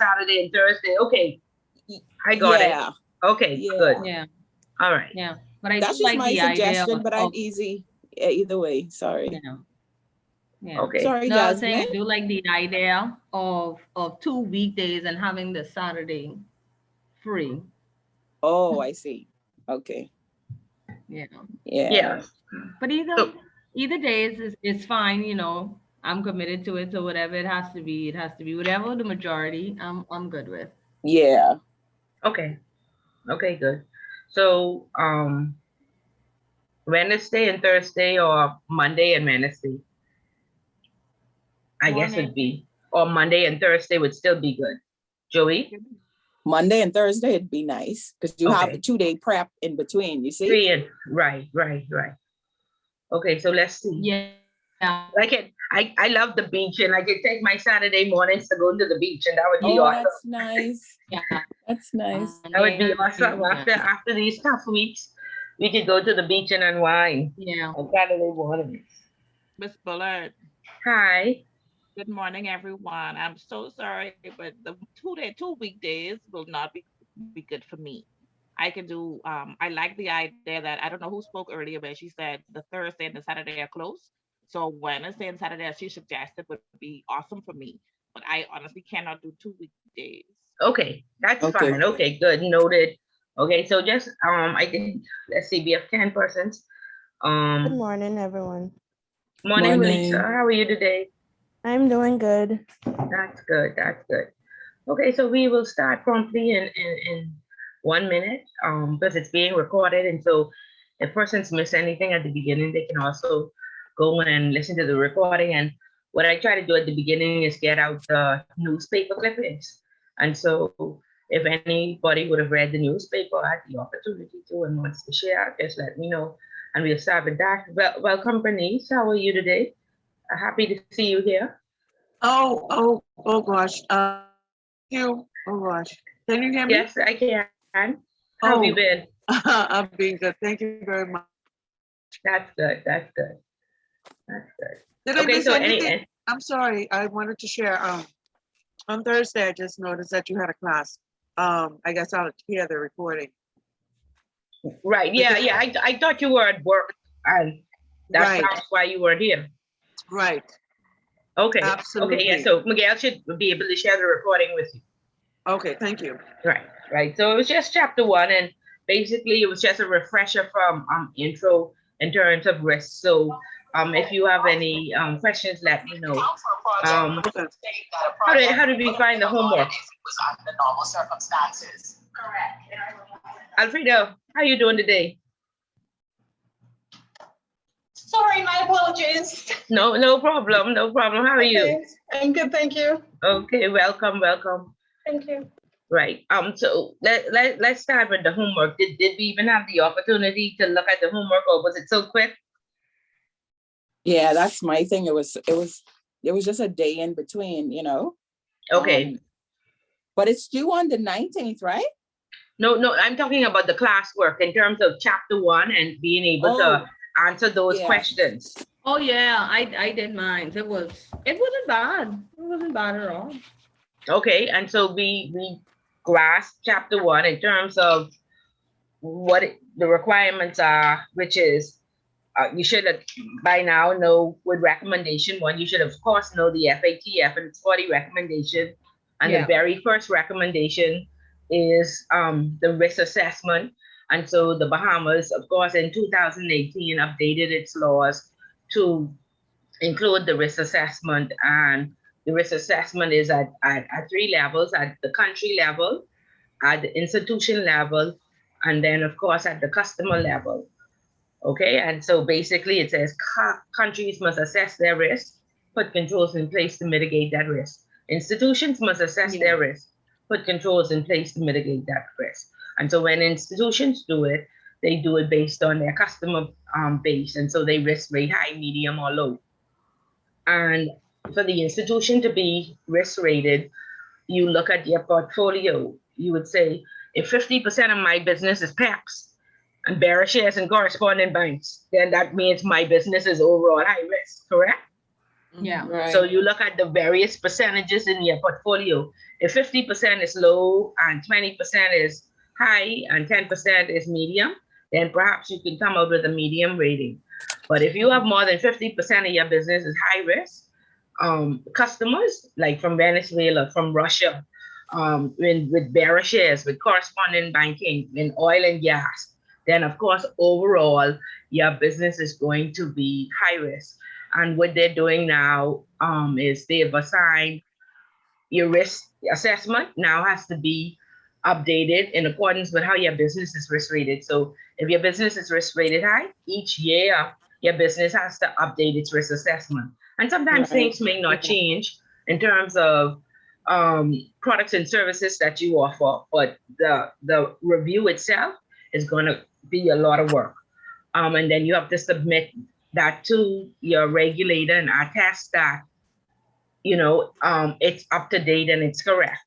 Saturday and Thursday. Okay, I got it. Okay, good. Yeah. All right. Yeah. But I That's do just like my the idea suggestion, but I'm of easy either way. Sorry. yeah. Okay. Sorry, No, I was saying Jasmine. I do like the idea of 2 weekdays and having the Saturday free. Oh, I see. Okay. Yeah. Yeah. But So, either day is fine, you know. I'm committed to it, so whatever it has to be, it has to be. Whatever the majority, I'm good with. Yeah. okay. Okay, good. So, Wednesday and Thursday or Monday and Wednesday, I guess Morning. it'd be, or Monday and Thursday would still be good. Joey? Monday and Thursday it'd be nice because you have Okay. the 2-day prep in between, you see? 3 and right. Okay, so let's see. Yeah. I love the beach, and I could take my Saturday mornings to go to the beach, and that would be Oh, awesome. that's nice. Yeah. That's nice. That would be awesome. Yeah. After these tough weeks, we could go to the beach and unwind Yeah. on Saturday mornings. Miss Bullard. Hi. Good morning, everyone. I'm so sorry, but the 2 weekdays will not be good for me. I can do I like the idea that I don't know who spoke earlier, but she said the Thursday and the Saturday are close. So Wednesday and Saturday, as she suggested, would be awesome for me. But I honestly cannot do 2 weekdays. Okay, that's Okay. fine. Okay, good. Noted. Okay, so just I think let's see, we have 10 persons. Good Morning, everyone. Melissa. How are you today? I'm doing good. That's good. That's good. Okay, so we will start promptly in 1 minute, because it's being recorded, and so if persons miss anything at the beginning, they can also go and listen to the recording. And what I try to do at the beginning is get out the newspaper clippings. And so if anybody would have read the newspaper, had the opportunity to and wants to share, just let me know, and we'll start with that. Welcome, Bernice. How are you today? Happy to see you here. Oh gosh. You. Oh gosh. Can you hear me? Yes, I can. How have you been? I'm being good. Thank you very much. That's good. That's good. That's good. Did I miss anything? any- I'm sorry. I wanted to share. On Thursday, I just noticed that you had a class. I guess I'll hear the recording. right. Yeah. I thought you were at work, and that's Right. why you were here. Right. Okay. Absolutely. Okay. Yeah. So Miguel should be able to share the recording with you. Okay. Thank you. Right. So it was just chapter 1, and basically it was just a refresher from intro in terms of risk. So if you have any questions, let me know. How did we find the homework? Under normal circumstances. Correct. Alfredo, how are you doing today? Sorry, my apologies. No problem. No problem. How are you? I'm good, thank you. Okay. Welcome. Thank you. Right. So let's start with the homework. Did we even have the opportunity to look at the homework, or was it so quick? Yeah, that's my thing. It was just a day in between, you know. Okay. But it's due on the 19th, right? No, I'm talking about the classwork in terms of chapter 1 and being able to answer those questions. Oh yeah, I did mine. It wasn't bad. It wasn't bad at all. Okay, and so we grasped chapter 1 in terms of what the requirements are, which is you should have by now know with recommendation 1, you should of course know the FATF and its 40 recommendation. And the very first recommendation is the risk assessment. And so the Bahamas, of course, in 2018 updated its laws to include the risk assessment. And the risk assessment is at 3 levels: at the country level, at the institution level, and then of course at the customer level. Okay, and so basically it says countries must assess their risk, put controls in place to mitigate that risk. Institutions must assess their risk, put controls in place to mitigate that risk. And so when institutions do it, they do it based on their customer base. And so they risk rate high, medium, or low. And for the institution to be risk rated, you look at your portfolio. You would say, if 50% of my business is PEPs and bearer shares and correspondent banks, then that means my business is overall high risk, correct? Yeah. Right. So you look at the various percentages in your portfolio. If 50% is low and 20% is high and 10% is medium, then perhaps you can come out with a medium rating. But if you have more than 50% of your business is high risk, customers like from Venezuela, from Russia, with bearer shares, with correspondent banking, in oil and gas, then of course overall your business is going to be high risk. And what they're doing now is they've assigned your risk assessment now has to be updated in accordance with how your business is risk rated. So if your business is risk rated high, each year your business has to update its risk assessment. And sometimes Right. things may not change in terms of products and services that you offer, but the review itself is going to be a lot of work. And then you have to submit that to your regulator and attest that it's up to date and it's correct.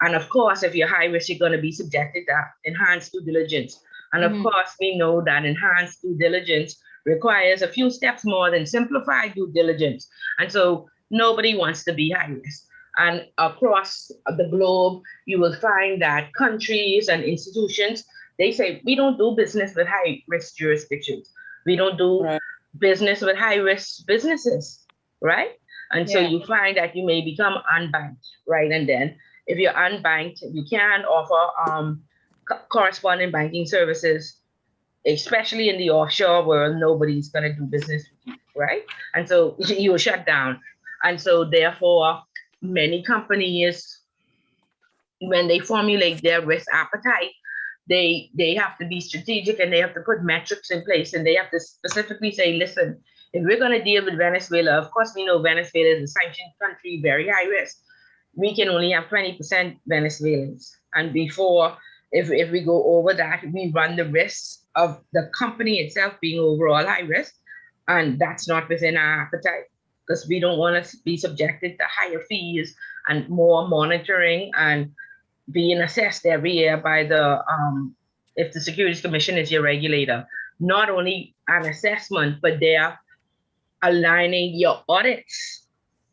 And of course, if you're high risk, you're going to be subjected to enhanced due diligence. And of course, we know that enhanced due diligence requires a few steps more than simplified due diligence. And so nobody wants to be high risk. And across the globe, you will find that countries and institutions, they say, we don't do business with high risk jurisdictions. We don't do Right. business with high risk businesses, right? And so Yeah. you find that you may become unbanked, right? And then if you're unbanked, you can offer corresponding banking services, especially in the offshore world. Nobody's going to do business with you, right? And so you're shut down. And so therefore, many companies, when they formulate their risk appetite, they have to be strategic and they have to put metrics in place, and they have to specifically say, listen, if we're going to deal with Venezuela, of course we know Venezuela is a sanctioned country, very high risk. We can only have 20% Venezuelans. And before, if we go over that, we run the risk of the company itself being overall high risk. And that's not within our appetite, because we don't want to be subjected to higher fees and more monitoring and being assessed every year by the if the Securities Commission is your regulator. Not only an assessment, but they are aligning your audits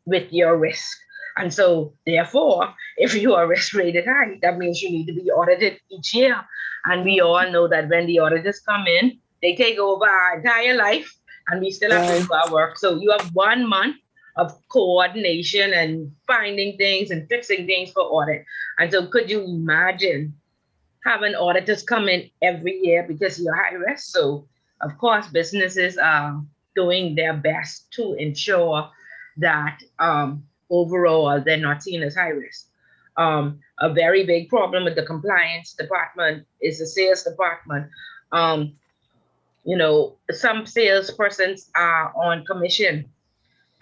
with your risk. And so therefore, if you are risk rated high, that means you need to be audited each year. And we all know that when the auditors come in, they take over our entire life and we still have to do our work. So you have 1 month of coordination and finding things and fixing things for audit. And so could you imagine having auditors come in every year because you're high risk? So of course, businesses are doing their best to ensure that overall they're not seen as high risk. A very big problem with the compliance department is the sales department. Some salespersons are on commission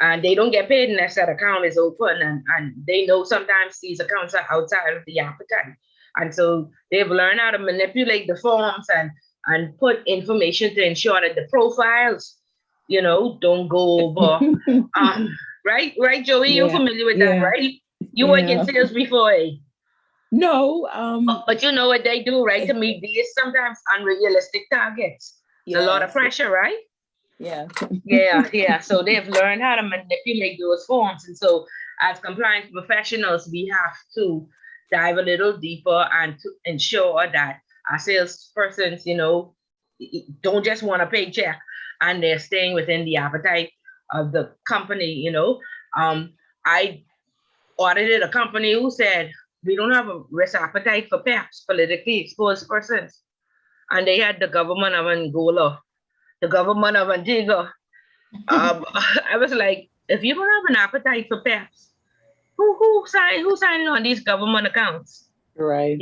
and they don't get paid unless that account is open, and they know sometimes these accounts are outside of the appetite. And so they've learned how to manipulate the forms and put information to ensure that the profiles, don't go over. Right, Joey, you're familiar with that, right? You work in sales before, eh? No. But you know what they do, right? To meet these sometimes unrealistic targets. It's a lot of pressure, right? Yeah. Yeah. So they've learned how to manipulate those forms. And so as compliance professionals, we have to dive a little deeper and to ensure that our salespersons, don't just want a paycheck and they're staying within the appetite of the company. I audited a company who said, we don't have a risk appetite for PEPs, politically exposed persons. And they had the government of Angola, the government of Antigua. I was like, if you don't have an appetite for PEPs, who's signing on these government accounts? Right.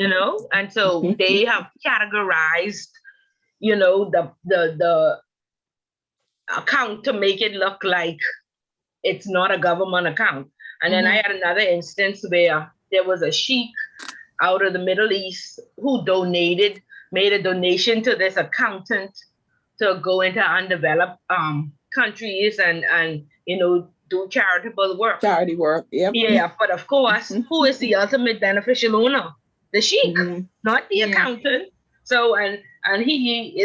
And so they have categorized, the account to make it look like it's not a government account. And then I had another instance where there was a sheik out of the Middle East who made a donation to this accountant to go into undeveloped countries and do charitable work. Charity work, yep. Yeah, but of course, who is the ultimate beneficial owner? The sheik, not the accountant. So and he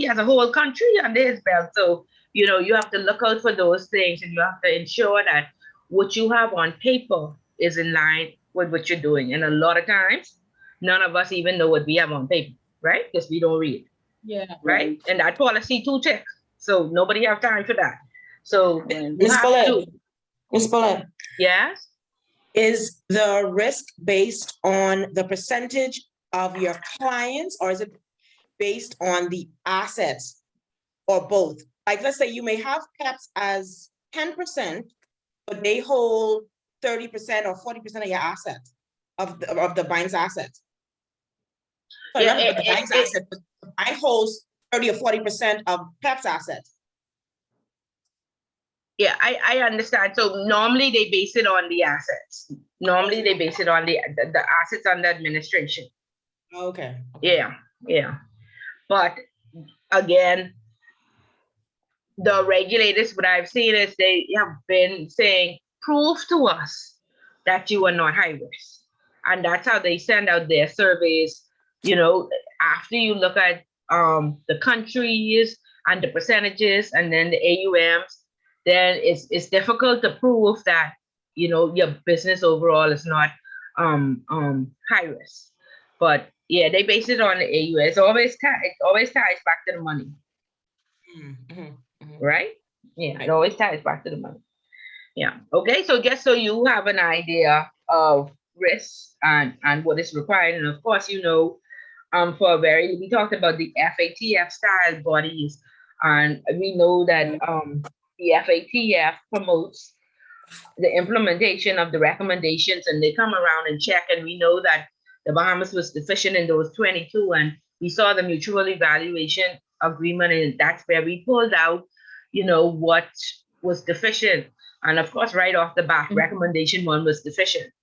has a whole country under his belt. So you have to look out for those things, and you have to ensure that what you have on paper is in line with what you're doing. And a lot of times, none of us even know what we have on paper, right? Because we don't read, Yeah. right? And that policy too check. So nobody have time for that. So Right. you Ms. have to, Paulette, Ms. Paulette, yes. is the risk based on the percentage of your clients, or is it based on the assets, or both? Like, let's say you may have PEPs as 10%, but they hold 30% or 40% of your assets, of the bank's assets. So Yeah, not the bank's assets, but the bank holds 30 or 40% of PEP's assets. Yeah, I understand. So normally they base it on the assets. Normally they base it on the assets under administration. Okay. Yeah, yeah. But again, the regulators, what I've seen is they have been saying, prove to us that you are not high risk. And that's how they send out their surveys. After you look at the countries and the percentages and then the AUMs, then it's difficult to prove that your business overall is not high risk. But yeah, they base it on the AUM. It always ties back to the money. Right? Yeah, it always ties back to the money. Yeah. Okay. So just so you have an idea of risks and what is required, and of course, we talked about the FATF style bodies, and we know that the FATF promotes the implementation of the recommendations, and they come around and check, and we know that the Bahamas was deficient in those 22, and we saw the mutual evaluation agreement, and that's where we pulled out what was deficient. And of course, right off the bat, recommendation 1 was deficient,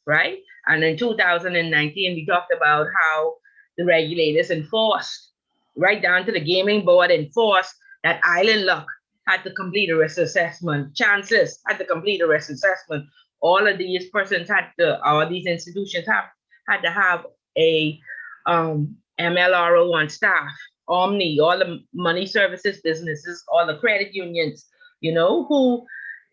right? And in 2019, we talked about how the regulators enforced, right down to the gaming board, enforced that Island Luck had to complete a risk assessment, Chances had to complete a risk assessment. All of these persons these institutions had to have a MLRO on staff. Omni, all the money services businesses, all the credit unions, who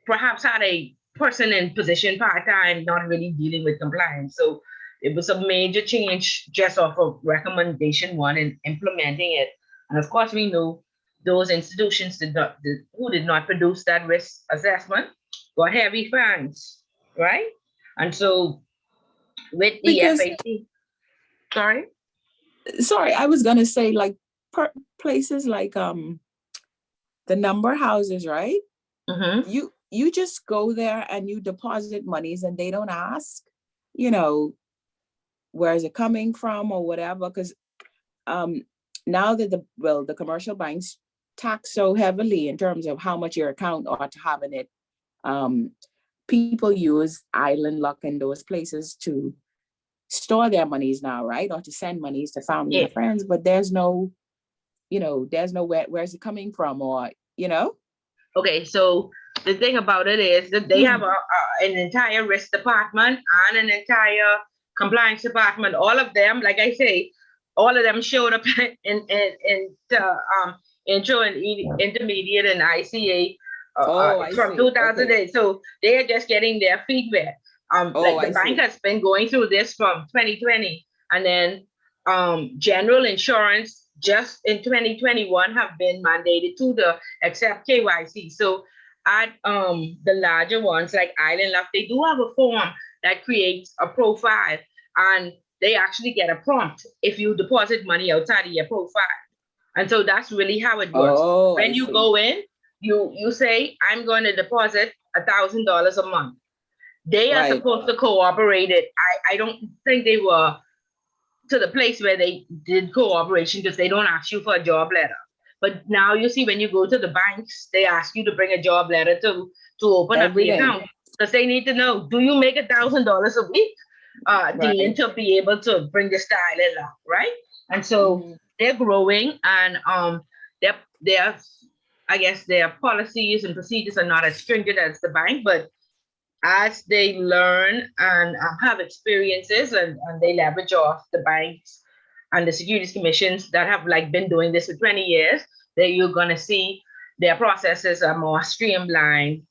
perhaps had a person in position part-time, not really dealing with compliance. So it was a major change just off of recommendation 1 and implementing it. And of course, we know those institutions who did not produce that risk assessment got heavy fines, right? And so with the FAT, sorry, I was gonna say, like, places like the number houses, right? You just go there and you deposit monies, and they don't ask, where is it coming from or whatever. Because now that the commercial banks tax so heavily in terms of how much your account ought to have in it, people use Island Luck and those places to store their monies now, right? Or to send monies to family and friends, but there's no where's it coming from, or Okay, so the thing about it is that they have an entire risk department and an entire compliance department. All of them, like I say, all of them showed up in intro and intermediate and ICA from 2008. So they are just getting their feet wet. The bank has been going through this from 2020, and then general insurance just in 2021 have been mandated to accept KYC. So at the larger ones like Island Luck, they do have a form that creates a profile, and they actually get a prompt if you deposit money outside of your profile. And so that's really how it works. When you go in, you say, I'm going to deposit $1,000 a month. They are supposed to cooperate it. I don't think they were to the place where they did cooperation, because they don't ask you for a job letter. But now you see, when you go to the banks, they ask you to bring a job letter to open up the account, because they need to know, do you make $1,000 a week, Dean, to be able to bring the style in, right? And so they're growing, and I guess their policies and procedures are not as stringent as the bank, but as they learn and have experiences, and they leverage off the banks and the securities commissions that have been doing this for 20 years, that you're going to see their processes are more streamlined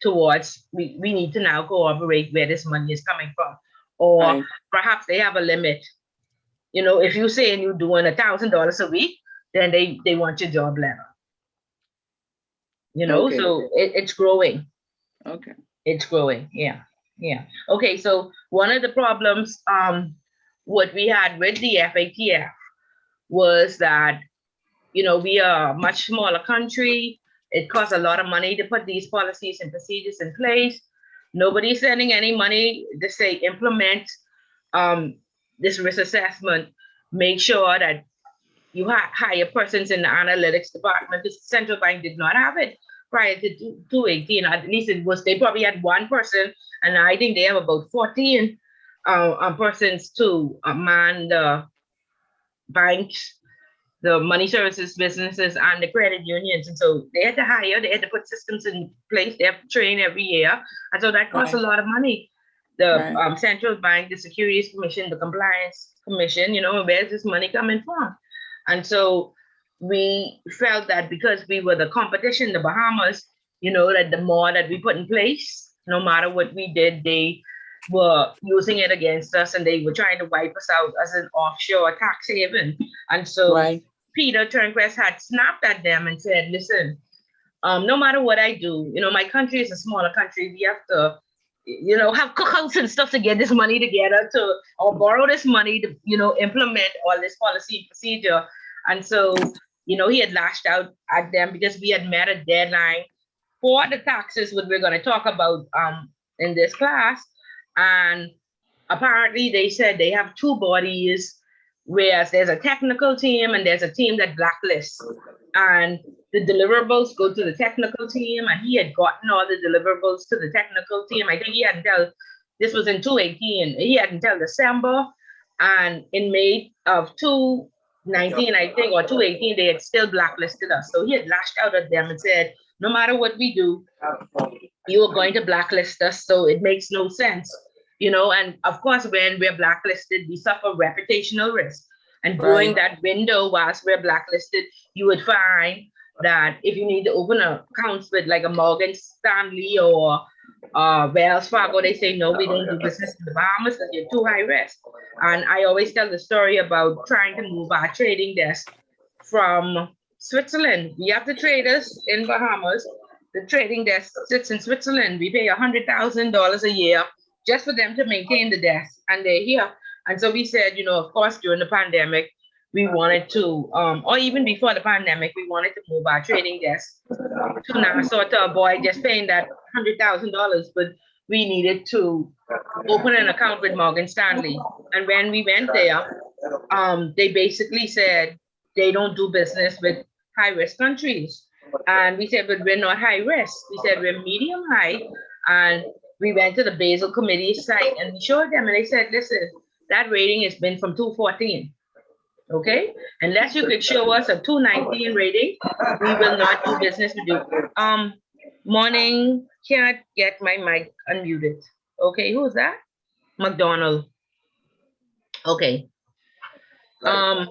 towards we need to now corroborate where this money is coming from. Or Right. perhaps they have a limit. You know, if you say you're doing $1,000 a week, then they want your job letter. You know, Okay. so it's growing. Okay. It's growing. Yeah. Yeah. Okay. So one of the problems, what we had with the FATF was that, you know, we are a much smaller country. It costs a lot of money to put these policies and procedures in place. Nobody's sending any money to say implement this risk assessment. Make sure that you hire persons in the analytics department. The central bank did not have it prior to 2018. At least it was, they probably had one person, and I think they have about 14 persons to man the banks, the money services businesses, and the credit unions. And so they had to hire, they had to put systems in place, they have to train every year. And so that costs a lot of money. The central bank, the Securities Commission, the Compliance Commission, you know, where's this money coming from? And so we felt that because we were the competition, the Bahamas, you know, that the more that we put in place, no matter what we did, they were using it against us, and they were trying to wipe us out as an offshore tax haven. And so Peter Turnquest had snapped at them and said, listen, no matter what I do, you know, my country is a smaller country. We have to, you know, have cookouts and stuff to get this money together to, or borrow this money to, you know, implement all this policy and procedure. And so, you know, he had lashed out at them because we had met a deadline for the taxes, what we're going to talk about in this class. And apparently they said they have two bodies, whereas there's a technical team and there's a team that blacklists. And the deliverables go to the technical team, and he had gotten all the deliverables to the technical team. I think he hadn't until, this was in 2018, he had until December. And in May of 2019, I think, or 2018, they had still blacklisted us. So he had lashed out at them and said, no matter what we do, you are going to blacklist us. So it makes no sense, you know. And of course, when we're blacklisted, we suffer reputational risk. And during that window, whilst we're blacklisted, you would find that if you need to open accounts with like a Morgan Stanley or Wells Fargo, they say, no, we don't do business in the Bahamas because you're too high risk. And I always tell the story about trying to move our trading desk from Switzerland. We have the traders in Bahamas. The trading desk sits in Switzerland. We pay $100,000 a year just for them to maintain the desk, and they're here. And so we said, you know, of course, during the pandemic, we wanted to, or even before the pandemic, we wanted to move our trading desk to Nassau to avoid just paying that $100,000, but we needed to open an account with Morgan Stanley. And when we went there, they basically said they don't do business with high-risk countries. And we said, but we're not high risk. We said we're medium high. And we went to the Basel Committee site and we showed them, and they said, listen, that rating has been from 214. Okay, unless you could show us a 219 rating, we will not do business with you. Morning, can't get my mic unmuted. Okay, who's that? McDonald. Okay. I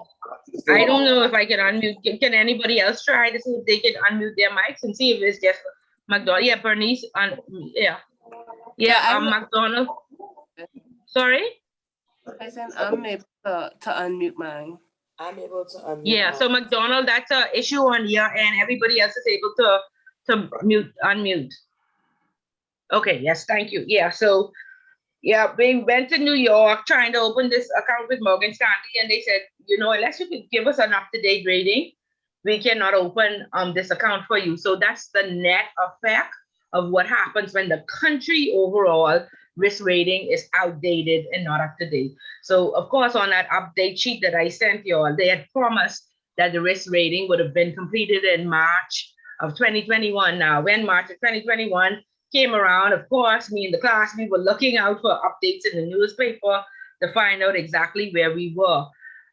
don't know if I can unmute. Can anybody else try to see if they can unmute their mics and see if it's just McDonald? Yeah, Bernice. Yeah, McDonald. Sorry? I said I'm able to unmute mine. I'm able to unmute. Yeah, so McDonald, that's an issue on your end. Everybody else is able to unmute. Okay, yes, thank you. Yeah, so yeah, we went to New York trying to open this account with Morgan Stanley, and they said, you know, unless you could give us an up-to-date rating, we cannot open this account for you. So that's the net effect of what happens when the country overall risk rating is outdated and not up to date. So of course, on that update sheet that I sent you all, they had promised that the risk rating would have been completed in March of 2021. Now, when March of 2021 came around, of course, me and the class, we were looking out for updates in the newspaper to find out exactly where we were.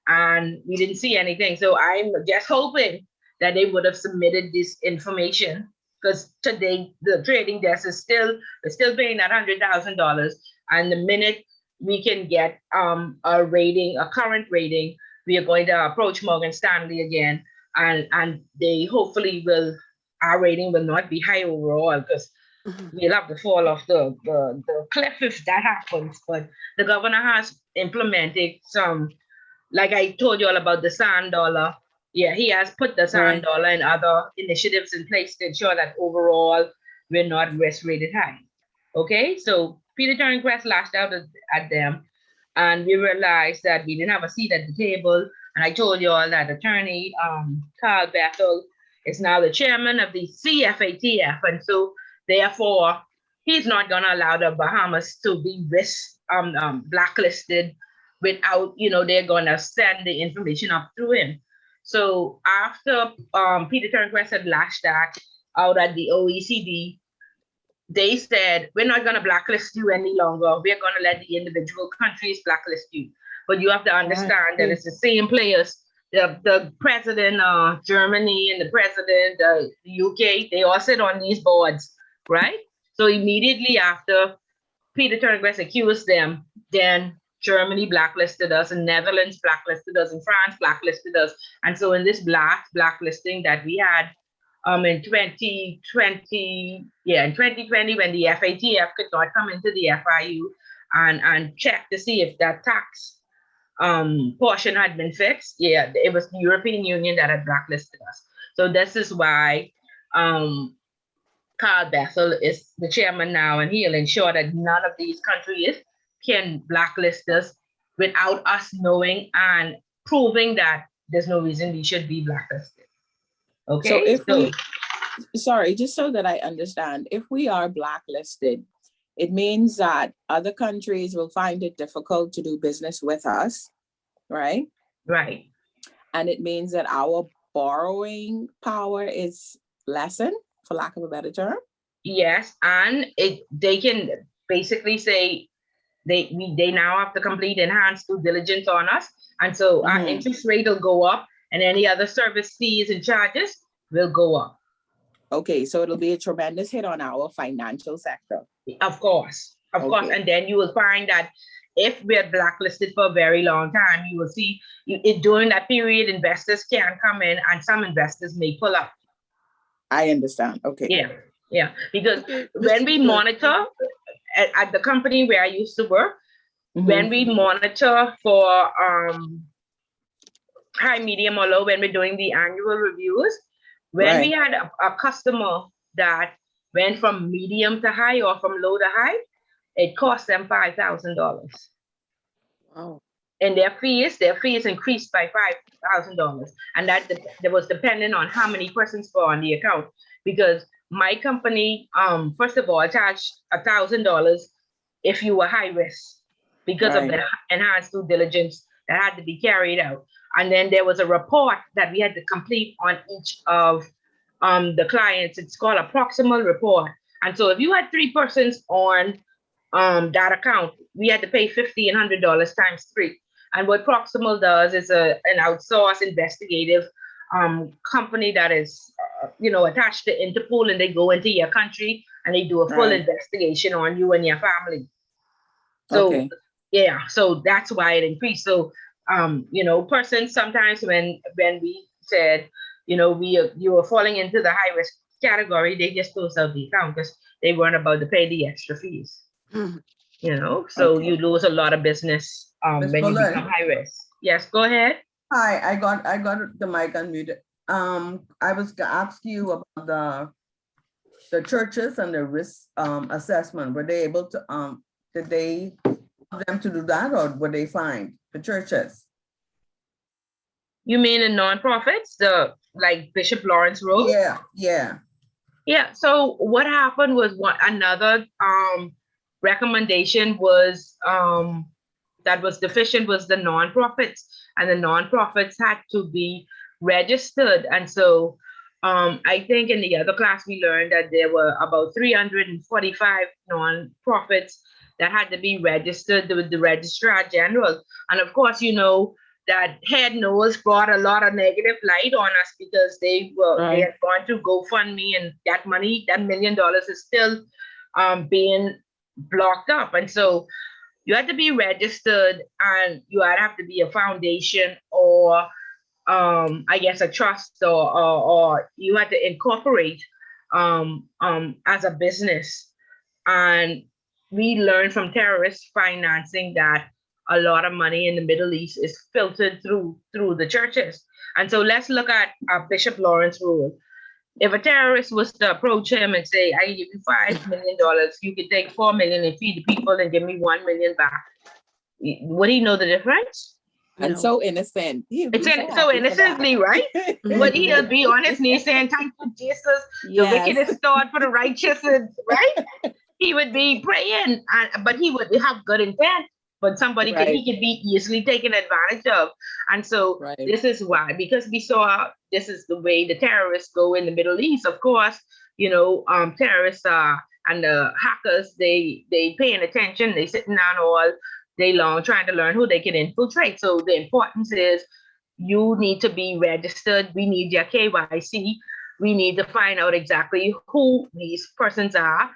And we didn't see anything. So I'm just hoping that they would have submitted this information, because today the trading desk is still paying that $100,000. And the minute we can get a rating, a current rating, we are going to approach Morgan Stanley again, and they hopefully will our rating will not be high overall because we'll have to fall off the cliff if that happens. But the governor has implemented some, like I told you all about the sand dollar. Yeah, he has put the sand dollar and other initiatives in place to ensure that overall we're not risk rated high. Okay, so Peter Turnquest lashed out at them, and we realized that we didn't have a seat at the table. And I told you all that attorney Carl Bethel is now the chairman of the CFATF, and so therefore he's not going to allow the Bahamas to be blacklisted without, they're going to send the information up through him. So after Peter Turnquest had lashed out at the OECD, they said, we're not going to blacklist you any longer. We're going to let the individual countries blacklist you. But you have to understand that it's the same players. The president of Germany and the president of the UK, they all sit on these boards, right? So immediately after Peter Turnquest accused them, then Germany blacklisted us, and Netherlands blacklisted us, and France blacklisted us. And so in this blacklisting that we had in 2020, when the FATF could not come into the FIU and check to see if that tax portion had been fixed, it was the European Union that had blacklisted us. So this is why Carl Bethel is the chairman now, and he'll ensure that none of these countries can blacklist us without us knowing and proving that there's no reason we should be blacklisted. Okay. So sorry, just so that I understand, if we are blacklisted, it means that other countries will find it difficult to do business with us, right? Right. And it means that our borrowing power is lessened, for lack of a better term. Yes, and they can basically say they now have to complete enhanced due diligence on us, and so our interest rate will go up, and any other service fees and charges will go up. Okay, so it'll be a tremendous hit on our financial sector. Of course, and then you will find that if we're blacklisted for a very long time, you will see during that period, investors can come in, and some investors may pull up. I understand. Okay. Yeah, because when we monitor at the company where I used to work, when we monitor for high, medium, or low, when we're doing the annual reviews, when we had a customer that went from medium to high or from low to high, it cost them $5,000. Wow. And their fees increased by $5,000. And that was dependent on how many persons were on the account. Because my company, first of all, charged $1,000 if you were high risk because of the enhanced due diligence that had to be carried out. And then there was a report that we had to complete on each of the clients. It's called a Proximal Report. And so if you had 3 persons on that account, we had to pay $50 and $100 times 3. And what Proximal does is an outsourced investigative company that is, attached to Interpol, and they go into your country and they do a full investigation on you and your family. So, so that's why it increased. So, persons sometimes when we said, you were falling into the high risk category, they just closed out the account because they weren't about to pay the extra fees. So you lose a lot of business when you become high risk. Yes, go ahead. Hi, I got the mic unmuted. I was gonna ask you about the churches and the risk assessment. Were they able to did they have them to do that, or were they fined, the churches? You mean the nonprofits, like Bishop Lawrence Road? Yeah. So what happened was another recommendation was that was deficient was the nonprofits, and the nonprofits had to be registered. And so I think in the other class we learned that there were about 345 nonprofits that had to be registered with the Registrar General. And of course, that head nose brought a lot of negative light on us because they had gone to GoFundMe, and that money, that $1 million, is still being blocked up. And so you had to be registered, and you had to have to be a foundation or I guess a trust, or you had to incorporate as a business. And we learned from terrorist financing that a lot of money in the Middle East is filtered through the churches. And so let's look at Bishop Lawrence rule. If a terrorist was to approach him and say, I give you $5 million, you can take 4 million and feed the people and give me 1 million back. Would he know the difference? And so innocent. It's so innocently, right? Would he be on his knees saying, thank you, Jesus, the wicked is stored for the righteous, right? He would be praying, but he would have good intent. But somebody he could be easily taken advantage of. And so this is why, because we saw this is the way the terrorists go in the Middle East. Of course, terrorists and the hackers, they paying attention, they sitting down all day long trying to learn who they can infiltrate. So the importance is you need to be registered. We need your KYC. We need to find out exactly who these persons are,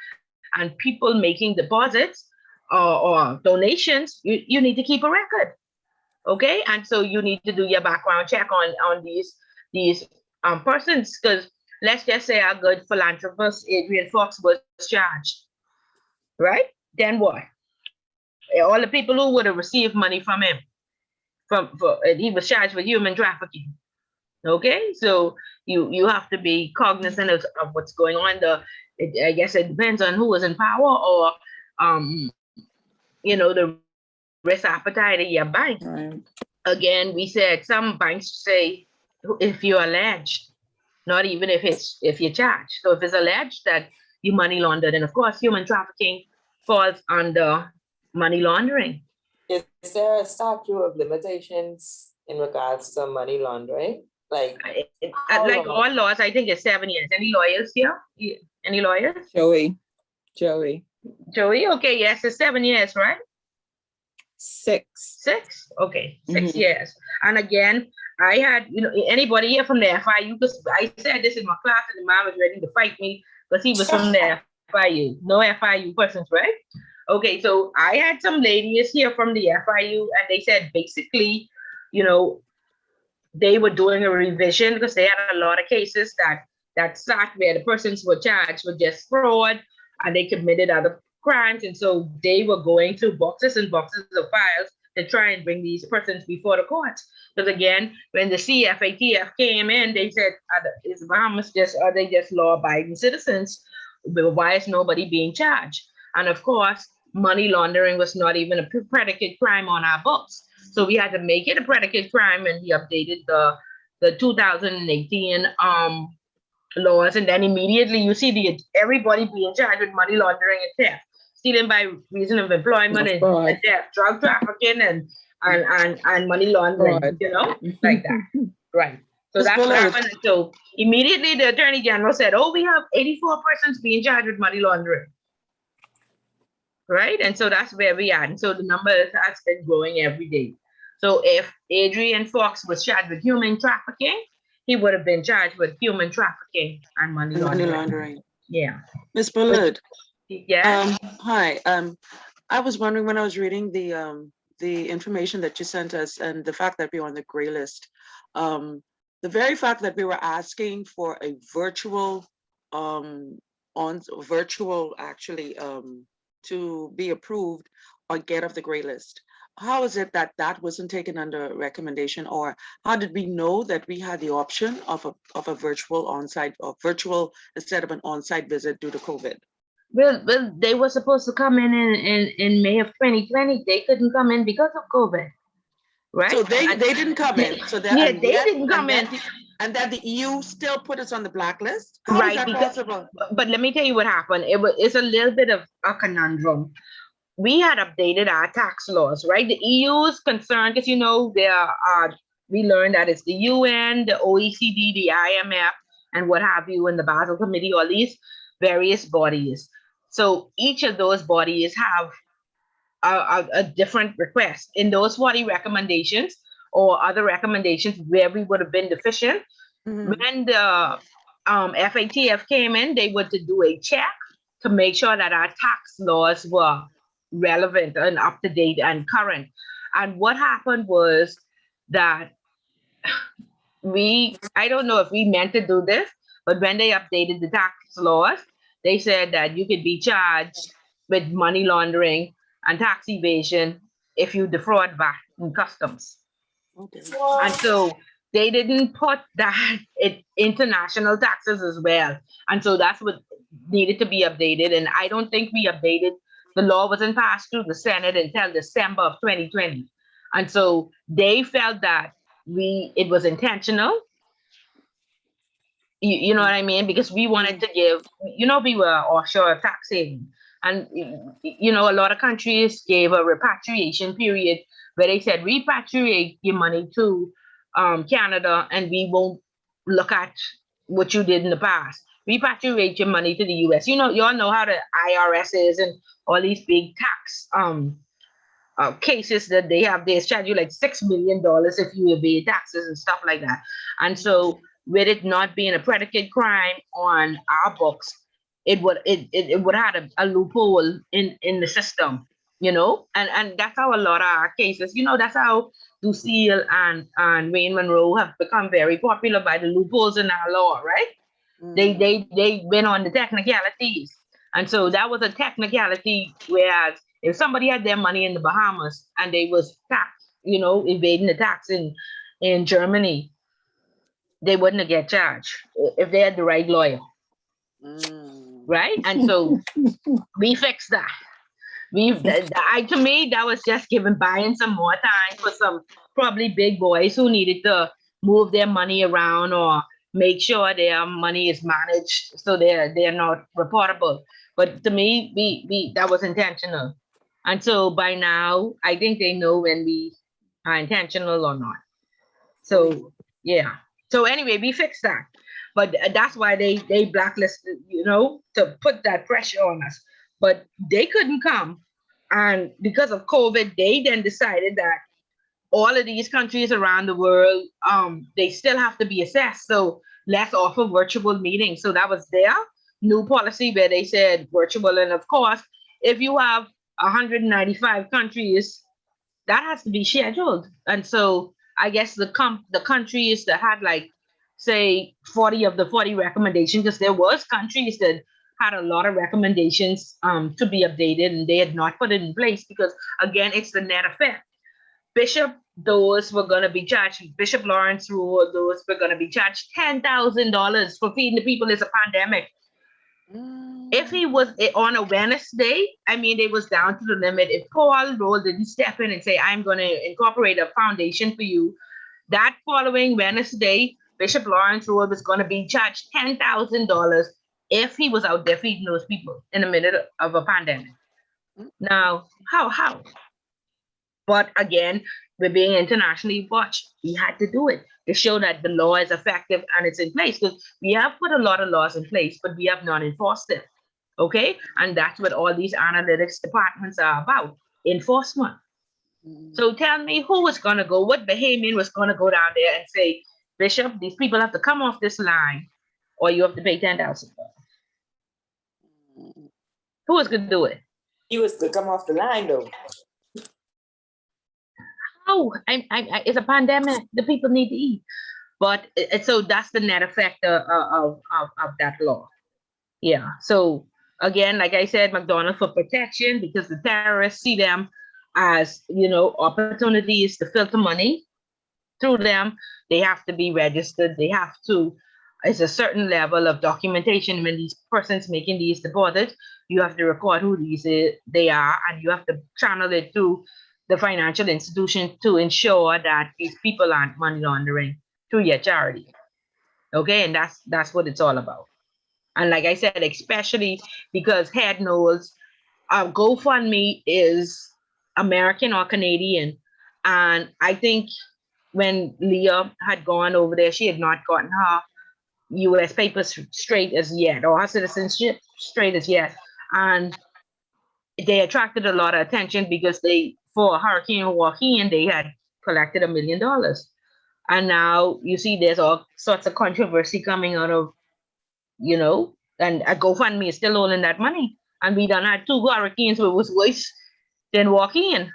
and people making deposits or donations, you need to keep a record. Okay, and so you need to do your background check on these persons, because let's just say our good philanthropist Adrian Fox was charged, right? Then what? All the people who would have received money from him, he was charged with human trafficking. Okay, so you have to be cognizant of what's going on. I guess it depends on who is in power, or the risk appetite of your bank. Again, we said some banks say if you're alleged, not even if you're charged. So if it's alleged that you money laundered, and of course human trafficking falls under money laundering. Is there a statute of limitations in regards to money laundering? Like all laws, I think it's 7 years. Any lawyers here? Any lawyers? Joey. Okay, yes, it's 7 years, right? 6. Okay, 6 years. And again, I had, anybody here from the FIU, because I said this in my class and the man was ready to fight me because he was from the FIU. No FIU persons, right? Okay, so I had some ladies here from the FIU, and they said basically, they were doing a revision because they had a lot of cases that sat where the persons were charged with just fraud and they committed other crimes. And so they were going through boxes and boxes of files to try and bring these persons before the courts. Because again, when the CFATF came in, they said, is Bahamas are they just law-abiding citizens? Why is nobody being charged? And of course, money laundering was not even a predicate crime on our books. So we had to make it a predicate crime, and we updated the 2018 laws, and then immediately you see everybody being charged with money laundering and theft, stealing by reason of employment, and theft, drug trafficking, and money laundering, like that, right? So that's what happened. So immediately the Attorney General said, "Oh, we have 84 persons being charged with money laundering." Right, and so that's where we are. And so the number has been growing every day. So if Adrian Fox was charged with human trafficking, he would have been charged with human trafficking and money laundering. Yeah. Ms. Bullard. Yeah. Hi. I was wondering, when I was reading the information that you sent us and the fact that we're on the gray list, the very fact that we were asking for a virtual to be approved or get off the gray list. How is it that wasn't taken under recommendation, or how did we know that we had the option of a virtual on-site or virtual instead of an on-site visit due to COVID? Well, they were supposed to come in May of 2020. They couldn't come in because of COVID, right? So they didn't come in. So that, yeah, they didn't come in. And that the EU still put us on the blacklist? How is that possible? But let me tell you what happened. It's a little bit of a conundrum. We had updated our tax laws, right? The EU is concerned because, we learned that it's the UN, the OECD, the IMF, and what have you, and the Basel Committee, all these various bodies. So each of those bodies have a different request. In those 40 recommendations or other recommendations where we would have been deficient, when the FATF came in, they were to do a check to make sure that our tax laws were relevant and up to date and current. And what happened was that I don't know if we meant to do this, But when they updated the tax laws, they said that you could be charged with money laundering and tax evasion if you defraud VAT and customs. Okay. And so they didn't put that in international taxes as well. And so that's what needed to be updated. And I don't think we updated. The law wasn't passed through the Senate until December of 2020. And so they felt that it was intentional. You know what I mean? Because we wanted to give, we were offshore tax haven. And, a lot of countries gave a repatriation period where they said, repatriate your money to Canada and we won't look at what you did in the past. Repatriate your money to the US. You all know how the IRS is and all these big tax cases that they have. They charge you like $6 million if you evade taxes and stuff like that. And so with it not being a predicate crime on our books, it would have a loophole in the system, and that's how a lot of our cases, that's how Lucille and Wayne Monroe have become very popular by the loopholes in our law, right? They went on the technicalities. And so that was a technicality, whereas if somebody had their money in the Bahamas and they was taxed, evading the tax in Germany, they wouldn't have get charged if they had the right lawyer. Right? And so we fixed that. To me, that was just buying some more time for some probably big boys who needed to move their money around or make sure their money is managed so they're not reportable. But to me, we that was intentional. And so by now, I think they know when we are intentional or not. So yeah. So anyway, we fixed that. But that's why they blacklisted, to put that pressure on us. But they couldn't come. And because of COVID, they then decided that all of these countries around the world, they still have to be assessed. So let's offer virtual meetings. So that was their new policy where they said virtual. And of course, if you have 195 countries, that has to be scheduled. And so I guess the countries that had say 40 of the 40 recommendations, because there was countries that had a lot of recommendations to be updated and they had not put it in place because, again, it's the net effect. Bishop, those were going to be charged. Bishop Lawrence Rule, those were going to be charged $10,000 for feeding the people. It's a pandemic. If he was on a Wednesday, it was down to the limit. If Paul Roll didn't step in and say, I'm going to incorporate a foundation for you, that following Wednesday, Bishop Lawrence Roll was going to be charged $10,000 if he was out there feeding those people in the middle of a pandemic. Now, how? But again, we're being internationally watched. We had to do it to show that the law is effective and it's in place, because we have put a lot of laws in place, but we have not enforced it. Okay? And that's what all these analytics departments are about, enforcement. So tell me who was going to go, what Bahamian was going to go down there and say, Bishop, these people have to come off this line or you have to pay $10,000. Who was going to do it? He was to come off the line though. Oh, it's a pandemic. The people need to eat. But so that's the net effect of that law. Yeah. So again, like I said, McDonald's for protection, because the terrorists see them as, opportunities to filter money through them. They have to be registered. They have to, it's a certain level of documentation when these persons making these deposits. You have to record who they are, and you have to channel it through the financial institution to ensure that these people aren't money laundering through your charity. Okay, and that's what it's all about. And like I said, especially because head knows GoFundMe is American or Canadian. And I think when Leah had gone over there, she had not gotten her US papers straight as yet, or her citizenship straight as yet. And they attracted a lot of attention because for Hurricane Joaquin, they had collected $1 million. And now you see there's all sorts of controversy coming out of, and GoFundMe is still holding that money. And we done had 2 hurricanes where it was worse than Joaquin.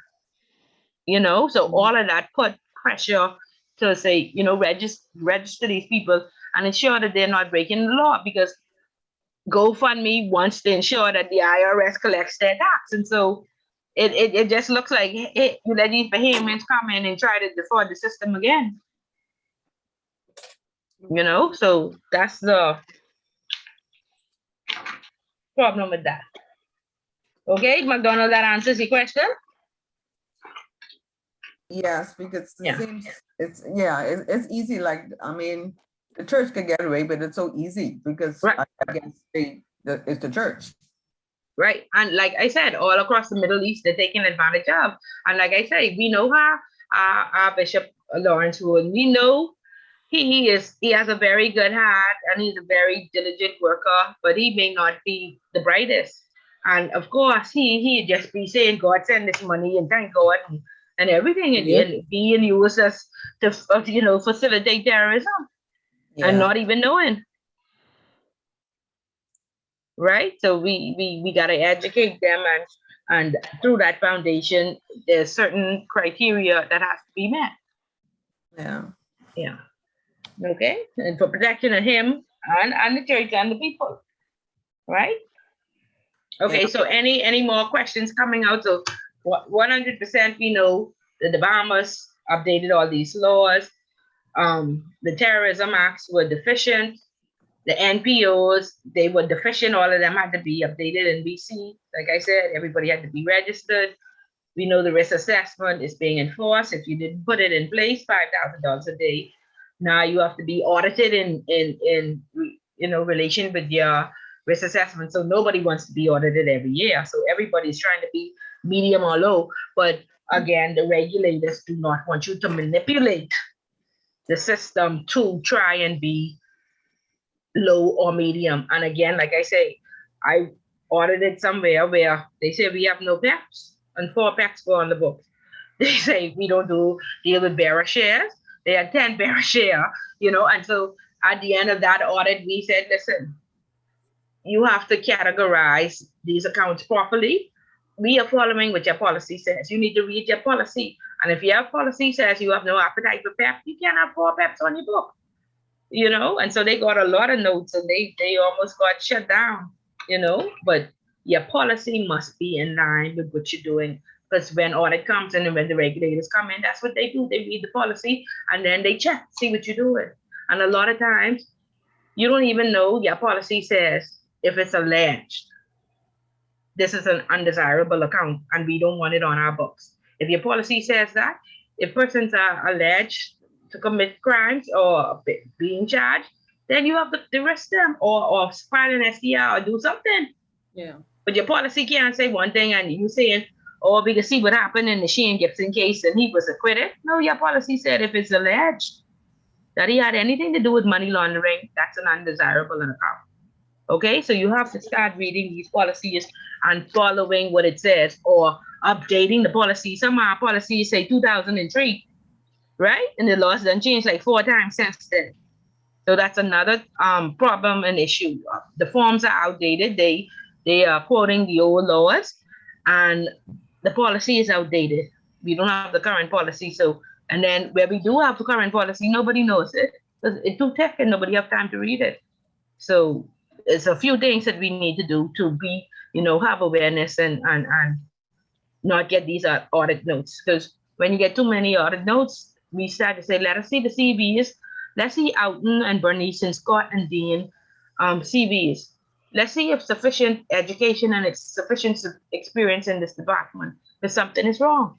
So all of that put pressure to say, register these people. and ensure that they're not breaking the law, because GoFundMe wants to ensure that the IRS collects their tax. And so it just looks like you let these behemoths come in and try to defraud the system again. You know, so that's the problem with that. Okay, McDonald, that answers your question? Yes, because it Yeah. seems it's easy. Like, I mean, the church can get away, but it's so easy because Right. I guess it's the church. Right. And like I said, all across the Middle East, they're taking advantage of. And like I say, we know how our Bishop Lawrence Wood, we know he has a very good heart and he's a very diligent worker, but he may not be the brightest. And of course, he just be saying, God send this money and thank God and everything, and being used as to facilitate terrorism and not even knowing. Right? So we gotta educate them, and through that foundation, there's certain criteria that has to be met. Yeah. Yeah. Okay. And for protection of him and the church and the people. Right? Okay, so any more questions coming out? So 100% we know that the Bahamas updated all these laws. The terrorism acts were deficient. The NPOs, they were deficient. All of them had to be updated in BC. Like I said, everybody had to be registered. We know the risk assessment is being enforced. If you didn't put it in place, $5,000 a day. Now you have to be audited in relation with your risk assessment. So nobody wants to be audited every year. So everybody's trying to be medium or low. But again, the regulators do not want you to manipulate the system to try and be low or medium. And again, like I say, I audited somewhere where they say we have no PEPs and 4 PEPs go on the books. They say we don't deal with bearer shares. They had 10 bearer share, and so at the end of that audit, we said, listen, you have to categorize these accounts properly. We are following what your policy says. You need to read your policy. And if your policy says you have no appetite for PEP, you can't have 4 PEPs on your book. And so they got a lot of notes and they almost got shut down, but your policy must be in line with what you're doing. Because when audit comes in and when the regulators come in, that's what they do. They read the policy and then they check, see what you're doing. And a lot of times you don't even know your policy says if it's alleged, this is an undesirable account and we don't want it on our books. If your policy says that, if persons are alleged to commit crimes or being charged, then you have to arrest them or file an SDR or do something. Yeah. But your policy can't say one thing and you saying, oh, we can see what happened in the Shane Gibson case and he was acquitted. No, your policy said if it's alleged that he had anything to do with money laundering, that's an undesirable account. Okay, so you have to start reading these policies and following what it says or updating the policy. Some of our policies say 2003. Right? And the laws done changed like 4 times since then. So that's another problem and issue. The forms are outdated. They are quoting the old laws and the policy is outdated. We don't have the current policy. So, and then where we do have the current policy, nobody knows it because it's too thick and nobody have time to read it. So it's a few things that we need to do to be, have awareness and not get these audit notes. Because when you get too many audit notes, we start to say, let us see the CVs. Let's see Alton and Bernice and Scott and Dean CVs. Let's see if sufficient education and sufficient experience in this department, because something is wrong.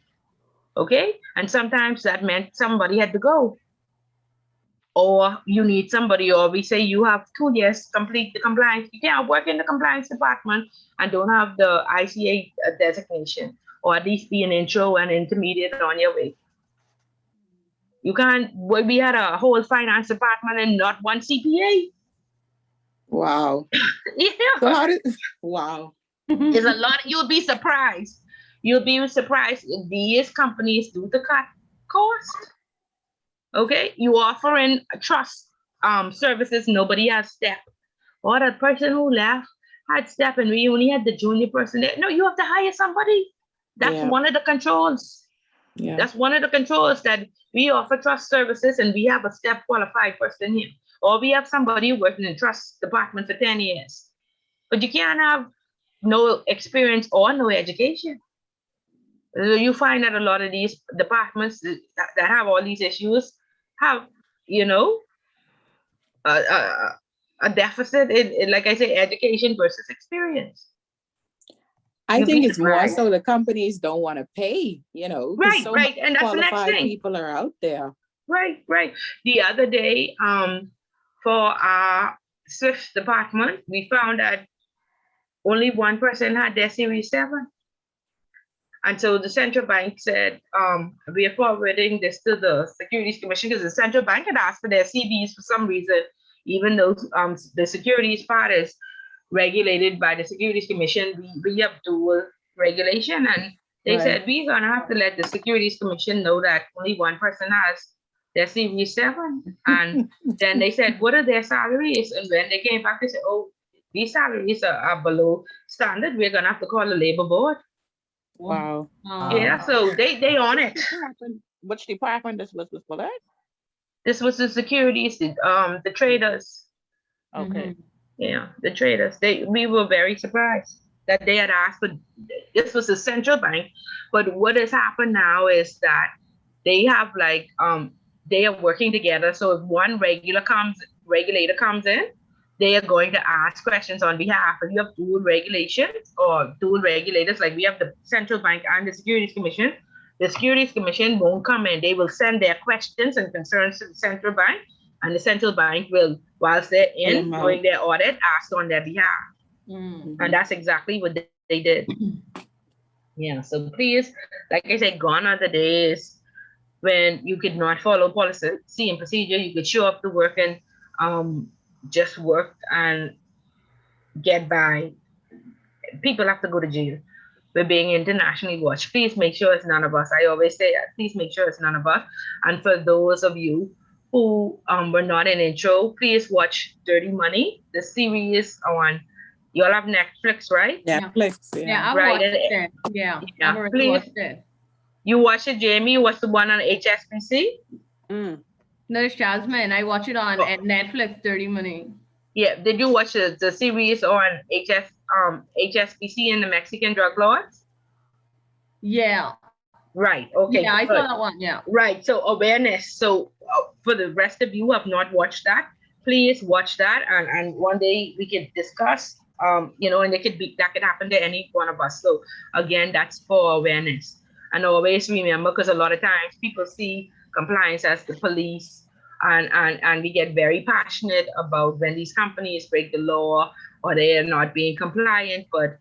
Okay? And sometimes that meant somebody had to go. Or you need somebody, or we say you have 2 years to complete the compliance. You can't work in the compliance department and don't have the ICA designation, or at least be an intro and intermediate on your way. You can't, we had a whole finance department and not one CPA. Wow. Yeah. So wow. There's a lot, you'll be surprised. You'll be surprised if these companies do the cut cost. Okay, you offering trust services, nobody has STEP. Or that person who left had STEP and we only had the junior person there. No, you have to hire somebody. That's one of the controls. Yeah. That's one of the controls, that we offer trust services and we have a STEP qualified person here. or we have somebody who worked in the trust department for 10 years. But you can't have no experience or no education. You find that a lot of these departments that have all these issues have, you know, a deficit in, like I say, education versus experience. I You'd think be it's more surprised. so the companies don't want to pay, you know, 'cause Right, so right, many and that's the next qualified thing. people are out there. Right. The other day, for our SWIFT department, we found that only one person had their Series 7. And so the central bank said, we are forwarding this to the Securities Commission because the central bank had asked for their CBs for some reason, even though the securities part is regulated by the Securities Commission, we have dual regulation. And they said, we're going to have to let the Securities Commission know that only one person has their Series 7. And then they said, what are their salaries? And when they came back, they said, oh, these salaries are below standard. We're going to have to call the labor board. Wow. Yeah, so they on it. Which department this was for that? This was the securities, the traders. Okay. Yeah, the traders. We were very surprised that they had asked for. This was the central bank, but what has happened now is that they have like they are working together. So if one regulator comes in, they are going to ask questions on behalf. If you have dual regulations or dual regulators, like we have the central bank and the Securities Commission, the Securities Commission won't come in. They will send their questions and concerns to the central bank, and the central bank will, whilst they're in doing their audit, ask on their behalf. And that's exactly what they did. Yeah, so please, like I said, gone are the days when you could not follow policy and procedure. You could show up to work and just work and get by. People have to go to jail. We're being internationally watched. Please make sure it's none of us. I always say that. Please make sure it's none of us. And for those of you who were not in intro, please watch Dirty Money, the series on. You all have Netflix, right? Netflix, Yeah, I right. watched it. Yeah, I've already please. watched it. You watch it, Jamie? What's the one on HSBC? No, it's Jasmine. I watch it on at Netflix, Dirty Money. Yeah, did you watch the series on HSBC and the Mexican drug lords? Yeah. Right. Okay. Yeah, I good. saw that one. Yeah. Right. So awareness. So for the rest of you who have not watched that, please watch that, and one day we can discuss. You know, and that could happen to any one of us. So again, that's for awareness. And always remember, because a lot of times people see compliance as the police. And we get very passionate about when these companies break the law or they are not being compliant. But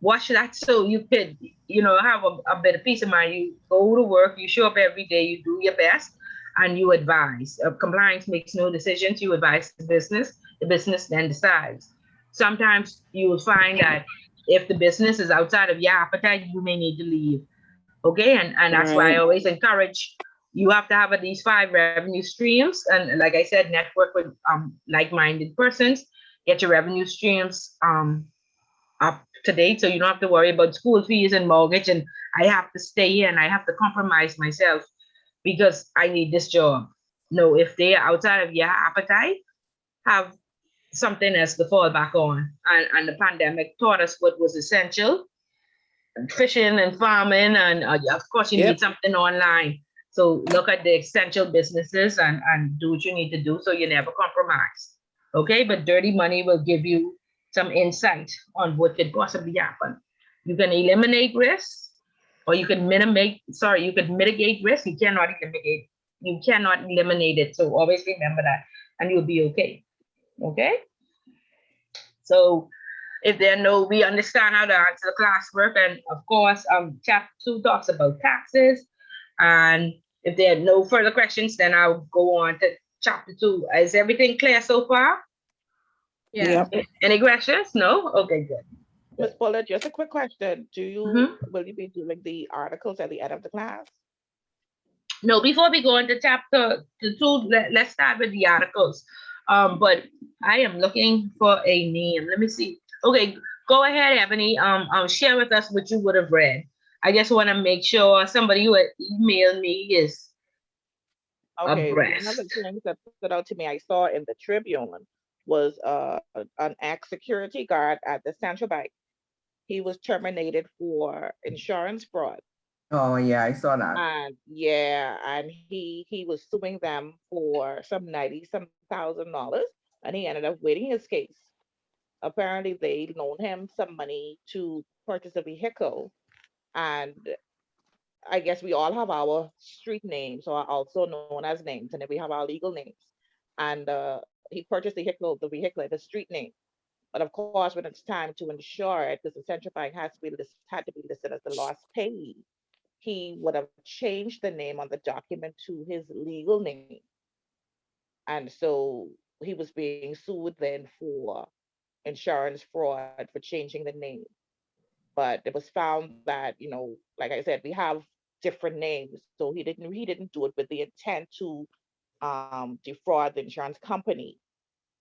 watch that so you could, you know, have a bit of peace of mind. You go to work, you show up every day, you do your best, and you advise. Compliance makes no decisions. You advise the business then decides. Sometimes you will find that if the business is outside of your appetite, you may need to leave. Okay, and that's why I always encourage. You have to have at least 5 revenue streams. And like I said, network with like-minded persons, get your revenue streams up to date so you don't have to worry about school fees and mortgage. And I have to stay here and I have to compromise myself because I need this job. No, if they are outside of your appetite, have something else to fall back on. And the pandemic taught us what was essential. Fishing and farming, and of course you need something online. So look at the essential businesses and do what you need to do so you never compromise. Okay, but Dirty Money will give you some insight on what could possibly happen. You can eliminate risks, or you can mitigate risk. You cannot eliminate it. So always remember that, and you'll be okay. Okay. So if there are no, we understand how to answer the classwork, and of course, chapter 2 talks about taxes. And if there are no further questions, then I'll go on to chapter 2. Is everything clear so far? Yeah. Any questions? No? Okay, good. Ms. Bullard, just a quick question. Will you be doing the articles at the end of the class? No, before we go into chapter 2, let's start with the articles. But I am looking for a name. Let me see. Okay, go ahead, Ebony. Share with us what you would have read. I just want to make sure somebody who had emailed me is Okay, one of abreast. the things that stood out to me, I saw in the Tribune was an ex-security guard at the central bank. He was terminated for insurance fraud. Oh, yeah, I saw that. And yeah, and he was suing them for some $90-some thousand, and he ended up winning his case. Apparently, they loaned him some money to purchase a vehicle, and I guess we all have our street names, or also known as names, and then we have our legal names. And he purchased the vehicle at the street name. But of course, when it's time to insure it, because the central bank had to be listed as the lost payee, he would have changed the name on the document to his legal name. And so he was being sued then for insurance fraud for changing the name. But it was found that, like I said, we have different names. So he didn't do it with the intent to defraud the insurance company.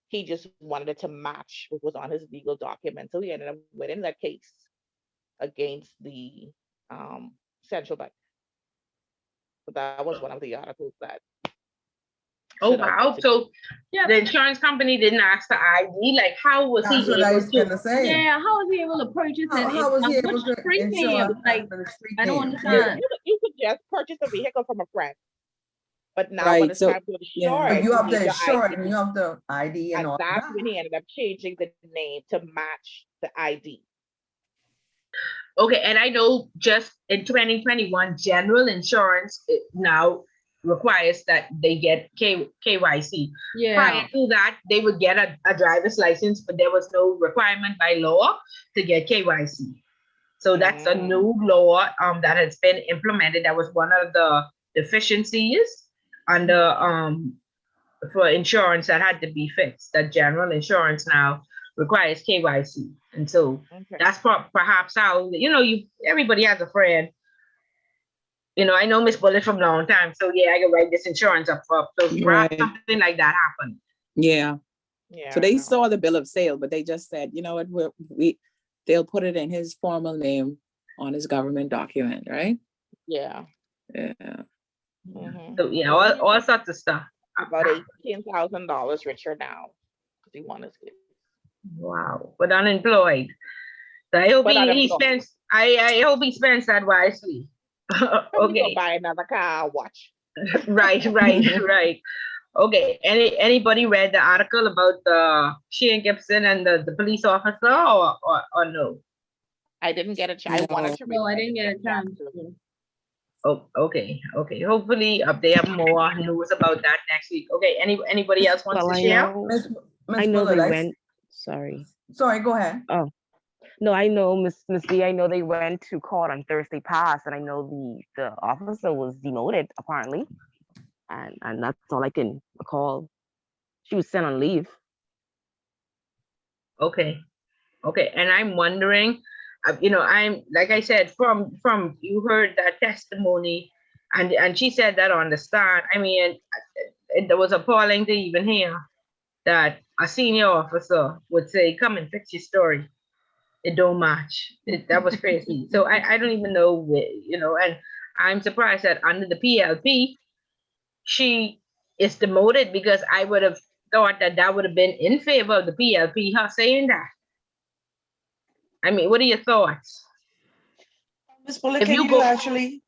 He just wanted it to match what was on his legal document. So he ended up winning that case against the central bank. So that was one of the articles that. Oh wow! So Yeah. the insurance company didn't ask the ID. Like, how was That's he what I able was gonna to? say. Yeah, how was he able to purchase it? How was he able Which to street insure name? Like, the street I don't name? understand. You could just purchase a vehicle from a friend. But now when Right, it's so, time to insure yeah. But it, you have need to your insure it, ID. and you have the ID and And all that's that. when he ended up changing the name to match the ID. Okay, and I know just in 2021, general insurance now requires that they get KYC. Yeah. Prior to that, they would get a driver's license, but there was no requirement by law to get KYC. So that's a new law that has been implemented. That was one of the deficiencies under for insurance that had to be fixed. That general insurance now requires KYC, and so that's perhaps how everybody has a friend. I know Miss Bullet from a long time, so yeah, I can write this insurance up for. So perhaps Right. something like that happened. Yeah. Yeah. So they saw the bill of sale, but they just said, you know what, they'll put it in his formal name on his government document, right? Yeah. Yeah. So yeah, all sorts of stuff. About $18,000 richer now because he won his case. Wow, but unemployed. So I hope he spends. I hope he spends that wisely. Okay. Buy another car, watch. Right. Okay. Anybody read the article about Shane Gibson and the police officer or no? I didn't get a chance. I wanted to read. No, I didn't get a chance. Oh, okay. Hopefully, they have more news about that next week. Okay. Anybody else wants to share? I know they went. Sorry. Sorry, go ahead. Oh, no, I know Miss B. I know they went to court on Thursday past, and I know the officer was demoted apparently, and that's all I can recall. She was sent on leave. Okay, and I'm wondering, I'm like I said, from you heard that testimony, and she said that on the start. I mean, it was appalling to even hear that a senior officer would say, "Come and fix your story. It don't match." That was crazy. So I don't even know, and I'm surprised that under the PLP, she is demoted, because I would have thought that would have been in favor of the PLP, her saying that. I mean, what are your thoughts? Ms. Bullock, can you actually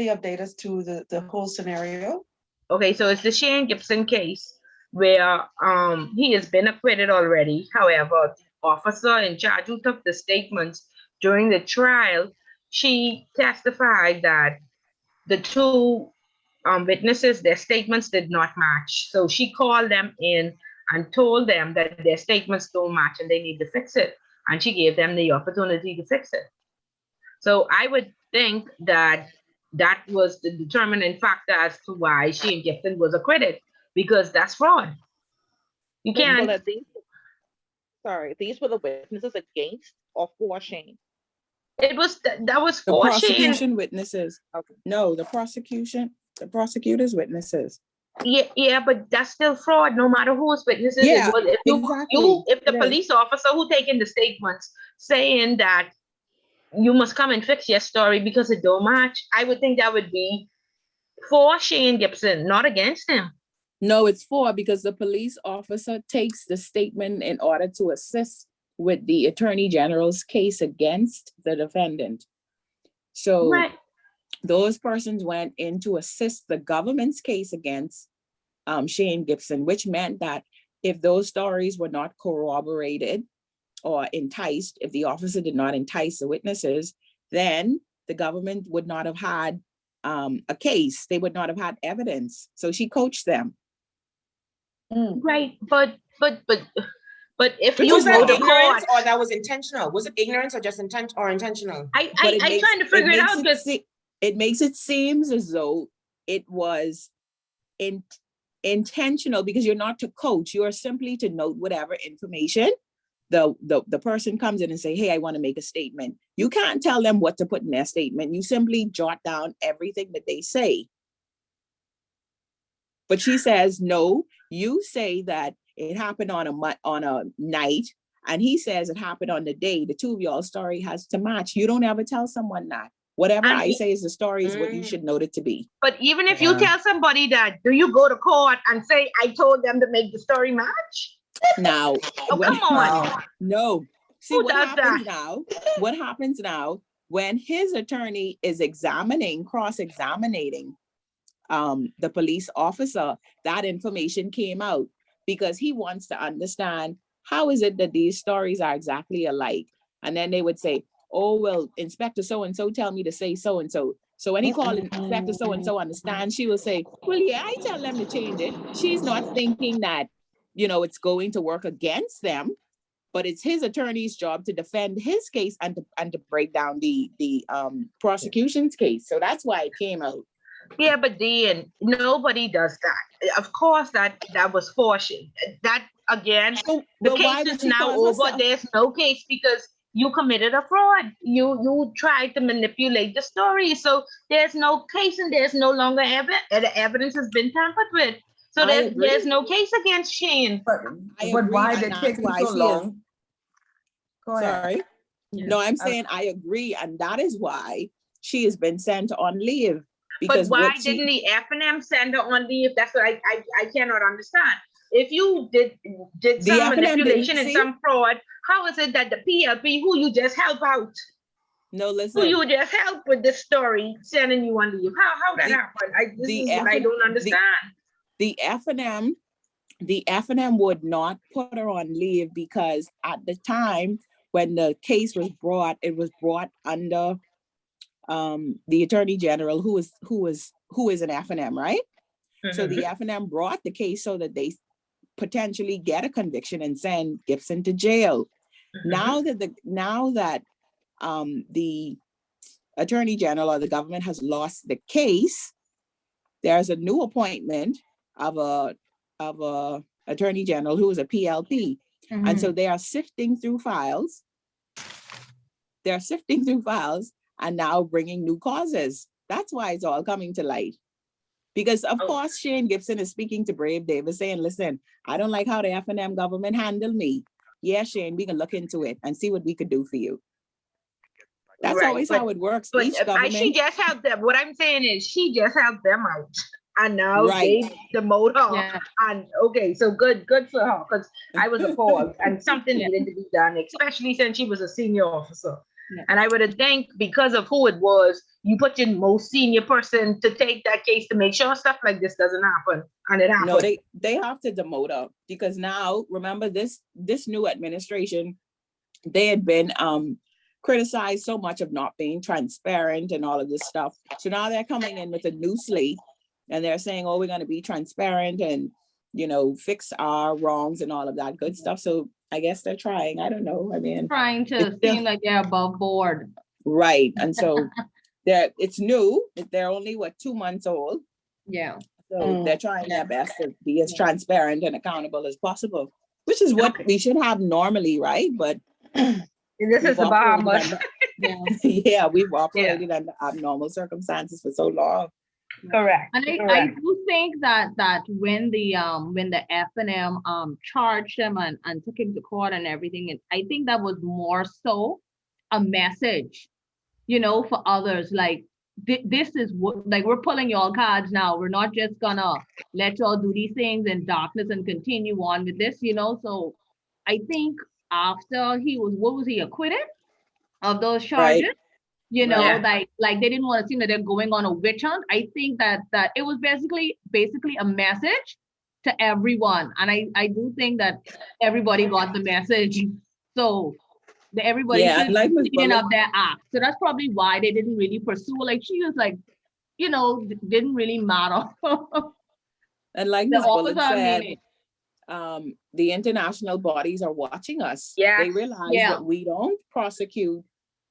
update us to the whole scenario? Okay, so it's the Shane Gibson case where he has been acquitted already. However, the officer in charge who took the statements during the trial, she testified that the two witnesses, their statements did not match. So she called them in and told them that their statements don't match and they need to fix it. And she gave them the opportunity to fix it. So I would think that was the determining factor as to why Shane Gibson was acquitted, because that's fraud. You can't. These were the witnesses against or for Shane? It was that was the for prosecution Shane. Witnesses. Okay. No, the prosecutor's witnesses. Yeah, but that's still fraud, no matter whose witnesses yeah, it was. If the police officer who taking the statements saying that you must come and fix your story because it don't match, I would think that would be for Shane Gibson, not against him. No, it's for, because the police officer takes the statement in order to assist with the Attorney General's case against the defendant. So Right. those persons went in to assist the government's case against Shane Gibson, which meant that if those stories were not corroborated or enticed, if the officer did not entice the witnesses, then the government would not have had a case. They would not have had evidence. So she coached them. Right, but if Which you was go that to ignorance court, or that was intentional? Was it ignorance or just intentional? I But trying to figure it out because it makes it seem as though it was intentional, because you're not to coach, you are simply to note whatever information the person comes in and say, hey, I want to make a statement. You can't tell them what to put in their statement. You simply jot down everything that they say. But she says, no, you say that it happened on a night, and he says it happened on the day. The two of y'all story has to match. You don't ever tell someone that. Whatever And I say is the story is what you should note it to be. But even if you tell somebody that, do you go to court and say, I told them to make the story match? Now, Oh, come on. No. See, Who what does happens that? now? What happens now when his attorney is cross-examining the police officer, that information came out because he wants to understand how is it that these stories are exactly alike. And then they would say, oh, well, Inspector so-and-so tell me to say so-and-so. So when he called Inspector so-and-so on the stand, she will say, well, yeah, I tell them to change it. She's not thinking that, it's going to work against them, but it's his attorney's job to defend his case and to break down the prosecution's case. So that's why it came out. Yeah, but then nobody does that. Of course, that was forcing. That again, the case is now over. There's no case because you committed a fraud. You tried to manipulate the story. So there's no case and there's no longer evidence. The evidence has been tampered with. So there's no case against Shane. But why did it take so long? Go ahead. Sorry. No, I'm saying I agree, and that is why she has been sent on leave. But why didn't the F&M send her on leave? That's what I cannot understand. If you did some manipulation and some fraud, how is it that the PLP, who you just help out? No, listen. Who you just help with this story, sending you on leave? How that happened? I don't understand. The F&M would not put her on leave because at the time when the case was brought, it was brought under the Attorney General, who is an F&M, right? Mm-hmm. So the F&M brought the case so that they potentially get a conviction and send Gibson to jail. Mm-hmm. Now that the Attorney General or the government has lost the case, there's a new appointment of a Attorney General who is a PLP. Mm-hmm. And so they are sifting through files. And now bringing new causes. That's why it's all coming to light. Because of course, Shane Gibson is speaking to Brave Davis saying, listen, I don't like how the F&M government handled me. Yeah, Shane, we can look into it and see what we could do for you. That's always how it works. But she just helped them. What I'm saying is she just helped them out. And now they demote her. Yeah. And okay, so good for her, because I was appalled and something needed to be done, especially since she was a senior officer. Yeah. And I would have think because of who it was, you put your most senior person to take that case to make sure stuff like this doesn't happen. And it happened. No, they have to demote her because now, remember this new administration, they had been criticized so much of not being transparent and all of this stuff. So now they're coming in with a new slate and they're saying, oh, we're going to be transparent and, fix our wrongs and all of that good stuff. So I guess they're trying. I don't know. I mean, trying to seem like they're above board. Right. And so it's new. They're only 2 months old. Yeah. So they're trying their best to be as transparent and accountable as possible, which is what we should have normally, right? But this is the Bahamas. Yeah, we've operated under abnormal circumstances for so long. Correct. And I do think that when the F&M charged him and took him to court and everything, I think that was more so a message, for others, like this is what, like, we're pulling y'all cards now. We're not just gonna let y'all do these things in darkness and continue on with this, you know? So I think after he was, what was he, acquitted of those charges? Right. You know, Yeah. like they didn't want to seem that they're going on a witch hunt. I think that it was basically a message to everyone. And I do think that everybody got the message. So everybody Yeah, should and like be Ms. cleaning Bullock, up their act. So that's probably why they didn't really pursue. Like she was like, you know, didn't really matter. and like The Ms. Bullock officer said, mean it. the international bodies are watching us. Yeah. They realize Yeah. that we don't prosecute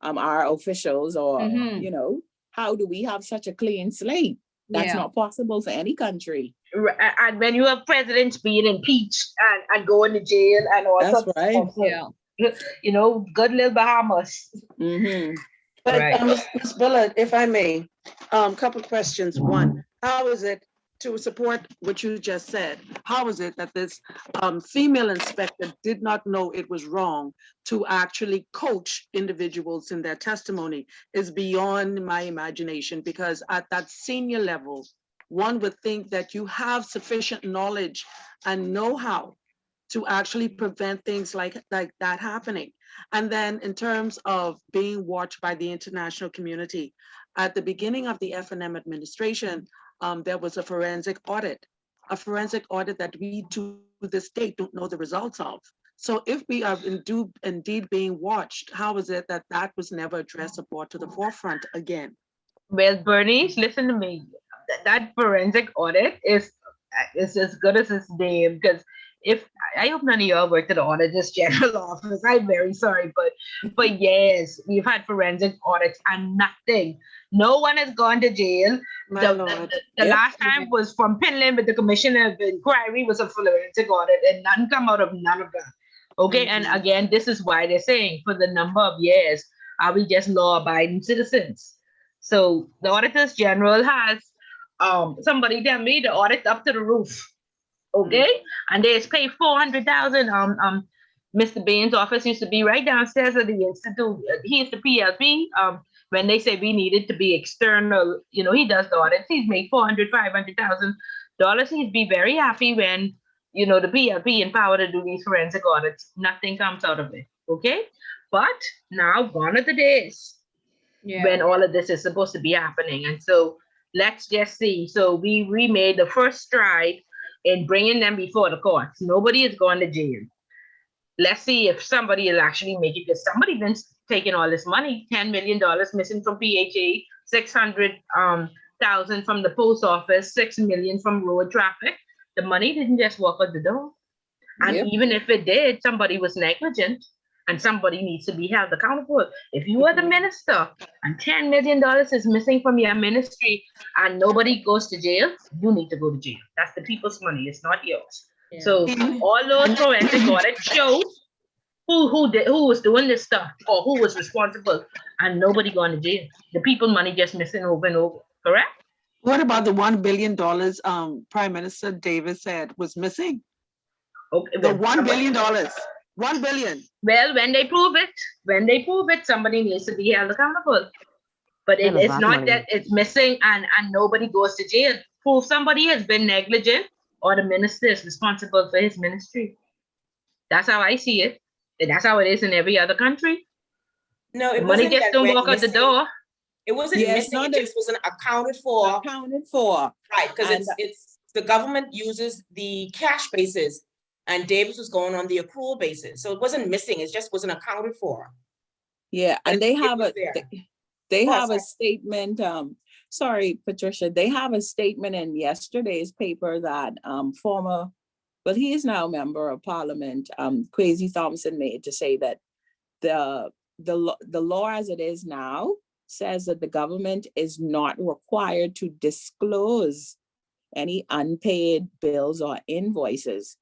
our officials, or Mhm. you know, how do we have such a clean slate? That's Yeah. not possible for any country. And when you have presidents being impeached and going to jail and all That's sorts right. of stuff, you know, good little Bahamas. Mm-hmm. But Right. Ms. Bullard, if I may, couple of questions. One, how is it, to support what you just said, how is it that this female inspector did not know it was wrong to actually coach individuals in their testimony is beyond my imagination, because at that senior level, one would think that you have sufficient knowledge and know-how to actually prevent things like that happening. And then in terms of being watched by the international community, at the beginning of the F&M administration, there was a forensic audit that we to this date don't know the results of. So if we are indeed being watched, how is it that that was never addressed or brought to the forefront again? Well, Bernice, listen to me. That forensic audit is as good as its name, because if I hope none of y'all worked at the auditor's general office, I'm very sorry, but yes, we've had forensic audits and nothing. No one has gone to jail. My The, Lord. the Yep. last time was from Pinland, but the commissioner of inquiry was a forensic audit, and none come out of none of that. Okay, and again, this is why they're saying for the number of years, are we just law-abiding citizens? So the auditors general has somebody tell me the audit up to the roof. Okay, and they pay 400,000. Mr. Bain's office used to be right downstairs at the institute. He's the PLP. When they say we needed to be external, you know, he does the audits. He's made $400,000-$500,000. He'd be very happy when, you know, the PLP empowered to do these forensic audits. Nothing comes out of it. Okay, but now gone are the days when all of this is supposed to be happening, and so let's just see. So we made the first stride in bringing them before the courts. Nobody is going to jail. Let's see if somebody will actually make it, because somebody been taking all this money, $10 million missing from PHA, 600,000 from the post office, 6 million from road traffic. The money didn't just walk out the door. And Yep. even if it did, somebody was negligent and somebody needs to be held accountable. If you are the minister and $10 million is missing from your ministry and nobody goes to jail, you need to go to jail. That's the people's money, it's not yours. Yeah. So all those forensic audits show who was doing this stuff or who was responsible, and nobody going to jail. The people money just missing over and over, correct? What about the $1 billion Prime Minister Davis said was missing? Okay, The well, $1 billion. $1 billion. Well, when they prove it, somebody needs to be held accountable. But Yeah, it's that's not money. that it's missing and nobody goes to jail. Prove somebody has been negligent or the minister is responsible for his ministry. That's how I see it. And that's how it is in every other country. No, The it money wasn't just that don't went walk out the missing. door. It wasn't Yeah, it's missing, not it just wasn't accounted for. accounted for. Right, because And- it's the government uses the cash basis, and Davis was going on the accrual basis. So it wasn't missing, it just wasn't accounted for. Yeah, But and they it have was a there. they Oh, have sorry. a statement. Sorry, Patricia. They have a statement in yesterday's paper that but he is now a member of Parliament, Kwesi Thompson, made to say that the law as it is now says that the government is not required to disclose any unpaid bills or invoices.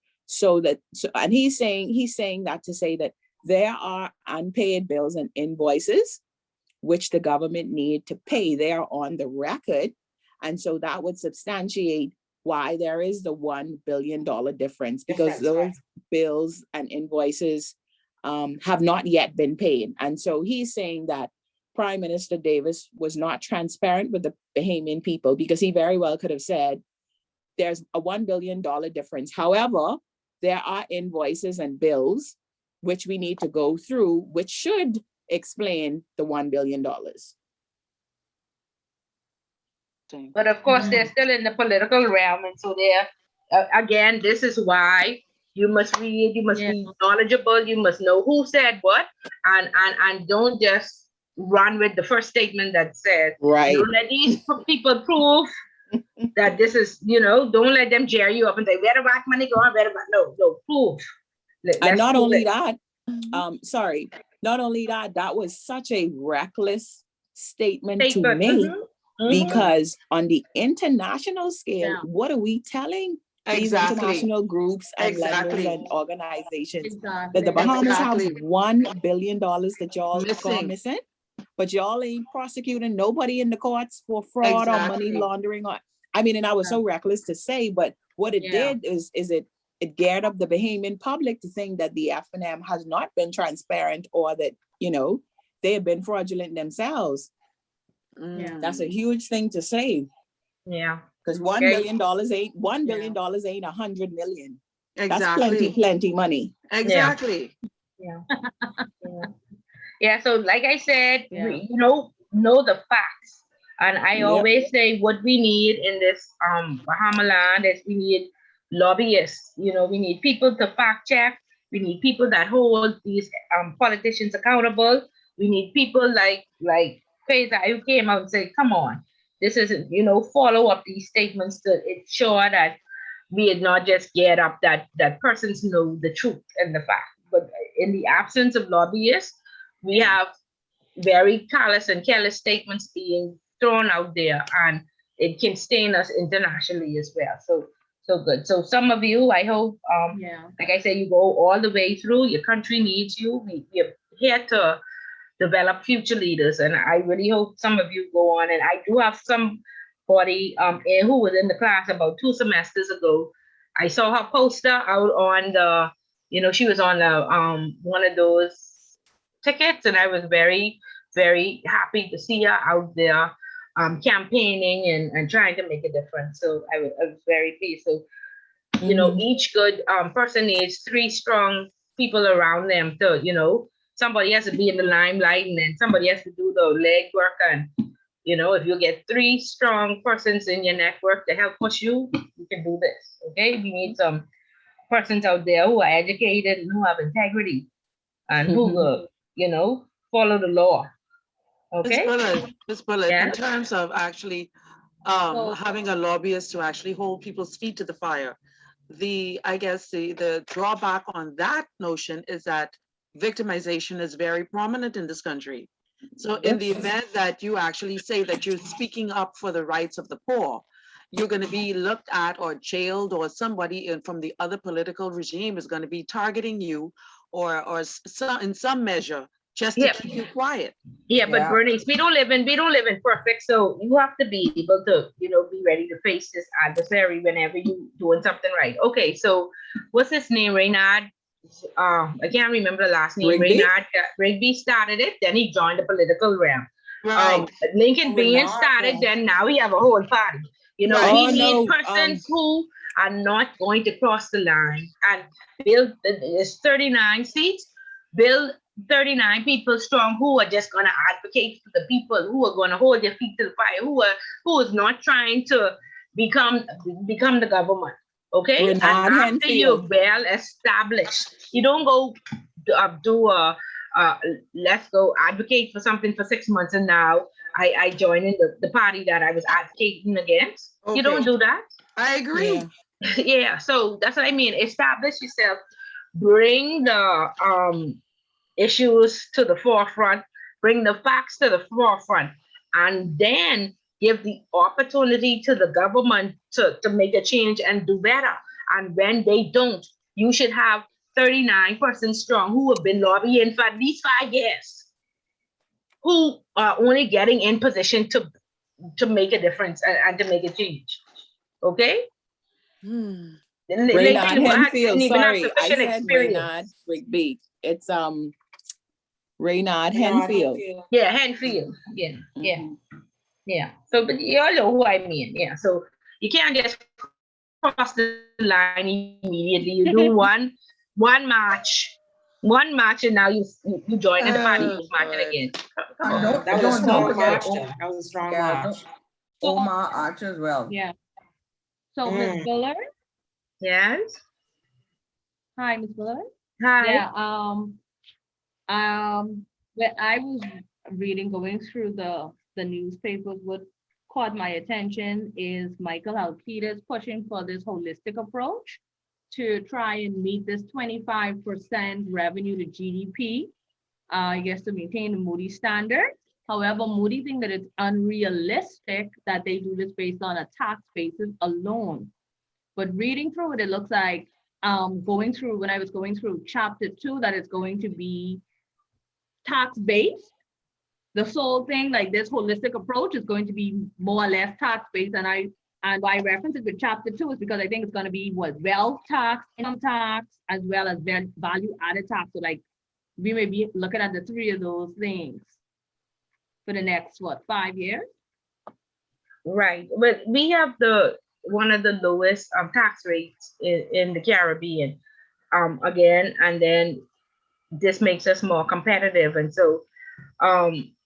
And he's saying that to say that there are unpaid bills and invoices which the government need to pay. They are on the record. And so that would substantiate why there is the $1 billion difference, because those bills and invoices have not yet been paid. And so he's saying that Prime Minister Davis was not transparent with the Bahamian people, because he very well could have said, there's a $1 billion difference. However, there are invoices and bills which we need to go through, which should explain the $1 billion. But of course, they're still in the political realm. And so they're, again, this is why you must read, you must be knowledgeable, you must know who said what, and don't just run with the first statement that says, right. Don't let these people prove that this is, don't let them jerry you up and say, where the black money going, no, prove. And not only that, not only that, that was such a reckless statement to make, because on the international scale, what are we telling these international groups and lenders and organizations? That the Bahamas have $1 billion that y'all gone missing, but y'all ain't prosecuting nobody in the courts for fraud or money laundering. Or, I mean, and I was so reckless to say, but what it did is it geared up the Bahamian public to think that the FNM has not been transparent, or that, they have been fraudulent themselves. That's a huge thing to say. Yeah. Because $1 billion ain't $1 billion ain't 100 million. That's plenty money. Exactly. Yeah. So like I said, know the facts. And I always say what we need in this Bahama land is we need lobbyists. We need people to fact check. We need people that hold these politicians accountable. We need people like Faisal, who came out and said, come on, this isn't, follow up these statements to ensure that we had not just get up that persons know the truth and the fact. But in the absence of lobbyists, we have very callous and careless statements being thrown out there, and it can stain us internationally as well. So good. So some of you, I hope, like I said, you go all the way through. Your country needs you. We're here to develop future leaders, and I really hope some of you go on. And I do have somebody who was in the class about 2 semesters ago. I saw her poster out on the, she was on the one of those tickets, and I was very, very happy to see her out there campaigning and trying to make a difference. So I was very pleased. So, each good person needs 3 strong people around them to, somebody has to be in the limelight, and then somebody has to do the legwork. And, if you get 3 strong persons in your network to help push you, you can do this. Okay. We need some persons out there who are educated and who have integrity and who will, follow the law. Okay. Ms. Bullitt, in terms of actually having a lobbyist to actually hold people's feet to the fire, I guess the drawback on that notion is that victimization is very prominent in this country. So in the event that you actually say that you're speaking up for the rights of the poor, you're going to be looked at or jailed, or somebody from the other political regime is going to be targeting you, or in some measure, just to keep you quiet. Yeah, but Bernice, we don't live in perfect, so you have to be able to, be ready to face this adversary whenever you doing something right. Okay, so what's his name? Reynard. I can't remember the last name. Reynard Rigby started it, then he joined the political realm. Right. Lincoln being started, then now we have a whole party. He needs persons who are not going to cross the line and build. There's 39 seats. Build 39 people strong who are just going to advocate for the people, who are going to hold their feet to the fire, who is not trying to become the government. Okay, and after you're well established, you don't go let's go advocate for something for 6 months and now I join in the party that I was advocating against. Okay. You don't do that. I agree. Yeah, so that's what I mean. Establish yourself, bring the issues to the forefront, bring the facts to the forefront, and then give the opportunity to the government to make a change and do better. And when they don't, you should have 39 persons strong who have been lobbying for at least 5 years, who are only getting in position to make a difference and to make a change. Okay? Reynard Henfield, sorry, I said Reynard Rigby. It's Reynard Bernard Henfield. Yeah, Henfield. Yeah, yeah, yeah. So, but you all know who I mean. Yeah. So you can't just cross the line immediately. You do one match, and now you join in the party who's matching again. Come on. Don't, That was a don't strong forget march, though. That was a strong march. Omar Archer as well. Yeah. So Ms. Bullard, Yes. hi, Ms. Bullard. Hi. Yeah, when I was going through the newspapers, what caught my attention is Michael Alpides pushing for this holistic approach to try and meet this 25% revenue to GDP, I guess to maintain the Moody standard. However, Moody think that it's unrealistic that they do this based on a tax basis alone. But reading through it, it looks like when I was going through chapter 2, that it's going to be tax-based. The sole thing, like this holistic approach, is going to be more or less tax-based. And why I reference it with chapter 2 is because I think it's going to be wealth tax, income tax, as well as value-added tax. So like we may be looking at the 3 of those things for the next 5 years. Right, but we have one of the lowest tax rates in the Caribbean, again, and then this makes us more competitive, and so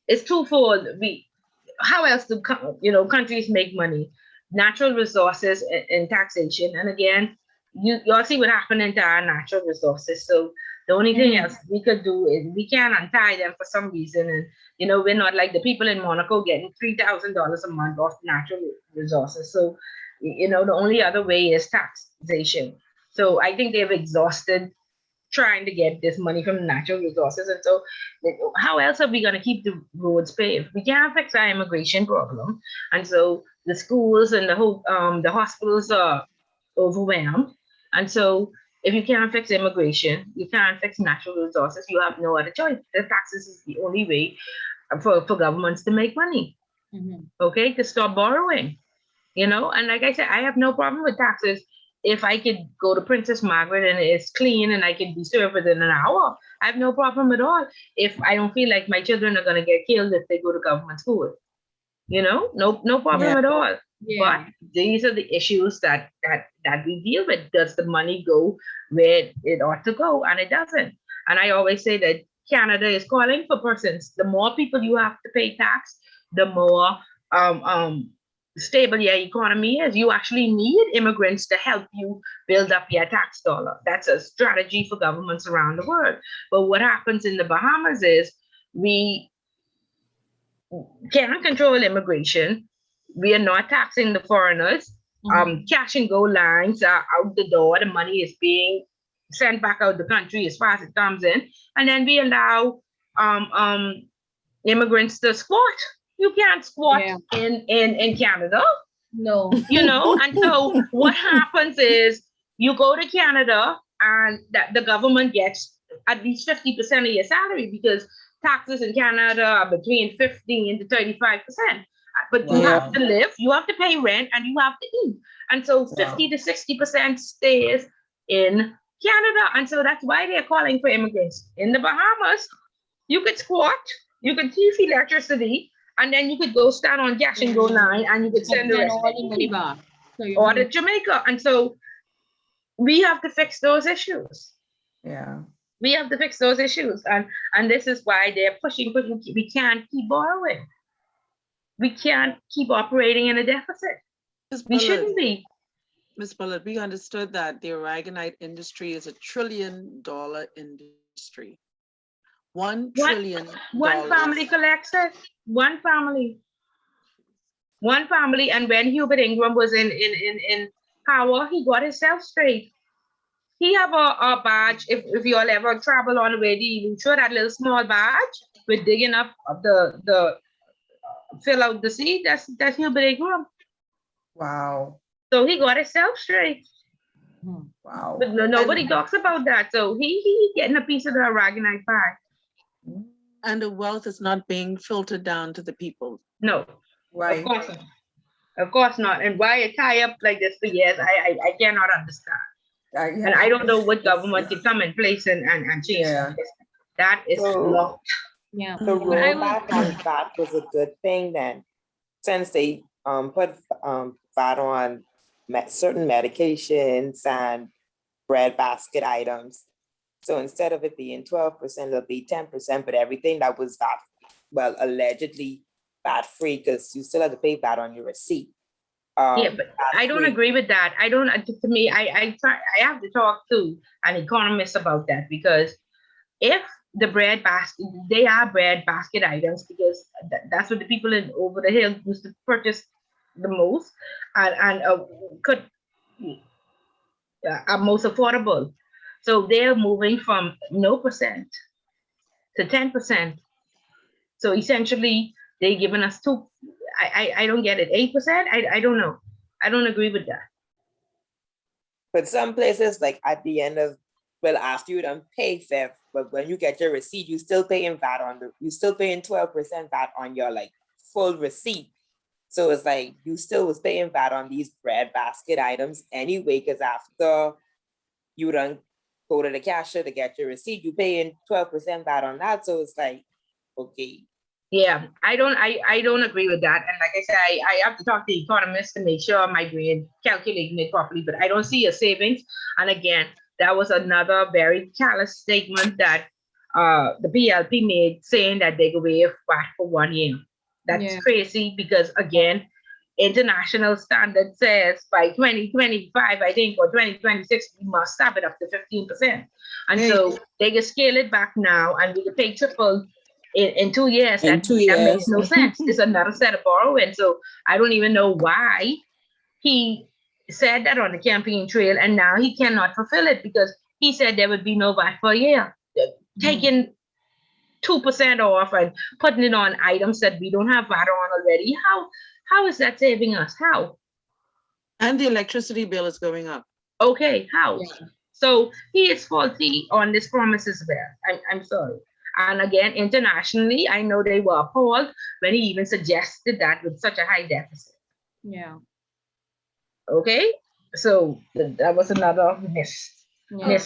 it's twofold. How else do countries make money? Natural resources and taxation, and again, you all see what happened to our natural resources. So the only thing else we could do is we can untie them for some reason, and we're not like the people in Monaco getting $3,000 a month off natural resources. So the only other way is taxation. So I think they've exhausted trying to get this money from natural resources, and so how else are we going to keep the roads paved? We can't fix our immigration problem, and so the schools and the hospitals are overwhelmed, and so if you can't fix immigration, you can't fix natural resources, you have no other choice. The taxes is the only way for governments to make money. Okay, to stop borrowing, and like I said, I have no problem with taxes. If I could go to Princess Margaret and it's clean and I can be served within an hour, I have no problem at all. If I don't feel like my children are going to get killed if they go to government school, no problem at all. But these are the issues that we deal with. Does the money go where it ought to go? And it doesn't. And I always say that Canada is calling for persons. The more people you have to pay tax, the more stable your economy is. You actually need immigrants to help you build up your tax dollar. That's a strategy for governments around the world. But what happens in the Bahamas is we cannot control immigration. We are not taxing the foreigners. Cash and go lines are out the door. The money is being sent back out the country as far as it comes in. And then we allow immigrants to squat. You can't squat in Canada. No. And so what happens is you go to Canada and the government gets at least 50% of your salary, because taxes in Canada are between 15 to 35%. But you have to live, you have to pay rent, and you have to eat. And so 50 to 60% stays in Canada. And so that's why they're calling for immigrants. In the Bahamas, you could squat, you could thief electricity, and then you could go stand on cash and go line, and you could send the rest of the money back. Or to Jamaica. And so we have to fix those issues. We have to fix those issues. And this is why they're pushing. We can't keep borrowing. We can't keep operating in a deficit. We shouldn't be. Ms. Bullard, we understood that the aragonite industry is $1 trillion industry. $1 trillion. One family collects it. One family. And when Hubert Ingram was in power, he got himself straight. He have a badge. If you all ever travel on the way to Evasion, that little small badge with digging up the fill out the seed. That's Hubert Ingram. Wow. So he got himself straight. Wow. But nobody talks about that. So he getting a piece of the aragonite pie. And the wealth is not being filtered down to the people. No. Right. Of course not. Of course not. And why it tie up like this for years, I cannot understand. And I don't know what government can come in place and change this. That is locked. Yeah. The But I was, rollback on that was a good thing then, since they put VAT on certain medications and bread basket items. So instead of it being 12%, it'll be 10%, but everything that was VAT, well, allegedly VAT free, because you still have to pay VAT on your receipt. Yeah, but I don't agree with that. I don't, to me, I have to talk to an economist about that, because if the bread basket, they are bread basket items, because that's what the people in over the hill used to purchase the most, and could are most affordable. So they're moving from no percent to 10%. So essentially, they're giving us two. I don't get it. 8%. I don't know. I don't agree with that. But some places, like at the end of, well, after you don't pay theft, but when you get your receipt, you still paying VAT on you still paying 12% VAT on your like full receipt. So it's like you still was paying VAT on these bread basket items anyway, because after you don't go to the cashier to get your receipt, you paying 12% VAT on that. So it's like, okay. Yeah, I don't agree with that. And like I said, I have to talk to the economist to make sure my brain calculating it properly, but I don't see a savings. And again, that was another very callous statement that the PLP made, saying that they go waive VAT for 1 year. That's crazy, because again, international standard says by 2025, I think, or 2026, we must have it up to 15%. And so they can scale it back now, and we can pay triple in 2 years. That makes no sense. It's another set of borrowing. So I don't even know why he said that on the campaign trail, and now he cannot fulfill it, because he said there would be no VAT for a year. Taking 2% off and putting it on items that we don't have VAT on already. How is that saving us? How? And the electricity bill is going up. Okay, how? Yeah. So he is faulty on this promises there. I'm sorry. And again, internationally, I know they were appalled when he even suggested that with such a high deficit. Yeah. Okay, so that was another misstep. And like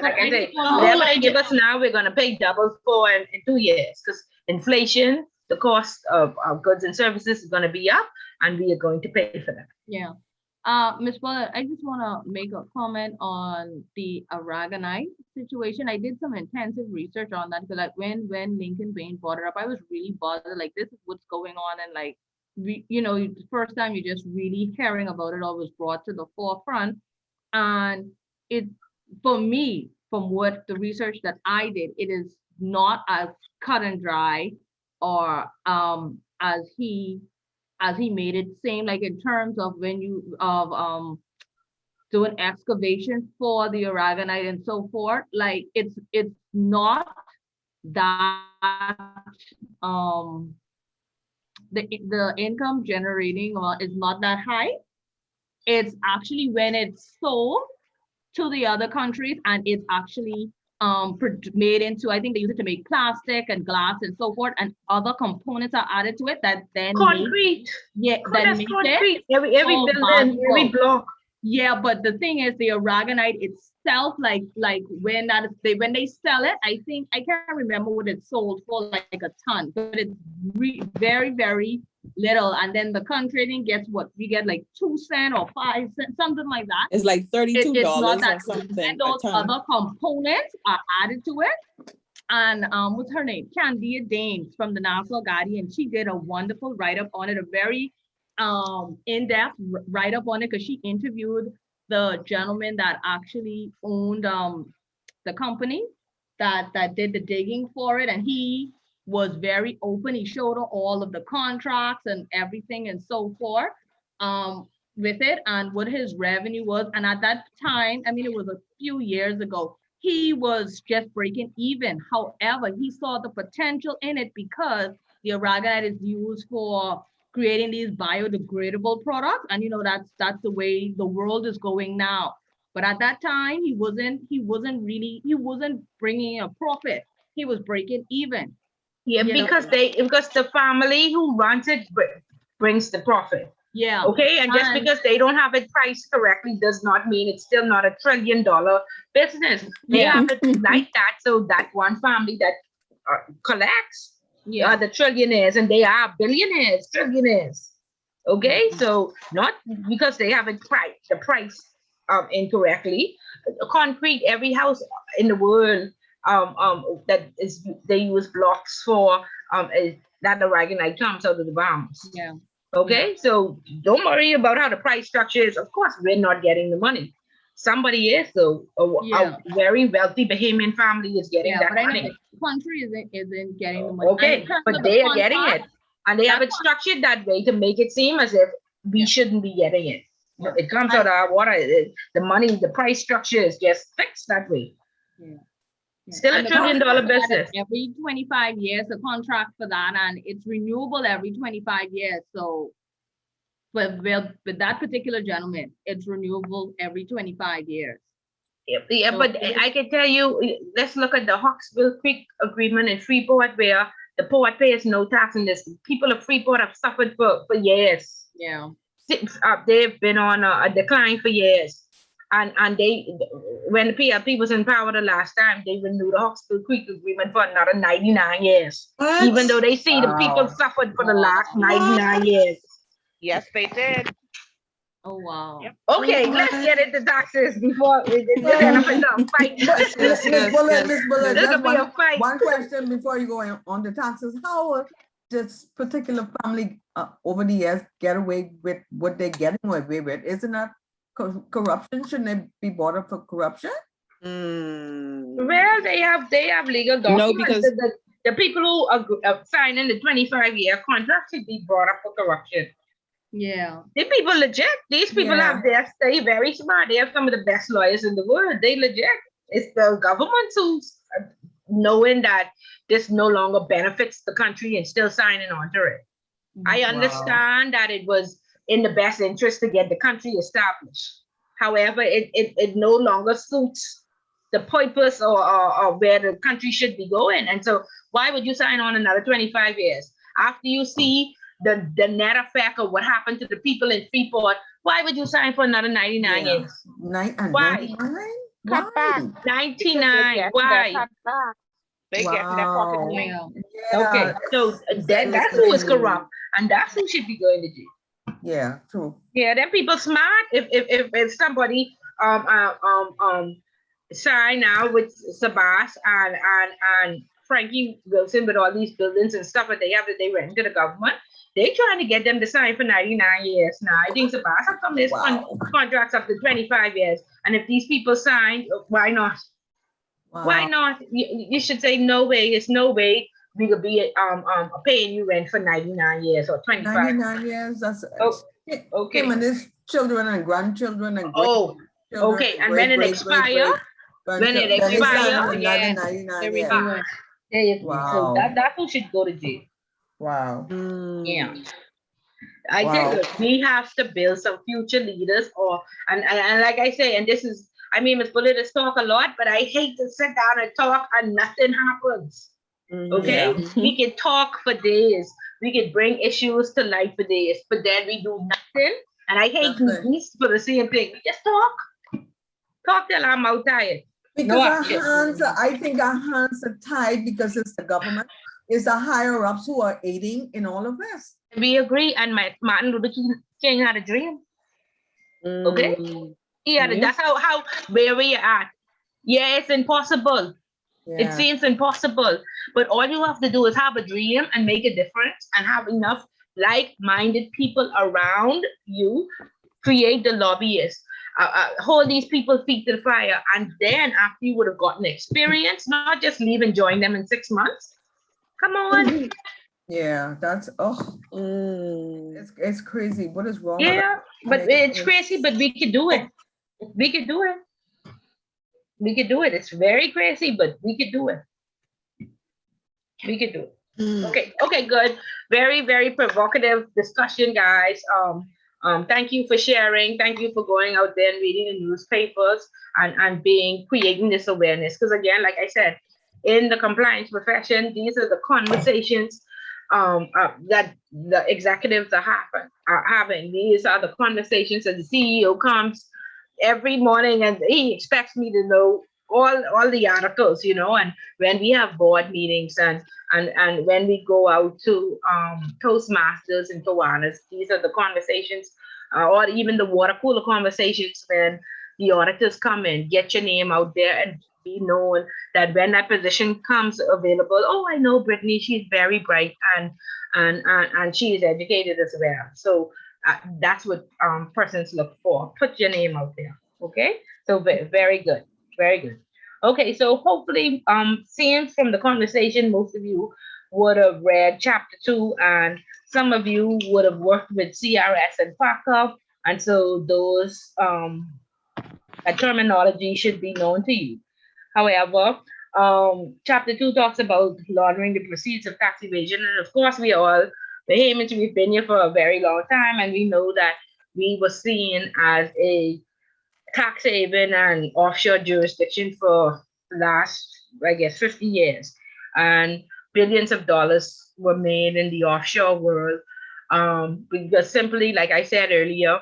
I say, whatever they give us now, we're going to pay double for in 2 years, because inflation, the cost of goods and services is going to be up, and we are going to pay for that. Yeah. Ms. Butler, I just want to make a comment on the aragonite situation. I did some intensive research on that, because like when Lincoln Bain brought it up, I was really bothered. Like, this is what's going on, and like, the first time you're just really hearing about it all was brought to the forefront. And it, for me, from what the research that I did, it is not as cut and dry, or as he made it seem, like in terms of when you doing excavation for the aragonite and so forth. Like, it's not that the income generating is not that high. It's actually when it's sold to the other countries, and it's actually made into, I think they use it to make plastic and glass and so forth, and other components are added to it that then concrete. Concrete. Every building, every block. Yeah, but the thing is, the aragonite itself, like when they sell it, I think, I can't remember what it's sold for, like a ton, but it's very, very little. And then the country gets what we get, like 2 cents or 5 cents, something like that. It's like $32 or something. And those other components are added to it. And what's her name? Candia Dames from the National Guardian. She did a wonderful write-up on it, a very in-depth write-up on it, because she interviewed the gentleman that actually owned the company that did the digging for it, and he was very open. He showed her all of the contracts and everything and so forth with it, and what his revenue was. And at that time, I mean, it was a few years ago, he was just breaking even. However, he saw the potential in it, because the aragonite is used for creating these biodegradable products, and that's the way the world is going now. But at that time, he wasn't bringing a profit. He was breaking even. Yeah, because the family who runs it brings the profit. Yeah. Okay, and just because they don't have it priced correctly does not mean it's still not $1 trillion business. They have it like that, so that one family that collects Yeah. the trillionaires, and they are billionaires, trillionaires. Okay, so not because they haven't priced the price incorrectly. Concrete, every house in the world that is they use blocks for is that the aragonite comes out of the Bahamas. Yeah. Okay, so don't worry about how the price structure is. Of course, we're not getting the money. Somebody is, though. Yeah. A very wealthy Bahamian family is getting Yeah, that but I know money. the country isn't getting the money. And Okay, in terms but of the they are getting contract, it, and they have that it structured that way to make it seem as if we shouldn't be getting it. No, it comes out of our water. The money, the price structure is just fixed that way. Yeah. Still And a the $1 trillion contract for that business. is every 25 years, a contract for that, and it's renewable every 25 years. So, with that particular gentleman, it's renewable every 25 years. Yeah, So but I can tell you, let's look at the Hawksbill Creek Agreement in Freeport, where the port pays no tax on this. People of Freeport have suffered for years. Yeah. They've been on a decline for years. And they, when the PLP was in power the last time, they renewed the Hawksbill Creek Agreement for another 99 years. What? Even though they see the people suffered for the last 99 years. Yes, they did. Oh, wow. Yep. Okay, let's get into taxes before we end up in a fight. Miss Bullet, This just will be a fight. one question before you go on the taxes. How will this particular family over the years get away with what they're getting away with? Isn't that corruption? Shouldn't they be brought up for corruption? Well, they have legal documents. No, because the people who are signing the 25-year contract should be brought up for corruption. Yeah. The people legit. These people they very smart. They have some of the best lawyers in the world. They legit. It's the government who's knowing that this no longer benefits the country and still signing on to it. I understand that it was in the best interest to get the country established. However, it no longer suits the purpose or where the country should be going. And so why would you sign on another 25 years? After you see the net effect of what happened to the people in Freeport, why would you sign for another 99 years? Why? Cut back. 99. Why? They get their pocket money. Yeah. Okay, so that's who is corrupt, and that's who should be going to jail. Yeah, true. Yeah, them people smart. If somebody sign now with Sabas and Frankie Wilson with all these buildings and stuff that they rent to the government, they trying to get them to sign for 99 years now. I think Sabas have some of these contracts up to 25 years, and if these people sign, why not? Why not? You should say no way. It's no way we could be paying you rent for 99 years or 25. 99 years. That's okay. Him and his children and grandchildren and okay. And when it expires, another 99 years. So that's who should go to jail. Wow. Yeah. I tell you, we have to build some future leaders, and like I say, and this is, I mean, Ms. Bullet has talked a lot, but I hate to sit down and talk and nothing happens. Okay? Yeah. We can talk for days. We can bring issues to life for days, but then we do nothing. And I hate these for the same thing. We just talk. Talk till I'm out tired. Because I think our hands are tied because it's the government. It's the higher ups who are aiding in all of this. We agree. And Martin Luther King had a dream. Okay? Yeah, that's how where we are at. Yeah, it's impossible. Yeah. It seems impossible. But all you have to do is have a dream and make a difference and have enough like-minded people around you, create the lobbyists, hold these people's feet to the fire. And then after you would have gotten experience, not just leave and join them in 6 months. Come on. Yeah, that's, it's crazy. What is wrong? Yeah, but it's crazy, but we can do it. We can do it. We can do it. It's very crazy, but we can do it. We can do it. Okay, good. Very, very provocative discussion, guys. Thank you for sharing. Thank you for going out there and reading the newspapers and creating this awareness. Because again, like I said, in the compliance profession, these are the conversations that the executives are having. These are the conversations that the CEO comes every morning and he expects me to know all the articles, you know, and when we have board meetings and when we go out to Toastmasters and Kiwanis, these are the conversations, or even the water cooler conversations when the auditors come in, get your name out there and be known that when that position comes available, oh, I know Brittany, she's very bright and she is educated as well. So that's what persons look for. Put your name out there. Okay. So very good. Very good. Okay. So hopefully, seeing from the conversation, most of you would have read chapter 2 and some of you would have worked with CRS and PACA. And so those terminology should be known to you. However, chapter 2 talks about laundering the proceeds of tax evasion. And of course, we all, the Haymans, we've been here for a very long time, and we know that we were seen as a tax haven and offshore jurisdiction for the last, I guess, 50 years. And billions of dollars were made in the offshore world because simply, like I said earlier,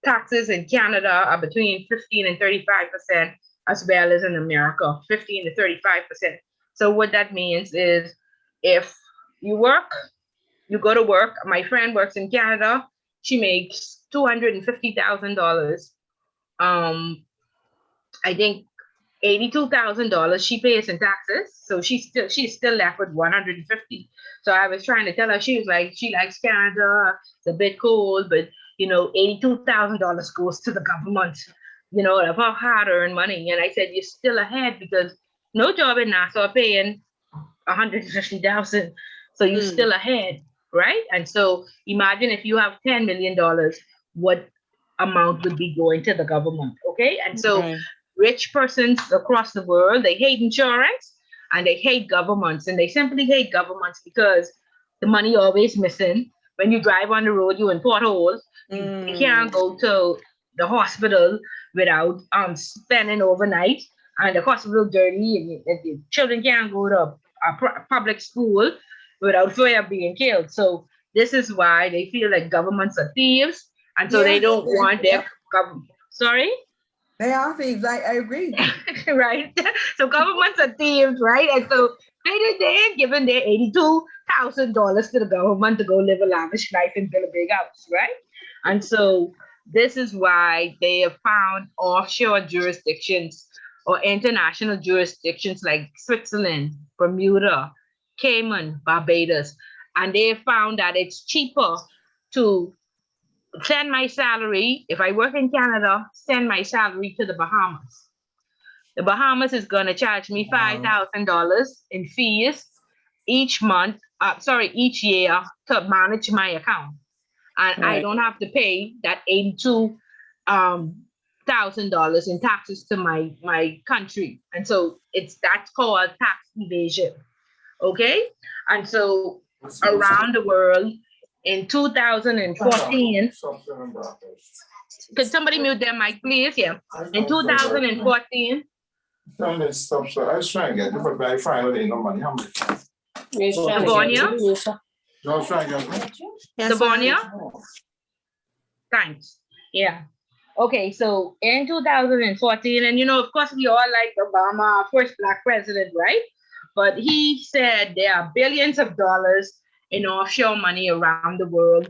taxes in Canada are between 15 and 35%, as well as in America, 15 to 35%. So what that means is if you work, you go to work. My friend works in Canada. She makes $250,000. I think $82,000 she pays in taxes. So she's still left with 150. So I was trying to tell her, she was like, she likes Canada. It's a bit cold, but you know, $82,000 goes to the government, you know, of our hard-earned money. And I said, you're still ahead because no job in Nassau paying $150,000. So you're still ahead, right? And so imagine if you have $10 million, what amount would be going to the government, okay? And so rich persons across the world, they hate insurance and they hate governments, and they simply hate governments because the money always missing. When you drive on the road, you're in potholes. You can't go to the hospital without spending overnight, and the hospital dirty, and the children can't go to a public school without fear of being killed. So this is why they feel like governments are thieves, and so they don't want their government. Sorry? They are thieves. I agree. Right? So governments are thieves, right? And so they're giving their $82,000 to the government to go live a lavish life and build a big house, right? And so this is why they have found offshore jurisdictions or international jurisdictions like Switzerland, Bermuda, Cayman, Barbados, and they have found that it's cheaper to send my salary, if I work in Canada, send my salary to the Bahamas. The Bahamas is going to charge me $5,000 in fees each month, each year to manage my account. And I don't have to pay that $82,000 in taxes to my country. And so that's called tax evasion. Okay? And so around the world, in 2014, could somebody mute their mic, please? Yeah. In 2014. Stop, so I was trying to get different verify no money. How much? Sabonia? No, I was trying to get Sabonia? Thanks. Yeah. Okay, so in 2014, and you know, of course, we all like Obama, first Black president, right? But he said there are billions of dollars in offshore money around the world,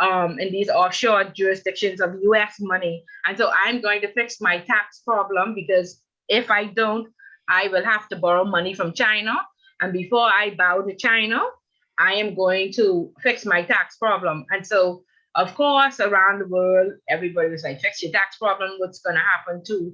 in these offshore jurisdictions of US money. And so I'm going to fix my tax problem, because if I don't, I will have to borrow money from China. And before I bow to China, I am going to fix my tax problem. And so, of course, around the world, everybody was like, fix your tax problem. What's going to happen to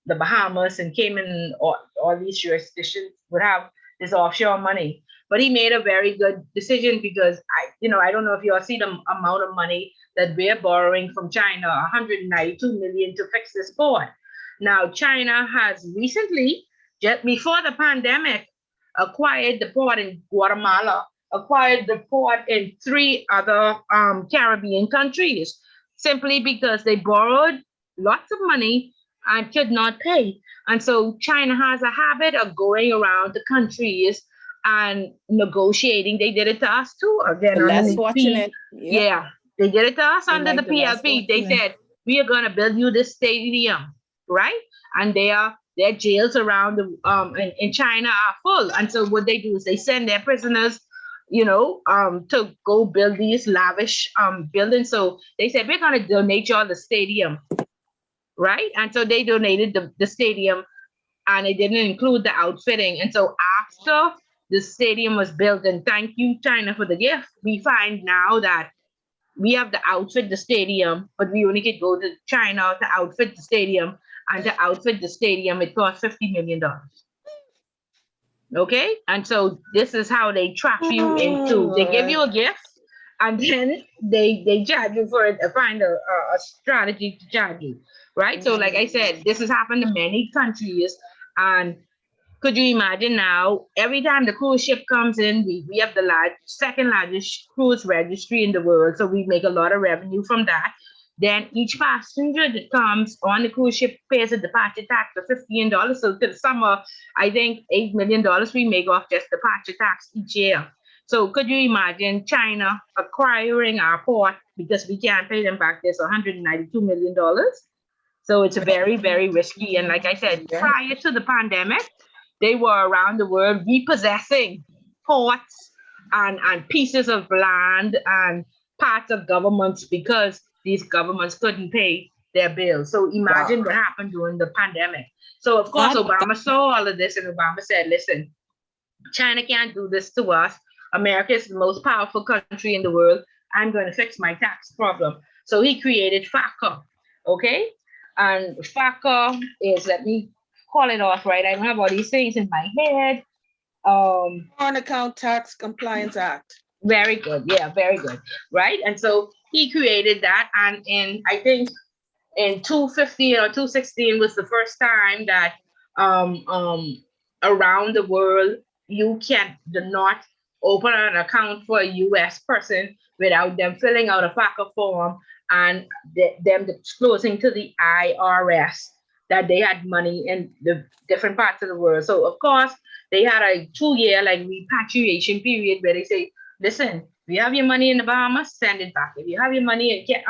the Bahamas and Cayman, or all these jurisdictions would have this offshore money. But he made a very good decision, because I don't know if you all see the amount of money that we're borrowing from China, 192 million to fix this port. Now, China has recently, just before the pandemic, acquired the port in Guatemala, acquired the port in 3 other Caribbean countries, simply because they borrowed lots of money and could not pay. And so China has a habit of going around the countries and negotiating. They did it to us too. Again, Less fortunate. Yeah, they did it to us under like the the less PLP. They fortunate. said, we are going to build you this stadium. right? And their jails around in China are full. And so what they do is they send their prisoners, to go build these lavish buildings. So they said, we're going to donate y'all the stadium, right? And so they donated the stadium, and it didn't include the outfitting. And so after the stadium was built, and thank you, China, for the gift, we find now that we have to outfit the stadium, but we only could go to China to outfit the stadium. And to outfit the stadium, it cost $50 million. Okay? And so this is how they trap you into, they give you a gift, and then they charge you for it, find a strategy to charge you, right? So like I said, this has happened in many countries. And could you imagine now, every time the cruise ship comes in, we have the second largest cruise registry in the world. So we make a lot of revenue from that. Then each passenger that comes on the cruise ship pays a departure tax of $15. So to the summer, I think $8 million we make off just departure tax each year. So could you imagine China acquiring our port because we can't pay them back this $192 million? So it's very, very risky. And like I said, prior to the pandemic, they were around the world repossessing ports and pieces of land and parts of governments because these governments couldn't pay their bills. So imagine what happened during the pandemic. So of course, Obama saw all of this, and Obama said, listen, China can't do this to us. America is the most powerful country in the world. I'm going to fix my tax problem. So he created FATCA, okay? And FATCA is, let me call it off, right? I don't have all these things in my head. Foreign Account Tax Compliance Act. Very good. Yeah, very good. Right. And so he created that. And I think in 2015 or 2016 was the first time that around the world, you do not open an account for a US person without them filling out a FATCA form and them disclosing to the IRS that they had money in the different parts of the world. So of course, they had a 2-year repatriation period where they say, listen, if you have your money in the Bahamas, send it back. If you have your money in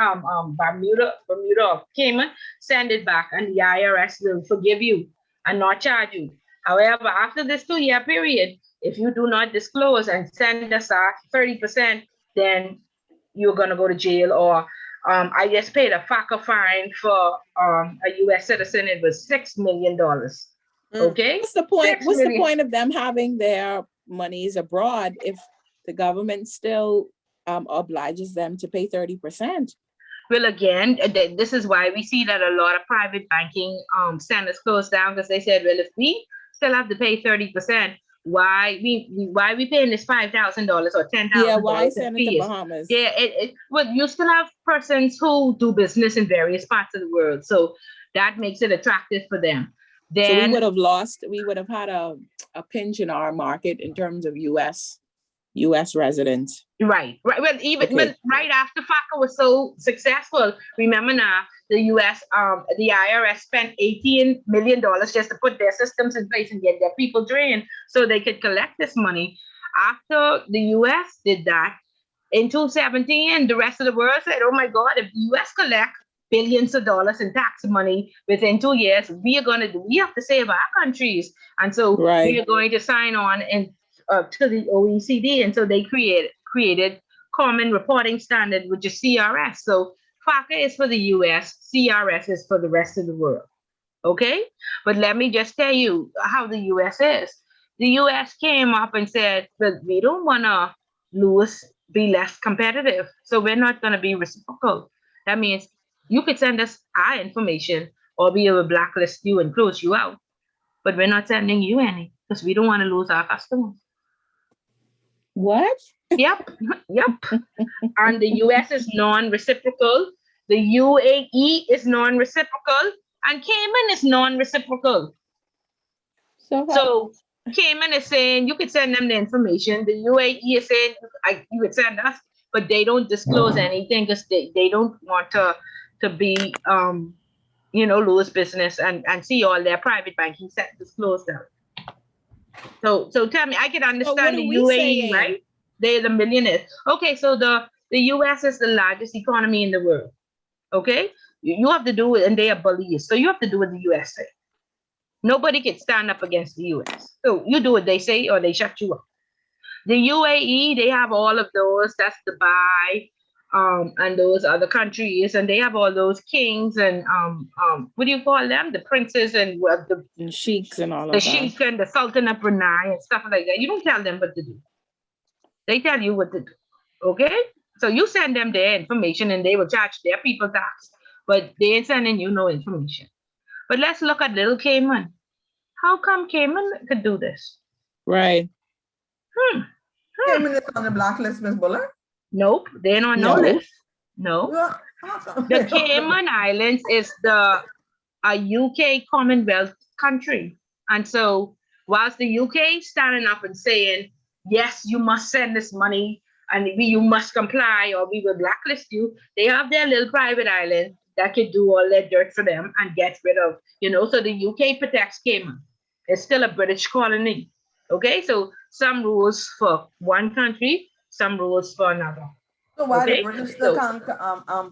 Bermuda or Cayman, send it back, and the IRS will forgive you and not charge you. However, after this 2-year period, if you do not disclose and send us 30%, then you're going to go to jail. Or I just paid a FATCA fine for a U.S. citizen. It was $6 million. Okay. What's the point? What's the point of them having their monies abroad if the government still obliges them to pay 30%? Well, again, this is why we see that a lot of private banking centers closed down, because they said, well, if we still have to pay 30%, why we paying this $5,000 or $10,000? Yeah, why send it to Bahamas? Yeah, well, you still have persons who do business in various parts of the world, so that makes it attractive for them. Then, so we would have had a pinch in our market in terms of US residents. Right. Well, right after FATCA was so successful, remember now, the US, the IRS spent $18 million just to put their systems in place and get their people trained so they could collect this money. After the US did that, in 2017, the rest of the world said, oh my God, if the US collect billions of dollars in tax money within 2 years, we have to save our countries. And so we are going to sign on to the OECD. And so they created Common Reporting Standard, which is CRS. So FATCA is for the US, CRS is for the rest of the world. Okay? But let me just tell you how the US is. The US came up and said, well, we don't want to be less competitive. So we're not going to be reciprocal. That means you could send us our information or we will blacklist you and close you out. But we're not sending you any because we don't want to lose our customers. What? Yep. And the US is non-reciprocal. The UAE is non-reciprocal. And Cayman is non-reciprocal. So Cayman is saying you could send them the information. The UAE is saying you could send us, but they don't disclose anything because they don't want to be, lose business and see all their private banking sectors closed down. So tell me, I can understand the UAE, right? They're the millionaires. Okay, so the US is the largest economy in the world. Okay, You have to do it, and they are bullies. So you have to do what the US say. Nobody can stand up against the US. So you do what they say, or they shut you up. The UAE, they have all of those. That's Dubai, and those other countries, and they have all those kings and what do you call them? The princes and And sheiks and all the of that. sheik and the Sultan of Brunei and stuff like that. You don't tell them what to do. They tell you what to do. Okay? So you send them their information and they will charge their people tax. But they ain't sending you no information. But let's look at little Cayman. How come Cayman could do this? Right. Cayman is on the blacklist, Ms. Buller? Nope, they're not on no No. list. No. Well, how come? The Cayman Islands is a UK Commonwealth country. And so whilst the UK standing up and saying, yes, you must send this money and you must comply or we will blacklist you, they have their little private island that can do all that dirt for them and get rid of, so the UK protects Cayman. It's still a British colony. Okay, so some rules for one country, some rules for another. So why Okay, the British still can't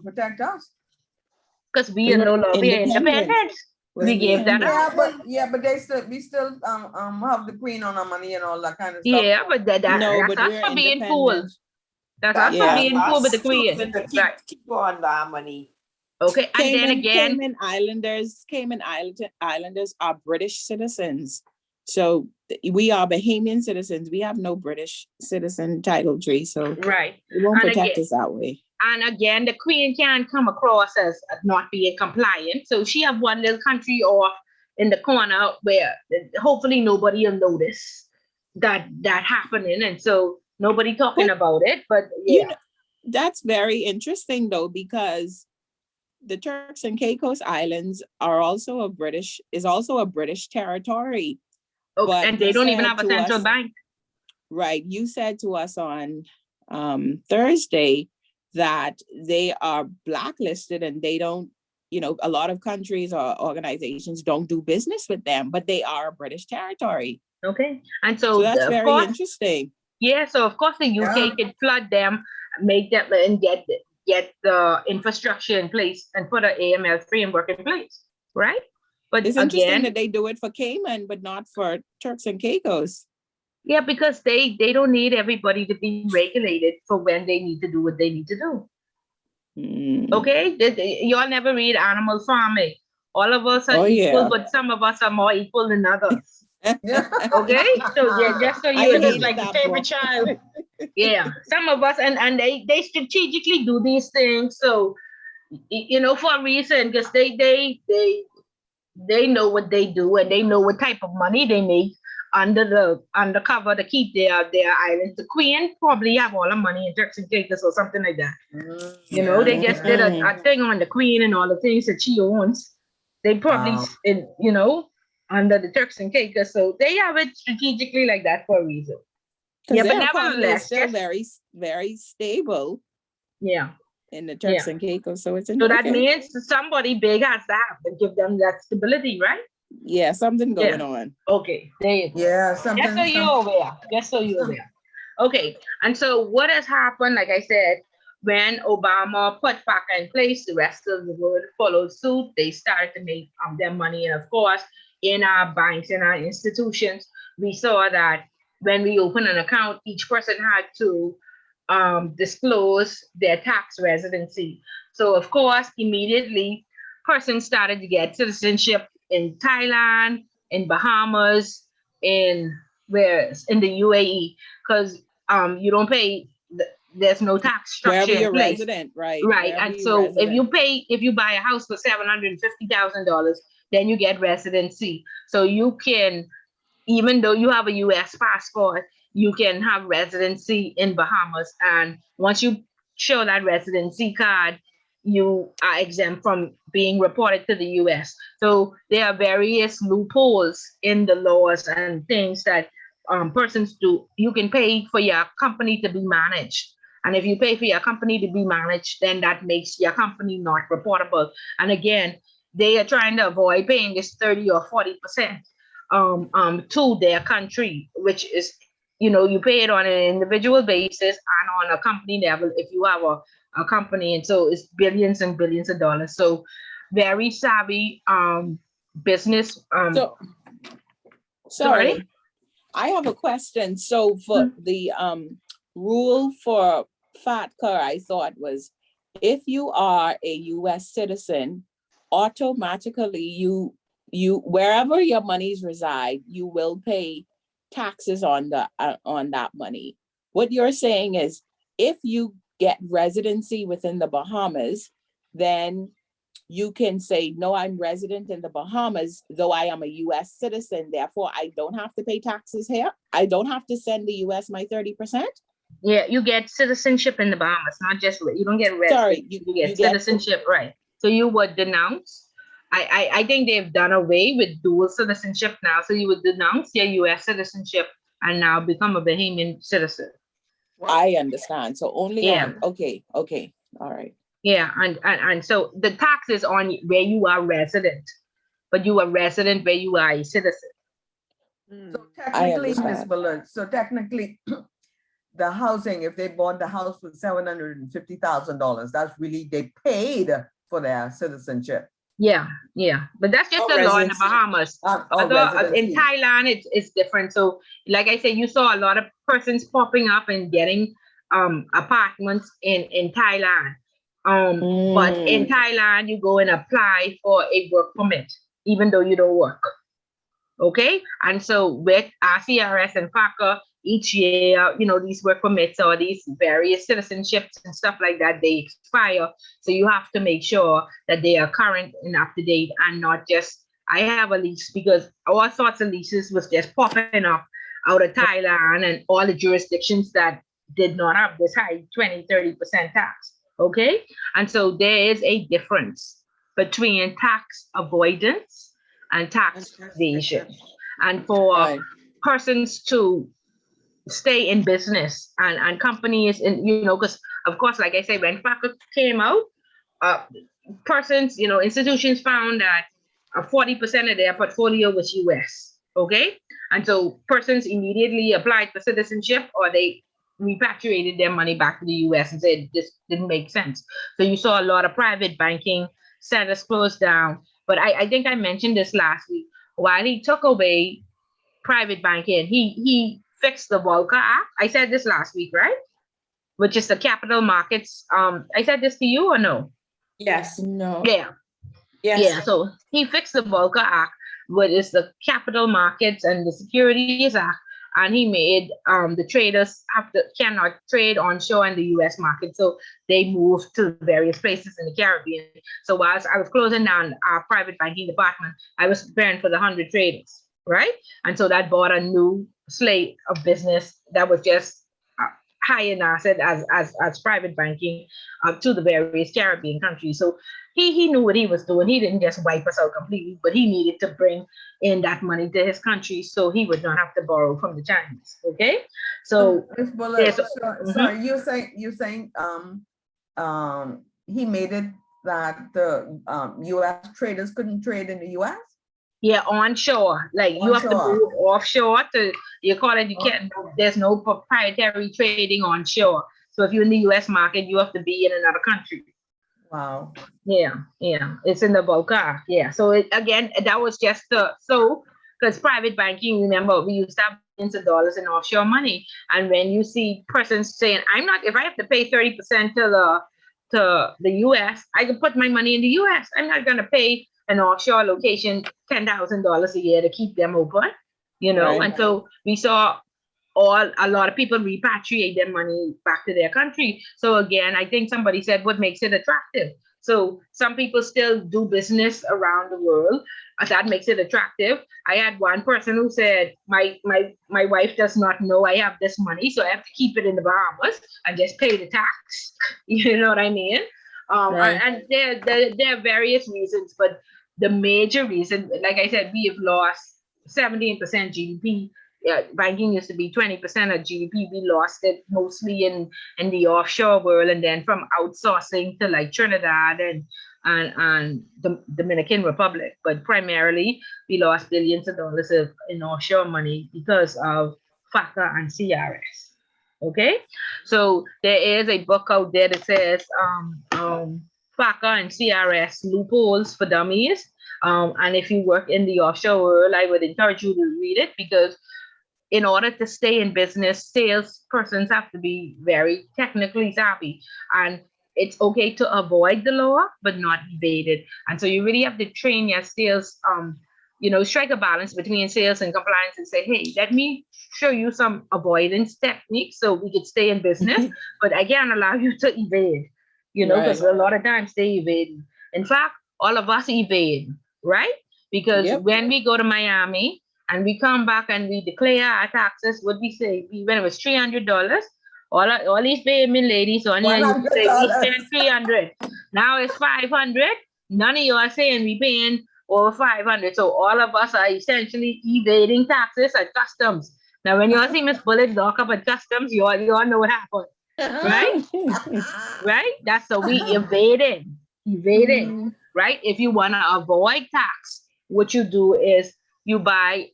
protect us? Because we are no longer independent. We gave that up. But we still have the Queen on our money and all that kind of stuff. Yeah, but that's us for being cool. That's us for being cool with the Queen. Right. Keep on our money. Okay, and then again, Cayman Islanders are British citizens. So we are Bahamian citizens. We have no British citizen title tree. So right. It won't And protect again, us that way. And again, the Queen can come across as not being compliant. So she have one little country off in the corner where hopefully nobody will notice that happening. And so nobody talking about it. But yeah. That's very interesting though, because the Turks and Caicos Islands are also a British territory. Okay, but and they don't even have a central bank. Right. You said to us on Thursday that they are blacklisted and they don't, a lot of countries or organizations don't do business with them, but they are a British territory. Okay. And so that's very interesting. Yeah. So of course the UK can flood them, make them and get the infrastructure in place and put an AML framework in place. Right. But it's interesting that they do it for Cayman, but not for Turks and Caicos. Yeah, because they don't need everybody to be regulated for when they need to do what they need to do. Okay? Y'all never read Animal Farming. All of us are equal, but some of us are more equal than others. Okay? So yeah, just so you know, like the favorite child. Yeah, some of us, and they strategically do these things. So, for a reason, because they know what they do and they know what type of money they make undercover to keep their islands. The Queen probably have all the money in Turks and Caicos or something like that. They just did a thing on the Queen and all the things that she owns. They probably, under the Turks and Caicos. So they have it strategically like that for a reason. Yeah, but nevertheless, still very, very stable. Yeah. In the Turks and Caicos. So it's that means somebody big has to have and give them that stability, right? Yeah, something going on. Okay, there you go. Yeah, something. Just so you're aware. Okay, and so what has happened, like I said, when Obama put back in place, the rest of the world followed suit. They started to make their money. And of course, in our banks, in our institutions, we saw that when we open an account, each person had to disclose their tax residency. So of course, immediately, persons started to get citizenship in Thailand, in Bahamas, in the UAE, because you don't pay. There's no tax structure in place. Resident, right? Right, and so if you buy a house for $750,000, then you get residency. So you can, even though you have a U.S. passport, you can have residency in Bahamas, and once you show that residency card, you are exempt from being reported to the U.S. So there are various loopholes in the laws and things that persons do. You can pay for your company to be managed. And if you pay for your company to be managed, then that makes your company not reportable. And again, they are trying to avoid paying this 30 or 40% to their country, which is you pay it on an individual basis and on a company level if you have a company. And so it's billions and billions of dollars. So very savvy business. So, sorry, I have a question. So for the rule for FATCA, I thought was if you are a US citizen, automatically you wherever your monies reside, you will pay taxes on that money. What you're saying is if you get residency within the Bahamas, then you can say, no, I'm resident in the Bahamas, though I am a US citizen, therefore I don't have to pay taxes here. I don't have to send the US my 30%. Yeah, you get citizenship in the Bahamas, not just, you don't get residency. Sorry, you get citizenship, right? So you would denounce. I think they've done away with dual citizenship now. So you would denounce your US citizenship and now become a Bahamian citizen. I understand. So only Yeah. on, okay, all right. Yeah, and so the tax is on where you are resident, but you are resident where you are a citizen. So technically, Ms. Bullard, so technically, the housing, if they bought the house for $750,000, that's really, they paid for their citizenship. Yeah, but that's just the law in the Bahamas. Although in Thailand, it's different. So like I said, you saw a lot of persons popping up and getting apartments in Thailand. But in Thailand, you go and apply for a work permit, even though you don't work. Okay, and so with RCRS and FACA, each year, these work permits or these various citizenships and stuff like that, they expire. So you have to make sure that they are current and up to date and not just, I have a lease, because all sorts of leases was just popping up out of Thailand and all the jurisdictions that did not have this high 20-30% tax. Okay, and so there is a difference between tax avoidance and tax evasion. And for persons to stay in business and companies, and because of course, like I say, when FACA came out, persons, institutions found that 40% of their portfolio was US. Okay, and so persons immediately applied for citizenship, or they repatriated their money back to the US and said this didn't make sense. So you saw a lot of private banking centers closed down. But I think I mentioned this last week. While he took away private banking, he fixed the Volcker Act. I said this last week, right? Which is the capital markets. I said this to you or no? Yes. No. Yeah. Yes. Yeah. So he fixed the Volcker Act, which is the capital markets and the Securities Act. And he made the traders cannot trade onshore in the US market. So they moved to various places in the Caribbean. So whilst I was closing down our private banking department, I was preparing for the 100 traders, right? And so that brought a new slate of business that was just high in asset as private banking to the various Caribbean countries. So he knew what he was doing. He didn't just wipe us out completely, but he needed to bring in that money to his country so he would not have to borrow from the Chinese. Okay, so sorry, you're saying he made it that the U.S. traders couldn't trade in the U.S. Yeah, onshore. Like you have to move offshore to, you call it, you can't, there's no proprietary trading onshore. So if you're in the US market, you have to be in another country. Wow. Yeah. It's in the Volcker. Yeah. So again, that was just because private banking, remember, we used to have billions of dollars in offshore money. And when you see persons saying, if I have to pay 30% to the US, I can put my money in the US. I'm not going to pay an offshore location $10,000 a year to keep them open, Right. And so we saw a lot of people repatriate their money back to their country. So again, I think somebody said what makes it attractive. So some people still do business around the world. That makes it attractive. I had one person who said, my wife does not know I have this money, so I have to keep it in the Bahamas and just pay the tax. You know what I mean? Right. And there are various reasons, but the major reason, like I said, we have lost 17% GDP. Banking used to be 20% of GDP. We lost it mostly in the offshore world, and then from outsourcing to like Trinidad and the Dominican Republic. But primarily, we lost billions of dollars in offshore money because of FACA and CRS. Okay, so there is a book out there that says FACA and CRS loopholes for dummies. And if you work in the offshore world, I would encourage you to read it, because in order to stay in business, salespersons have to be very technically savvy. And it's okay to avoid the law, but not evade it. And so you really have to train your sales, strike a balance between sales and compliance and say, hey, let me show you some avoidance techniques so we could stay in business, but I can't allow you to evade, because a lot of times they evade. In fact, all of us evade, right? Because when we go to Miami and we come back and we declare our taxes, what we say, when it was $300, all these payment ladies on here, you say we spent 300. Now it's 500. None of you are saying we paying over 500. So all of us are essentially evading taxes at customs. Now, when you all see Miss Bullet lock up at customs, you all know what happened, right? Right? That's so we evading, right? If you want to avoid tax, what you do is you buy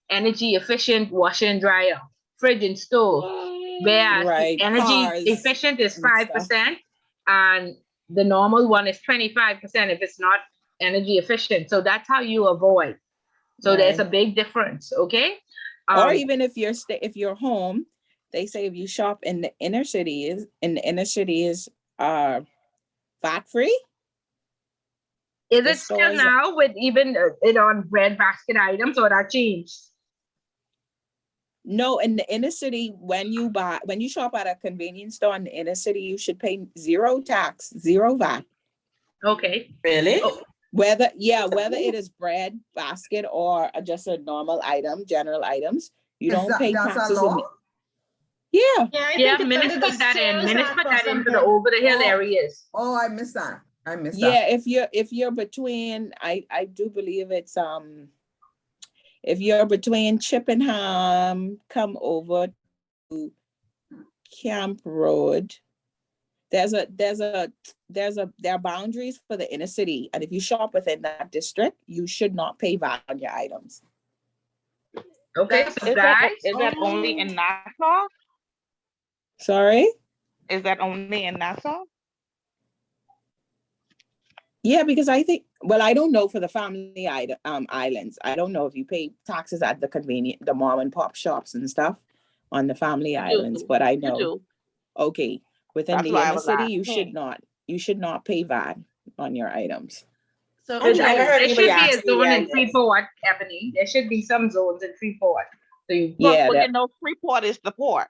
energy efficient washer and dryer, fridge and stove. Whereas energy efficient is 5%, and the normal one is 25% if it's not energy efficient. So that's how you avoid. So there's a big difference, okay? Or even if you're home, they say if you shop in the inner cities, VAT free. Is it still now with even it on bread basket items, or that changed? No, in the inner city, when you shop at a convenience store in the inner city, you should pay zero tax, zero VAT. Okay. Really? Oh. Whether it is bread basket or just a normal item, general items, you don't pay taxes. Yeah, Minister put that in. Minister put that in for the over the hill areas. Oh, I missed that. Yeah, if you're between, I do believe it's if you're between Chippenham, come over to Camp Road. There are boundaries for the inner city, and if you shop within that district, you should not pay VAT on your items. Okay, so guys, is that only in Nassau? Sorry? Is that only in Nassau? Yeah, because I think, well, I don't know for the family islands. I don't know if you pay taxes at the mom and pop shops and stuff on the family islands, but I know. Okay, within the inner city, you should not pay VAT on your items. So there should be a zone in Freeport, Ebony. There should be some zones in Freeport. So Freeport is the port.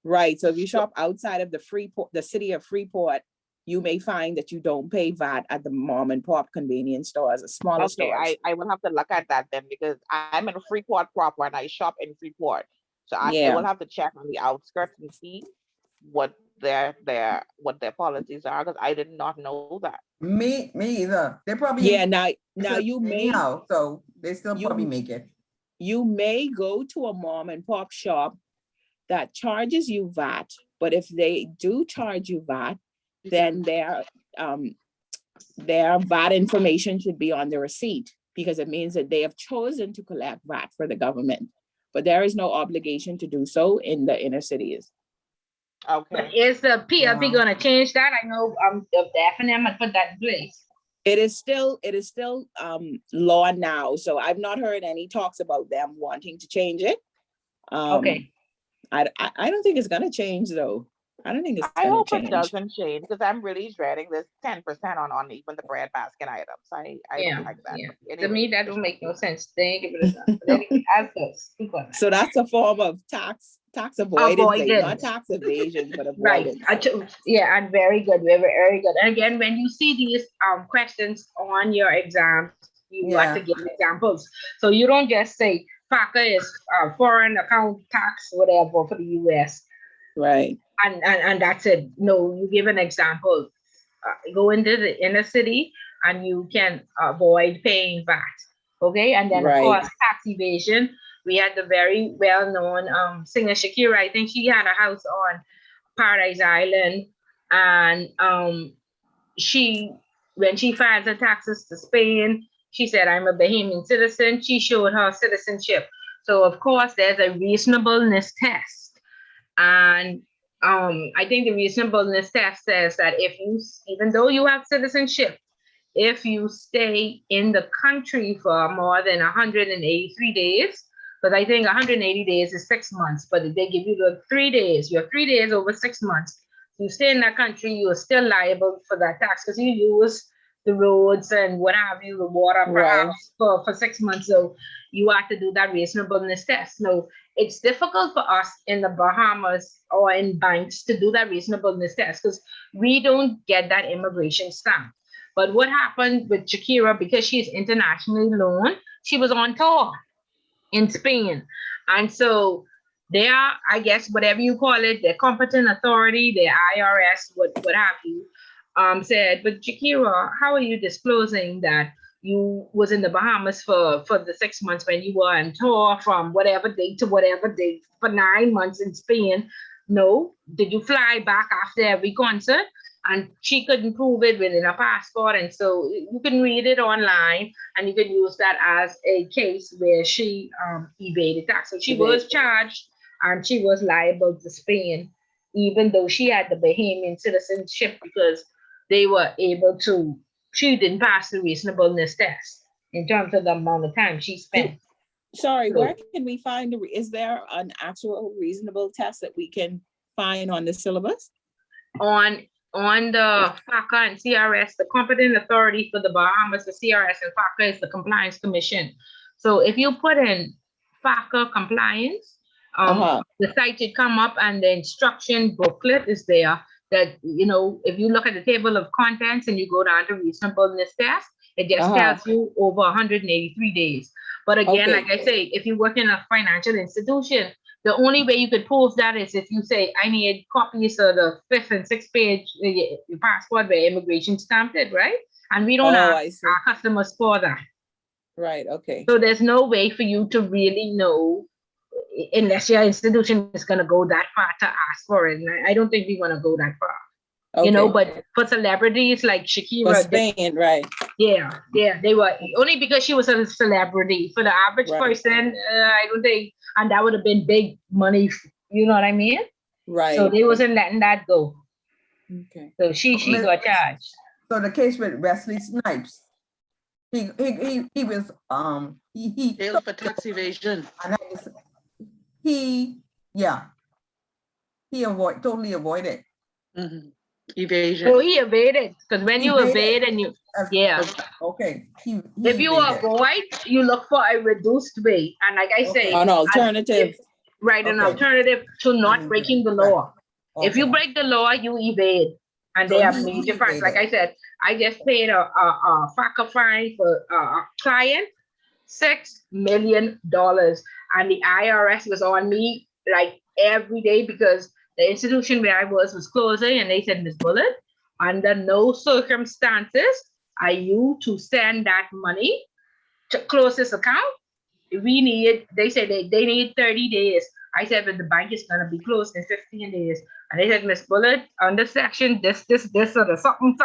Right. So if you shop outside of the city of Freeport, you may find that you don't pay VAT at the mom and pop convenience stores, or smaller stores. I will have to look at that then, because I'm in Freeport proper and I shop in Freeport. So I will have to check on the outskirts and see what their policies are, because I did not know that. Me either. They probably now you may so they still probably make it. You may go to a mom and pop shop that charges you VAT, but if they do charge you VAT, then their VAT information should be on the receipt, because it means that they have chosen to collect VAT for the government, but there is no obligation to do so in the inner cities. Okay. But is the PLP going to change that? I know the FNM had put that in place. It is still law now, so I've not heard any talks about them wanting to change it. Okay. I don't think it's going to change though. I don't think it's I going hope to change. It doesn't change, because I'm really dreading this 10% on even the bread basket items. I don't like that. Yeah. To me, that don't make no sense. They ain't giving us that. So that's a form of tax avoidance. Not tax evasion, but avoidance. Right. And very good. We're very good. And again, when you see these questions on your exam, you have to give examples. So you don't just say FACA is foreign account tax, whatever, for the US. Right. And that's it. No, you give an example. Go into the inner city and you can avoid paying VAT. Okay. And then, of course, tax evasion. We had the very well-known singer Shakira. I think she had a house on Paradise Island. And when she filed her taxes to Spain, she said, I'm a Bahamian citizen. She showed her citizenship. So of course, there's a reasonableness test. And I think the reasonableness test says that if you, even though you have citizenship, if you stay in the country for more than 183 days, because I think 180 days is 6 months, but if they give you the 3 days, you have 3 days over 6 months, you stay in that country, you are still liable for that tax because you use the roads and what have you, the water perhaps for 6 months. So you have to do that reasonableness test. No, it's difficult for us in the Bahamas or in banks to do that reasonableness test because we don't get that immigration stamp. But what happened with Shakira, because she's internationally known, she was on tour in Spain. And so they are, I guess, whatever you call it, the competent authority, the IRS, what have you, said, but Shakira, how are you disclosing that you was in the Bahamas for the 6 months when you were on tour from whatever date to whatever date for 9 months in Spain? No. Did you fly back after every concert? And she couldn't prove it within a passport. And so you can read it online and you can use that as a case where she evaded tax. So she was charged and she was liable to Spain, even though she had the Bahamian citizenship because they were able to, she didn't pass the reasonableness test in terms of the amount of time she spent. Sorry, where can we find, is there an actual reasonable test that we can find on the syllabus? On the FACA and CRS, the competent authority for the Bahamas, the CRS and FACA is the Compliance Commission. So if you put in FACA compliance, the site should come up and the instruction booklet is there that, you know, if you look at the table of contents and you go down to reasonableness test, it just tells you over 183 days. But again, like I say, if you work in a financial institution, the only way you could prove that is if you say, I need copies of the 5th and 6th page, your passport where immigration stamped it, right? And we don't ask our customers for that. Right, okay. So there's no way for you to really know unless your institution is going to go that far to ask for it. And I don't think we want to go that far. Okay. You know, but for celebrities like Shakira, for Spain, right? Yeah, they were only because she was a celebrity. For the average person, I don't think, and that would have been big money. You know what I mean? Right. So they wasn't letting that go. Okay. So she got charged. So the case with Wesley Snipes, he was he jailed for tax evasion. And he totally avoided. Mm-hmm. Evasion. So he evaded because when you evade and you okay. If you avoid, you look for a reduced way, and like I say, an alternative. An alternative to not breaking the law. Okay. If you break the law, you evade, and they have major fines. Like I said, I just paid a FACA fine for a client, $6 million, and the IRS was on me like every day because the institution where I was closing, and they said, Ms. Bullitt, under no circumstances are you to send that money to close this account. They said they need 30 days. I said, but the bank is going to be closed in 15 days. And they said, Ms. Bullitt, under section this, or the something,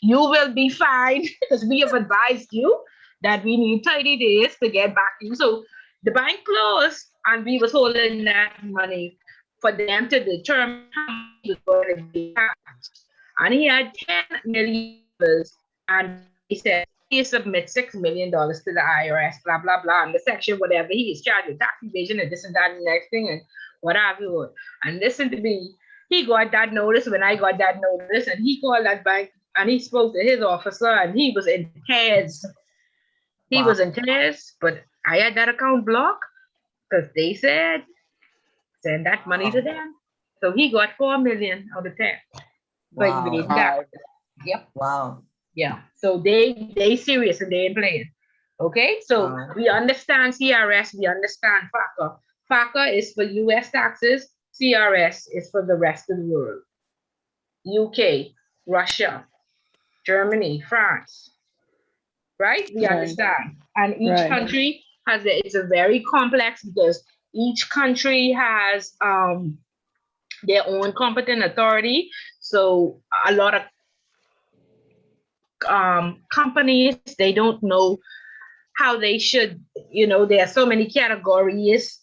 you will be fined because we have advised you that we need 30 days to get back to you. So the bank closed and we was holding that money for them to determine how much he was going to be taxed. And he had $10 million, and he said he submit $6 million to the IRS, blah, blah, blah, and the section, whatever, he is charged with tax evasion and this and that and the next thing, and whatever. And listen to me, he got that notice when I got that notice, and he called that bank, and he spoke to his officer, and he was in tears. He was in tears, but I had that account blocked, because they said, send that money to them. So he got $4 million out of 10. Wow. Yep. Wow. Yeah. So they serious and they ain't playing. Okay. So we understand CRS, we understand FACA. FACA is for US taxes, CRS is for the rest of the world. UK, Russia, Germany, France. Right? We understand. And each country has it's a very complex because each country has their own competent authority. So a lot of companies, they don't know how they should, there are so many categories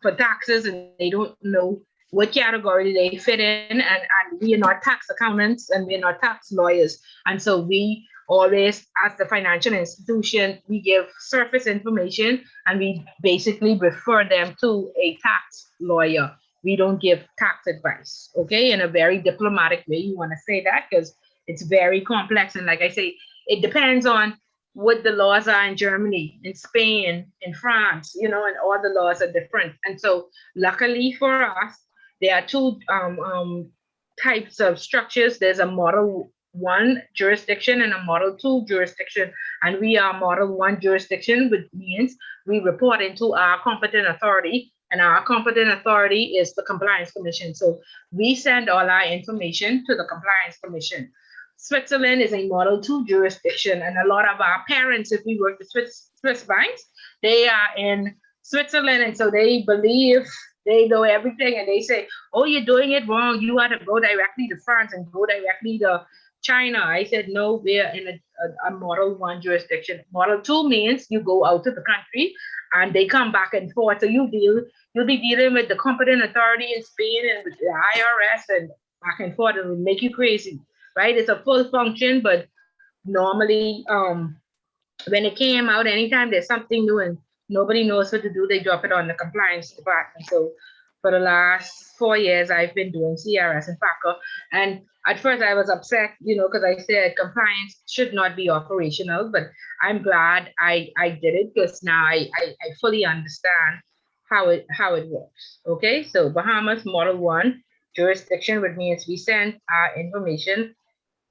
for taxes, and they don't know what category they fit in. And we are not tax accountants and we're not tax lawyers. And so we always, as the financial institution, we give surface information and we basically refer them to a tax lawyer. We don't give tax advice, okay? In a very diplomatic way, you want to say that because it's very complex. And like I say, it depends on what the laws are in Germany, in Spain, in France, and all the laws are different. And so luckily for us, there are two types of structures. There's a Model 1 jurisdiction and a Model 2 jurisdiction. And we are Model 1 jurisdiction, which means we report into our competent authority, and our competent authority is the Compliance Commission. So we send all our information to the Compliance Commission. Switzerland is a Model 2 jurisdiction, and a lot of our parents, if we work with Swiss banks, they are in Switzerland, and so they believe they know everything, and they say, oh, you're doing it wrong. You ought to go directly to France and go directly to China. I said, no, we're in a Model 1 jurisdiction. Model 2 means you go out of the country and they come back and forth. So you'll be dealing with the competent authority in Spain and with the IRS and back and forth. It will make you crazy, right? It's a full function, but normally when it came out, anytime there's something new and nobody knows what to do, they drop it on the compliance department. So for the last 4 years, I've been doing CRS and FACA. And at first I was upset, because I said compliance should not be operational, but I'm glad I did it because now I fully understand how it works. Okay, so Bahamas Model 1 jurisdiction, which means we send our information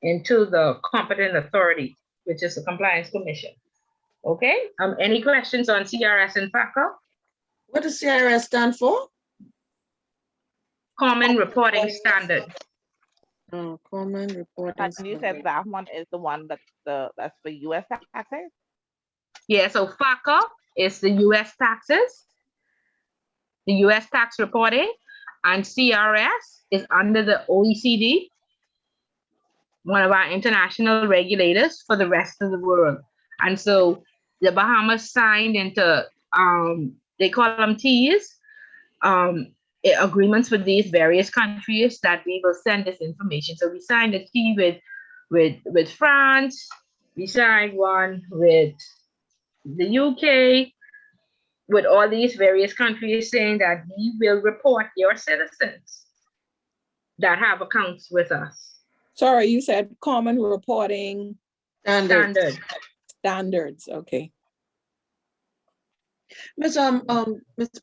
into the competent authority, which is the Compliance Commission. Okay, any questions on CRS and FACA? What does CRS stand for? Common Reporting Standard. Oh, Common Reporting And you said that one is the one that's for US taxes? Yeah, so FACA is the US taxes, the US tax reporting, and CRS is under the OECD, one of our international regulators for the rest of the world. And so the Bahamas signed into, they call them T's, agreements with these various countries that we will send this information. So we signed a T with France, we signed one with the UK, with all these various countries saying that we will report your citizens that have accounts with us. Sorry, you said common reporting standards. Okay. Ms.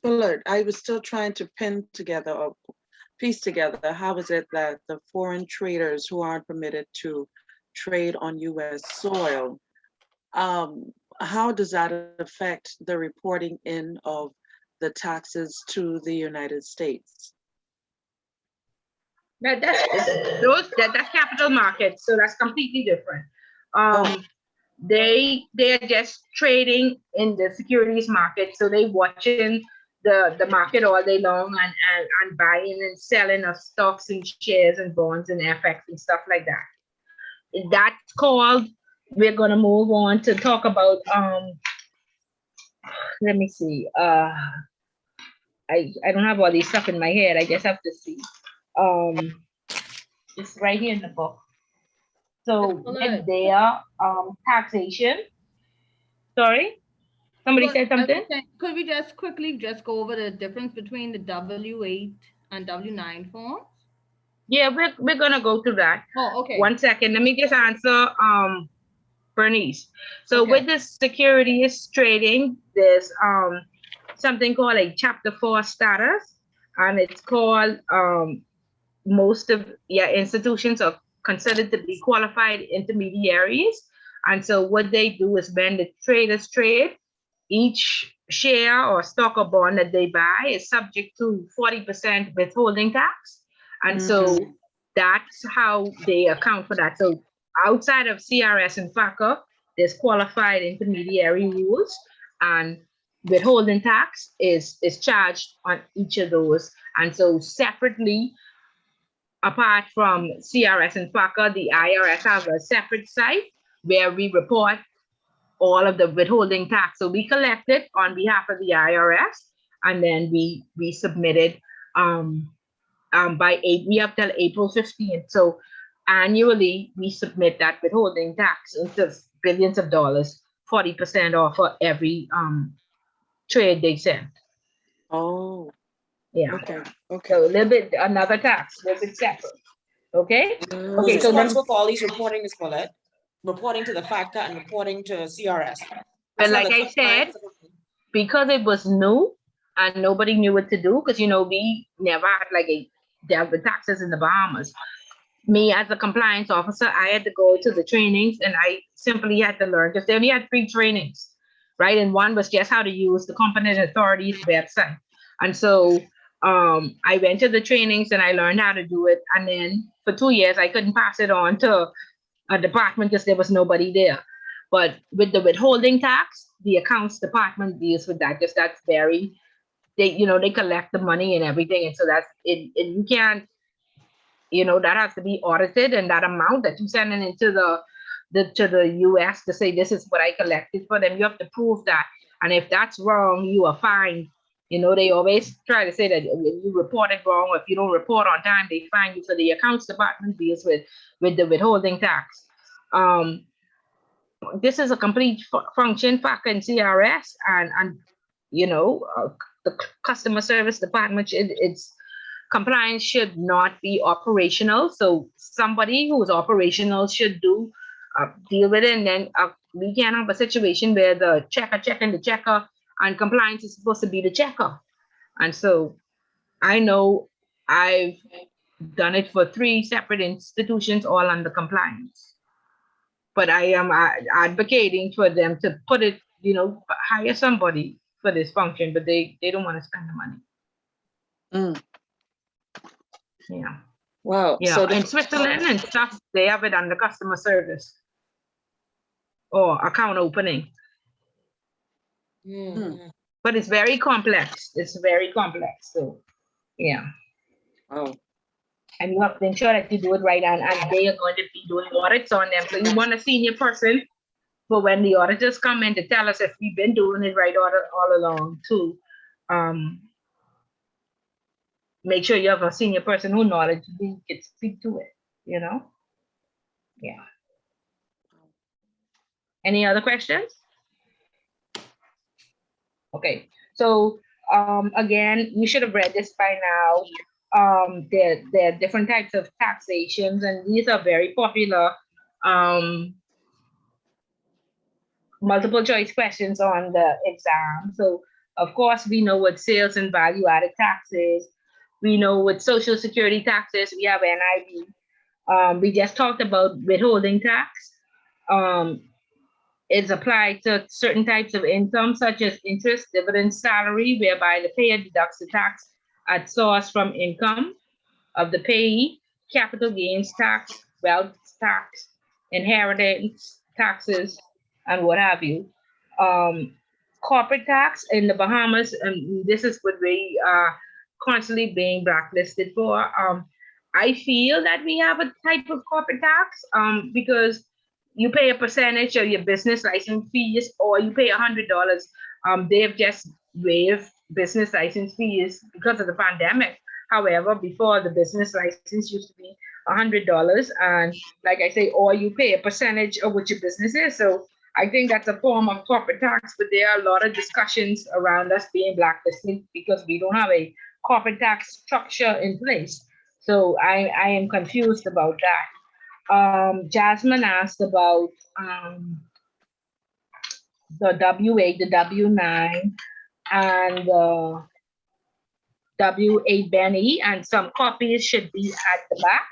Bullard, I was still trying to piece together how is it that the foreign traders who aren't permitted to trade on US soil, how does that affect the reporting in of the taxes to the United States? That's capital markets, so that's completely different. They're just trading in the securities market, so they watching the market all day long and buying and selling of stocks and shares and bonds and FX and stuff like that. That's called, we're gonna move on to talk about let me see. I don't have all these stuff in my head. I just have to see. It's right here in the book. So with their taxation. Sorry, somebody said something. Could we just quickly go over the difference between the W8 and W9 forms? Yeah, we're gonna go through that. Oh, okay. 1 second. Let me just answer Bernice. So with this securities trading, there's something called a Chapter 4 status, and it's called most of institutions are considered to be qualified intermediaries. And so what they do is when the traders trade, each share or stock or bond that they buy is subject to 40% withholding tax. And so that's how they account for that. So outside of CRS and FACA, there's qualified intermediary rules, and withholding tax is charged on each of those. And so separately, apart from CRS and FACA, the IRS has a separate site where we report all of the withholding tax. So we collected on behalf of the IRS, and then we submitted we have till April 15th. So annually we submit that withholding tax into billions of dollars, 40% off for every trade they send. Oh, Yeah. okay, So okay. a little bit, another tax, a little bit separate. Okay. Who's Okay. So then, responsible for all these reporting, Ms. Paulette? Reporting to the FATCA and reporting to CRS. but That's not like the I said, because it was new and nobody knew what to do, because we never had like dealt with taxes in the Bahamas. Me as a compliance officer, I had to go to the trainings and I simply had to learn, because then we had 3 trainings, right? And one was just how to use the competent authorities website. And so I went to the trainings and I learned how to do it. And then for 2 years, I couldn't pass it on to a department because there was nobody there. But with the withholding tax, the accounts department deals with that, because that's very, they collect the money and everything. And so that's it. And you can't, that has to be audited, and that amount that you sending into to the US to say this is what I collected for them, you have to prove that. And if that's wrong, you are fined. They always try to say that if you report it wrong, or if you don't report on time, they fine you. So the accounts department deals with the withholding tax. This is a complete function, FATCA and CRS, and the customer service department, it's compliance should not be operational. So somebody who is operational should deal with it. And then we can't have a situation where the checker checking the checker and compliance is supposed to be the checker. And so I know I've done it for 3 separate institutions, all under compliance. But I am advocating for them to put it, hire somebody for this function, but they don't want to spend the money. Yeah. Wow. Yeah. So In Switzerland and stuff, they have it under customer service or account opening. But it's very complex. It's very complex. So, yeah. Oh. And you have to ensure that you do it right, and they are going to be doing audits on them. So you want a senior person for when the auditors come in to tell us if we've been doing it right all along too. Make sure you have a senior person who knowledgeably can speak to it, Yeah. Any other questions? Okay. So again, you should have read this by now. There are different types of taxations, and these are very popular multiple choice questions on the exam. So of course, we know what sales and value added tax is. We know what social security tax is. We have NIV. We just talked about withholding tax. It's applied to certain types of income, such as interest, dividend, salary, whereby the payer deducts the tax at source from income of the payee, capital gains tax, wealth tax, inheritance taxes, and what have you. Corporate tax in the Bahamas, and this is what we are constantly being blacklisted for. I feel that we have a type of corporate tax because you pay a percentage of your business license fees, or you pay $100. They have just waived business license fees because of the pandemic. However, before, the business license used to be $100, and like I say, or you pay a percentage of what your business is. So I think that's a form of corporate tax, but there are a lot of discussions around us being blacklisted because we don't have a corporate tax structure in place. So I am confused about that. Jasmine asked about the W-8, the W-9, and the W-8 Benny, and some copies should be at the back.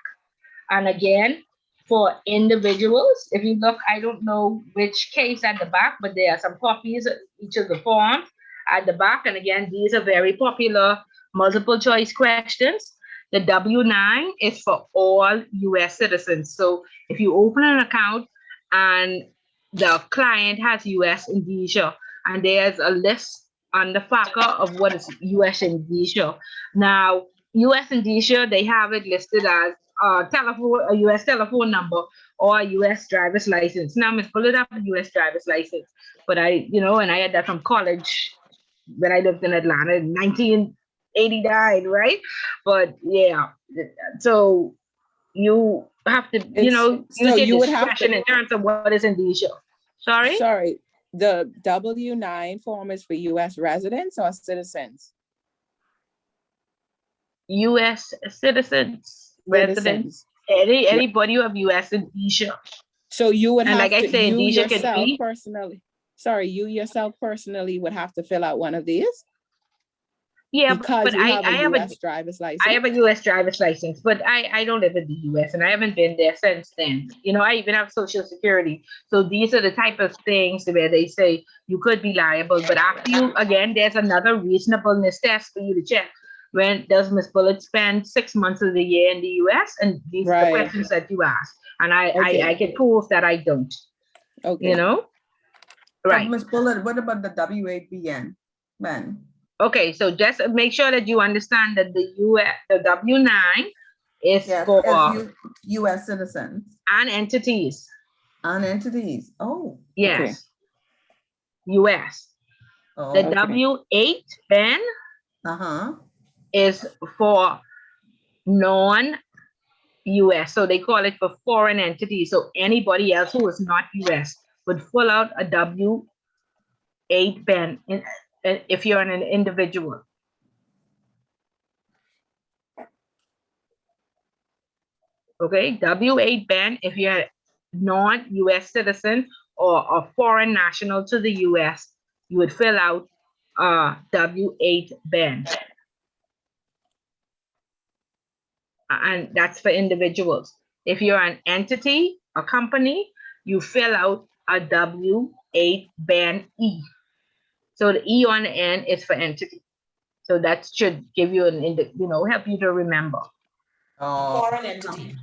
And again, for individuals, if you look, I don't know which case at the back, but there are some copies of each of the forms at the back. And again, these are very popular multiple choice questions. The W-9 is for all US citizens. So if you open an account and the client has US indicia, and there's a list on the FATCA of what is US indicia. Now, US indicia, they have it listed as telephone, a US telephone number or a US driver's license. Now, Miss Bullet have a US driver's license, but and I had that from college when I lived in Atlanta in 1989, right? But yeah, so you have to, use so your you would have discretion to, in terms of what is indecia. Sorry? the W-9 form is for US residents or citizens? US citizens, residents, anybody who have US indicia. So you would And have like I to, say, you indicia can yourself be, personally, you yourself personally would have to fill out one of these yeah, because but you have a I have US driver's license. I have a US driver's license, but I don't live in the US and I haven't been there since then. I even have Social Security. So these are the type of things where they say you could be liable, but after you, again, there's another reasonableness test for you to check. When does Miss Bullet spend 6 months of the year in the US? And these are the questions that you ask. And I can prove that I don't. Okay. Right. Ms. Bullet, what about the W8BN, man? Okay, so just make sure that you understand that the W-9 is for US citizens. and entities. And entities. Oh. Yes. US. The W8 Ben is for non-US. So they call it for foreign entities. So anybody else who is not US would fill out a W8 Ben if you're an individual. Okay, W8 Ben if you're a non-US citizen or a foreign national to the US, you would fill out W8 Ben. And that's for individuals. If you're an entity, a company, you fill out a W8 Ben E. So the E on the end is for entity. So that should give you help you to remember. Foreign entity.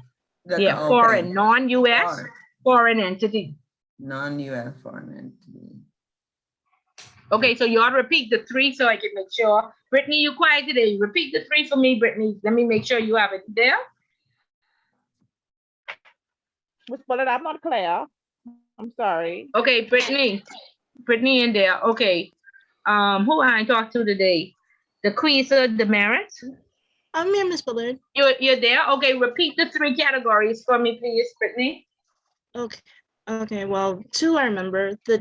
Yeah, foreign, non-US, foreign entity. Non-US foreign entity. Okay, so you ought to repeat the 3 so I can make sure. Brittany, you quiet today. Repeat the 3 for me, Brittany. Let me make sure you have it there. Miss Bullet, I'm not clear. I'm sorry. Okay, Brittany in there. Okay. Who I talked to today? The Queesa, the merits. I'm here, Miss Bullard. You're there? Okay, repeat the 3 categories for me, please, Brittany. Okay, well, 2 I remember. The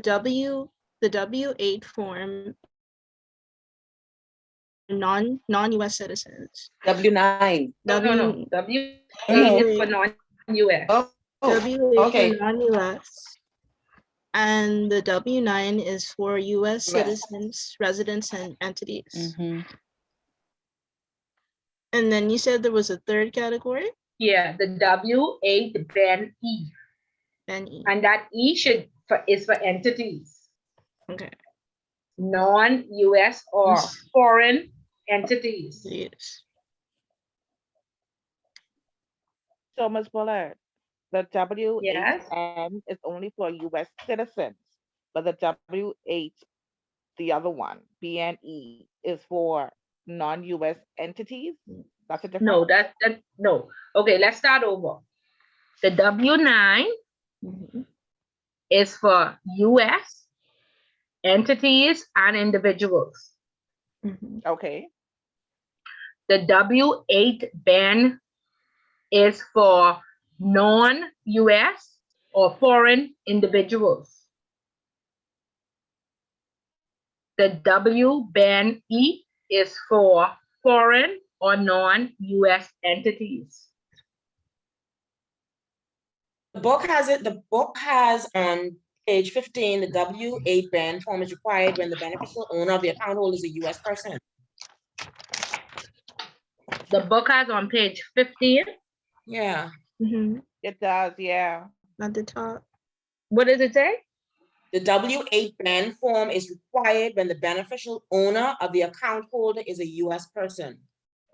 W8 form, non-US citizens. W9. No. W8 is for non-US. W8 for non-US. And the W9 is for US citizens, residents, and entities. And then you said there was a 3rd category? Yeah, the W8 Ben E. Ben E. And that E is for entities. Okay. Non-US or foreign entities. Yes. So, Ms. Bullard, the W8 Yes. is only for US citizens, but the W8, the other one, BNE, is for non-US entities. That's a difference. No, no. Okay, let's start over. The W9 is for US entities and individuals. Okay. The W8 Ben is for non-US or foreign individuals. The W Ben E is for foreign or non-US entities. The book has on page 15, the W8 ban form is required when the beneficial owner of the account holder is a US person. The book has on page 15? Yeah. It does, yeah. At the top. What does it say? The W8 ban form is required when the beneficial owner of the account holder is a US person.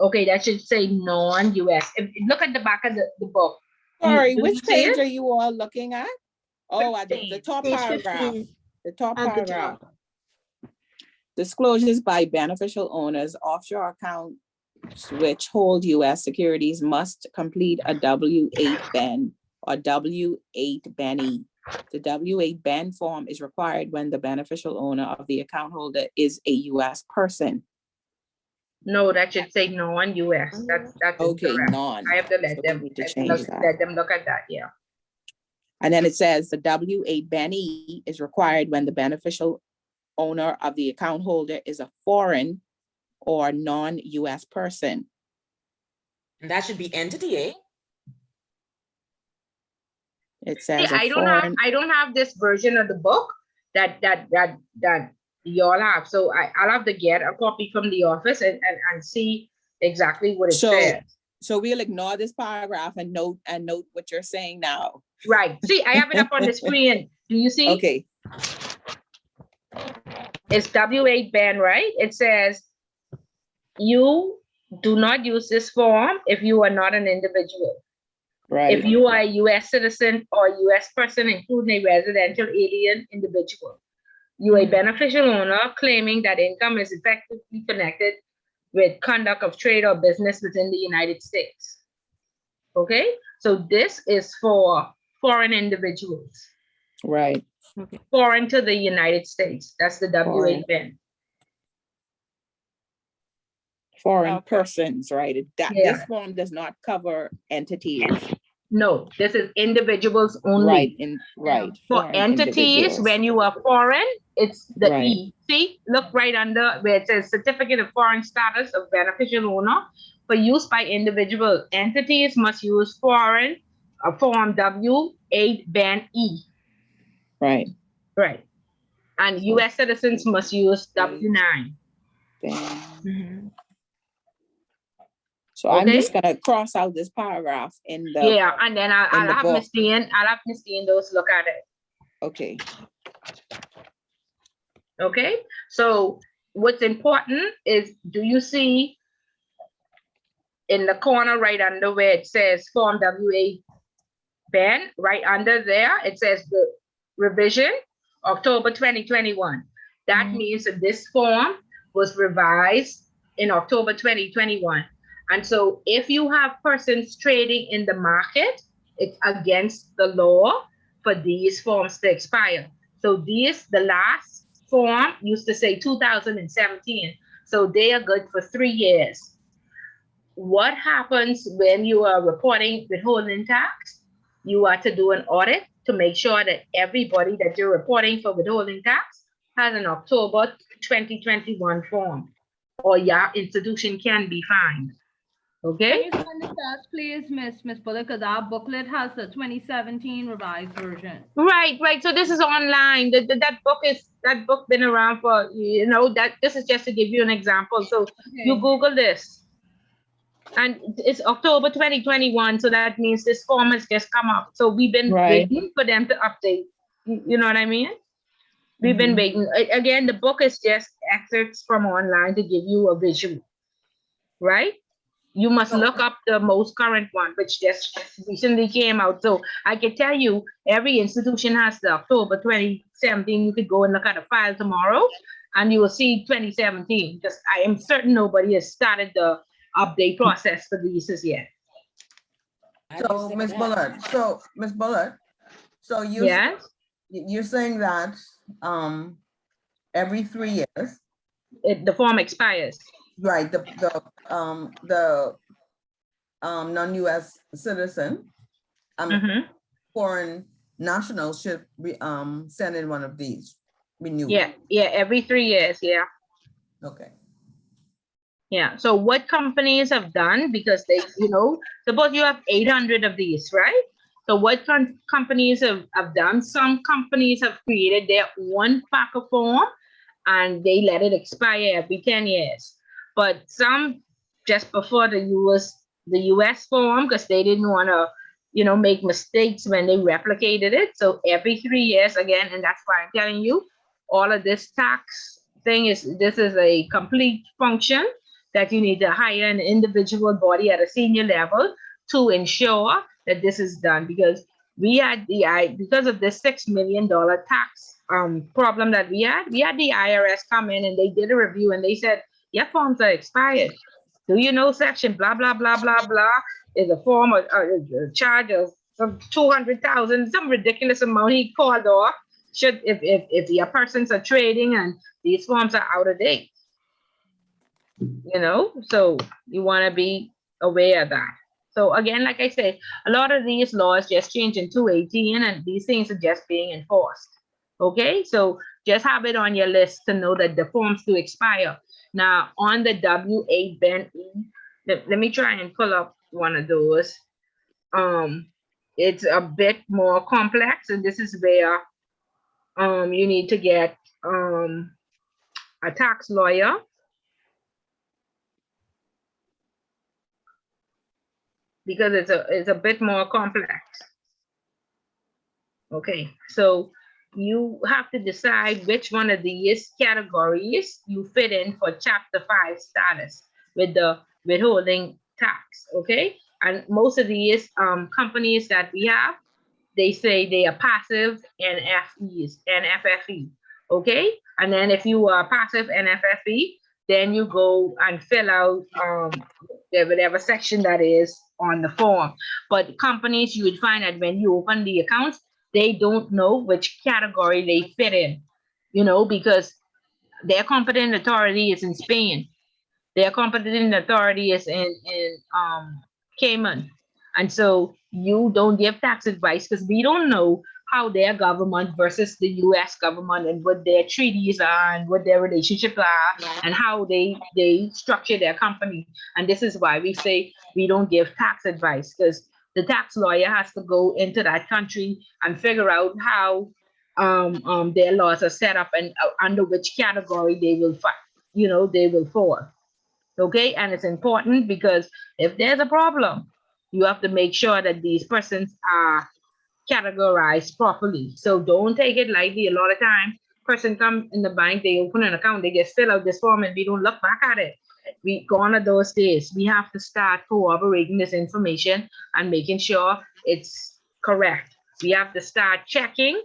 Okay, that should say non-US. Look at the back of the book. Sorry, which page are you all looking at? Oh, at the top Page paragraph. 15. The top At the paragraph. top. Disclosures by beneficial owners, offshore account which hold US securities must complete a W-8 Ben or W-8 Benny. The W-8 Ben form is required when the beneficial owner of the account holder is a US person. No, that should say non-US. That's Okay, incorrect. non. I have to let So we them, need to change that. let them look at that, yeah. And then it says the W-8 Benny is required when the beneficial owner of the account holder is a foreign or non-US person. And that should be entity, eh? It See, says a I foreign. don't have this version of the book that y'all have. So I'll have to get a copy from the office and see exactly what it says. So we'll ignore this paragraph and note what you're saying now. Right. See, I have it up on the screen. Do you see? Okay. It's W-8 Ben, right? It says you do not use this form if you are not an individual. Right. If you are a US citizen or US person, including a residential alien individual, you are a beneficial owner claiming that income is effectively connected with conduct of trade or business within the United States. Okay, so this is for foreign individuals. Right. Okay. Foreign to the United States. That's the W-8 Ben. Foreign persons, right? Yeah. This form does not cover entities. No, this is individuals only. Right. For Foreign entities, individuals. when you are foreign, it's the Right. E. See, look right under where it says Certificate of Foreign Status of Beneficial Owner. For use by individual entities must use foreign form W-8 Ben E. Right. Right. And US citizens must use W-9. So I'm just gonna cross out this paragraph in the. Yeah, and then I'll have Miss Dean, those look at it. Okay. Okay, so what's important is, do you see in the corner right under where it says Form W-8 Ben, right under there, it says the revision, October 2021. That means that this form was revised in October 2021. And so if you have persons trading in the market, it's against the law for these forms to expire. So the last form used to say 2017. So they are good for 3 years. What happens when you are reporting withholding tax? You are to do an audit to make sure that everybody that you're reporting for withholding tax has an October 2021 form, or your institution can be fined. Okay? Can you send it to us, please, Miss Bullock, because our booklet has the 2017 revised version. Right. So this is online. That book been around for, this is just to give you an example. So you Google this. And it's October 2021, so that means this form has just come up. So we've been waiting for them to update. You know what I mean? We've been waiting. Again, the book is just excerpts from online to give you a visual, right? You must look up the most current one, which just recently came out. So I can tell you, every institution has the October 2017. You could go and look at a file tomorrow, and you will see 2017. Because I am certain nobody has started the update process for these as yet. So Ms. Bullard, so you're saying that every 3 years the form expires. Right. The non-US citizen, foreign nationals should be send in one of these renewed. Yeah, every 3 years. Yeah. Okay. Yeah, so what companies have done, because they, suppose you have 800 of these, right? So what companies have done, some companies have created their own FACA form and they let it expire every 10 years. But some just prefer the US form because they didn't want to, make mistakes when they replicated it. So every 3 years again, and that's why I'm telling you, all of this tax thing this is a complete function that you need to hire an individual body at a senior level to ensure that this is done, because we had because of this $6 million tax problem that we had the IRS come in and they did a review and they said, your forms are expired. Do you know section blah, blah, blah, blah, blah is a form of a charge of some 200,000, some ridiculous amount he called off. Should, if your persons are trading and these forms are out of date, you know, so you want to be aware of that. So again, like I said, a lot of these laws just changed in 218 and these things are just being enforced. Okay, so just have it on your list to know that the forms do expire. Now on the W8 Ben E, let me try and pull up one of those. It's a bit more complex, and this is where you need to get a tax lawyer. Because it's a bit more complex. Okay, so you have to decide which one of these categories you fit in for Chapter 5 status with the withholding tax, okay? And most of these companies that we have, they say they are passive NFEs, NFFE, okay? And then if you are passive NFFE, then you go and fill out whatever section that is on the form. But companies, you would find that when you open the accounts, they don't know which category they fit in, you know, because their competent authority is in Spain. Their competent authority is in Cayman. And so you don't give tax advice because we don't know how their government versus the US government and what their treaties are and what their relationships are and how they structure their company. And this is why we say we don't give tax advice, because the tax lawyer has to go into that country and figure out how their laws are set up and under which category they will they will fall. Okay, and it's important because if there's a problem, you have to make sure that these persons are categorized properly. So don't take it lightly. A lot of time, person come in the bank, they open an account, they just fill out this form and we don't look back at it. We gone at those days. We have to start corroborating this information and making sure it's correct. We have to start checking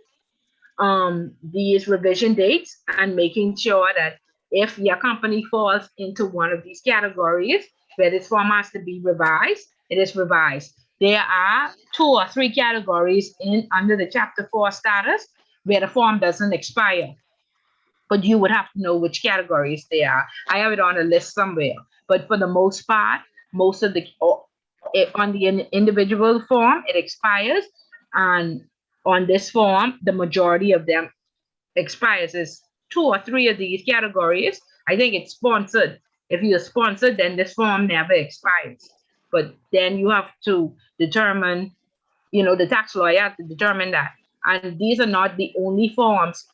these revision dates and making sure that if your company falls into one of these categories where this form has to be revised, it is revised. There are 2 or 3 categories under the Chapter 4 status where the form doesn't expire, but you would have to know which categories they are. I have it on a list somewhere, but for the most part, most of the on the individual form, it expires, and on this form, the majority of them expires. Is 2 or 3 of these categories. I think it's sponsored. If you're sponsored, then this form never expires. But then you have to determine, the tax lawyer has to determine that. And these are not the only forms.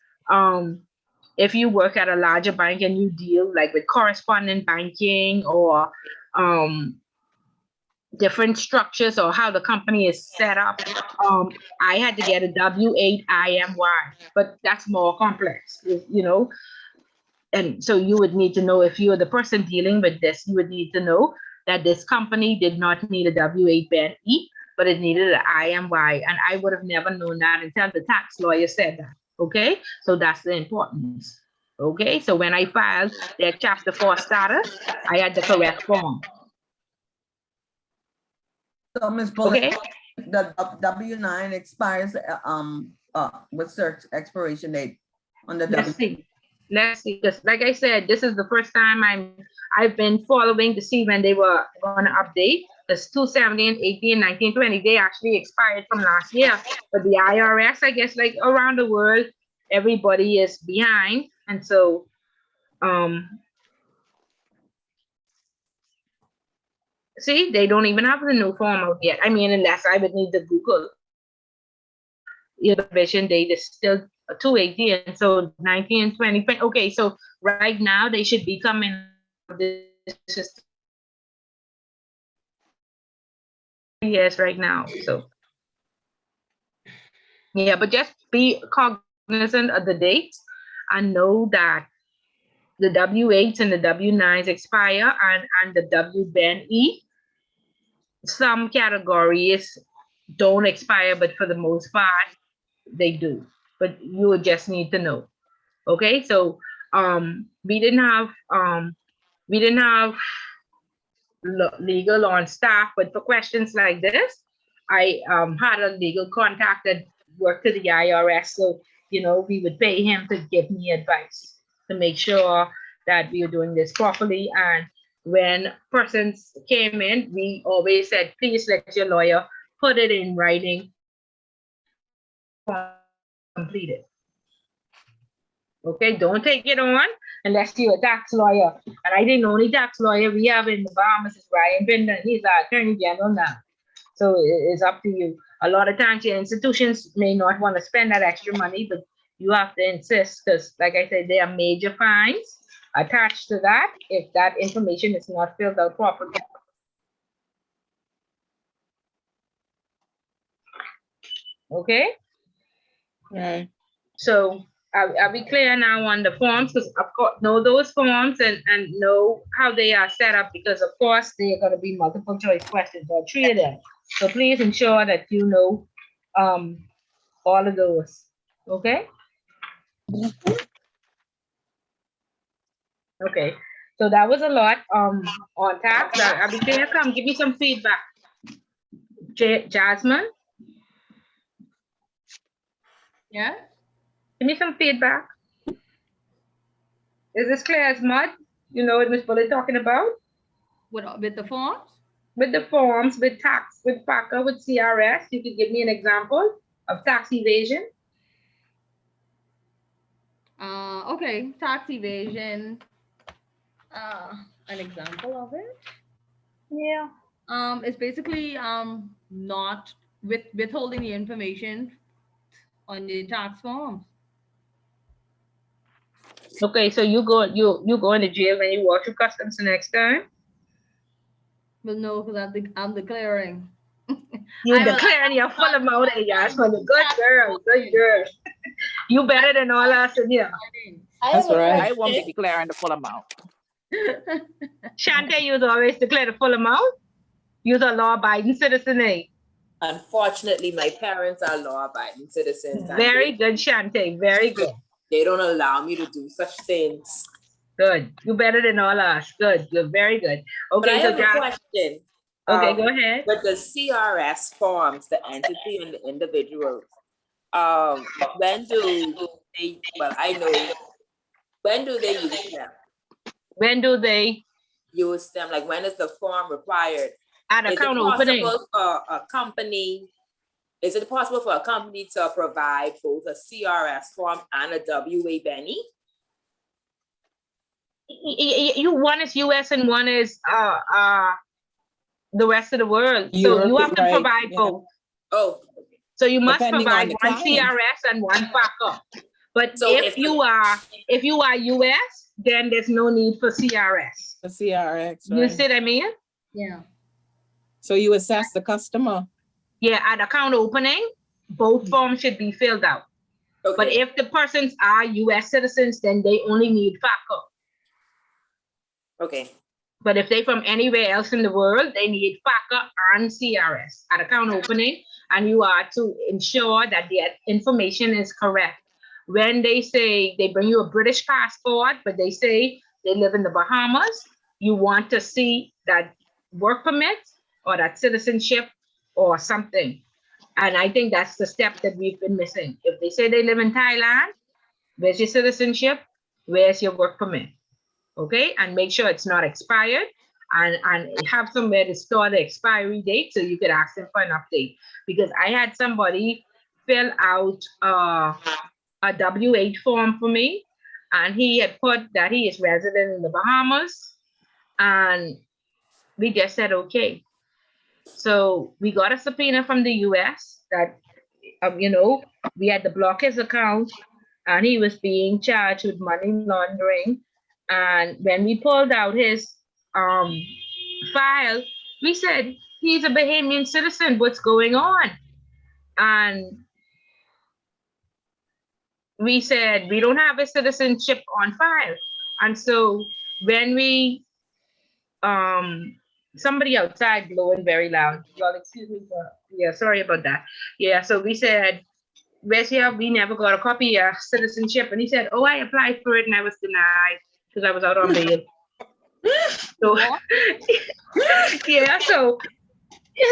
If you work at a larger bank and you deal like with correspondent banking or different structures or how the company is set up, I had to get a W8 IMY, but that's more complex, and so you would need to know, if you're the person dealing with this, you would need to know that this company did not need a W8 Ben E, but it needed an IMY, and I would have never known that until the tax lawyer said that. Okay, so that's the importance. Okay, so when I filed their Chapter 4 status, I had the correct form. So Ms. Bullock, Okay, the W9 expires what's their expiration date on the let's see. Let's see, because like I said, this is the first time I've been following to see when they were going to update. This 217, 18, 19, 20, they actually expired from last year. But the IRS, I guess, like around the world, everybody is behind. And so, see, they don't even have the new form out yet. I mean, unless I would need to Google. The revision date is still 218, so 19, 20. Okay, so right now they should be coming. This is yes, right now. So yeah, but just be cognizant of the dates and know that the W8s and the W9s expire, and the W Ben E, some categories don't expire, but for the most part they do. But you would just need to know. Okay, so we didn't have legal on staff, but for questions like this, I had a legal contact that worked to the IRS. So, we would pay him to give me advice to make sure that we are doing this properly. And when persons came in, we always said, please let your lawyer put it in writing, completed. Okay, don't take it on unless you're a tax lawyer. And I think the only tax lawyer we have in the Bahamas is Brian Binder. He's our attorney general now. So it's up to you. A lot of times your institutions may not want to spend that extra money, but you have to insist because, like I said, there are major fines attached to that if that information is not filled out properly. Okay? Right. So are we clear now on the forms? Because of course, know those forms and know how they are set up, because of course they are going to be multiple choice questions or 3 of them. So please ensure that you know all of those. Okay? Okay. So that was a lot on tax. I'll be clear. Come give me some feedback. Jasmine? Yeah? Give me some feedback. Is this clear as mud? You know what Ms. Bullet talking about? What, with the forms? With the forms, with tax, with FACA, with CRS. You could give me an example of tax evasion. Okay, tax evasion. An example of it? Yeah. It's basically not withholding the information on the tax forms. Okay, so you go into jail when you walk through customs the next time? Well, no, because I'm declaring. You're declaring your full amount of Yasmin. Good girl, good girl. You better than all us in here. That's right. I won't be declaring the full amount. Shante, you always declare the full amount? You're a law-abiding citizen, eh? Unfortunately, my parents are law-abiding citizens. Very good, Shante. Very good. They don't allow me to do such things. Good. You better than all us. Good. You're very good. Okay, but I so have a question. Okay, go ahead. With the CRS forms, the entity and the individual, when do they, well, I know, when do they use them? When do they use them? Like, when is the form required? At account opening. Is it possible for a company to provide both a CRS form and a WA Benny? One is US and one is the rest of the world. Europe, so you have to right, provide yeah. both. Oh. So you must Depending provide on the one client. CRS and one FACA. But So if you are US, then there's no need for CRS. The CRX, You right. see what I mean? Yeah. So you assess the customer. Yeah, at account opening, both forms should be filled out. Okay. But if the persons are US citizens, then they only need FACA. Okay. But if they from anywhere else in the world, they need FACA and CRS at account opening, and you are to ensure that the information is correct. When they say they bring you a British passport, but they say they live in the Bahamas, you want to see that work permit or that citizenship or something. And I think that's the step that we've been missing. If they say they live in Thailand, where's your citizenship? Where's your work permit? Okay, and make sure it's not expired, and have somewhere to store the expiry date so you could ask them for an update. Because I had somebody fill out a W-8 form for me, and he had put that he is resident in the Bahamas, and we just said okay. So we got a subpoena from the US that we had to block his account, and he was being charged with money laundering. And when we pulled out his file, we said, he's a Bahamian citizen, what's going on? And we said, we don't have a citizenship on file. And so when we, somebody outside blowing very loud, y'all excuse me for, yeah, sorry about that. Yeah, so we said, where's here? We never got a copy of citizenship. And he said, oh, I applied for it and I was denied because I was out on bail. So yeah,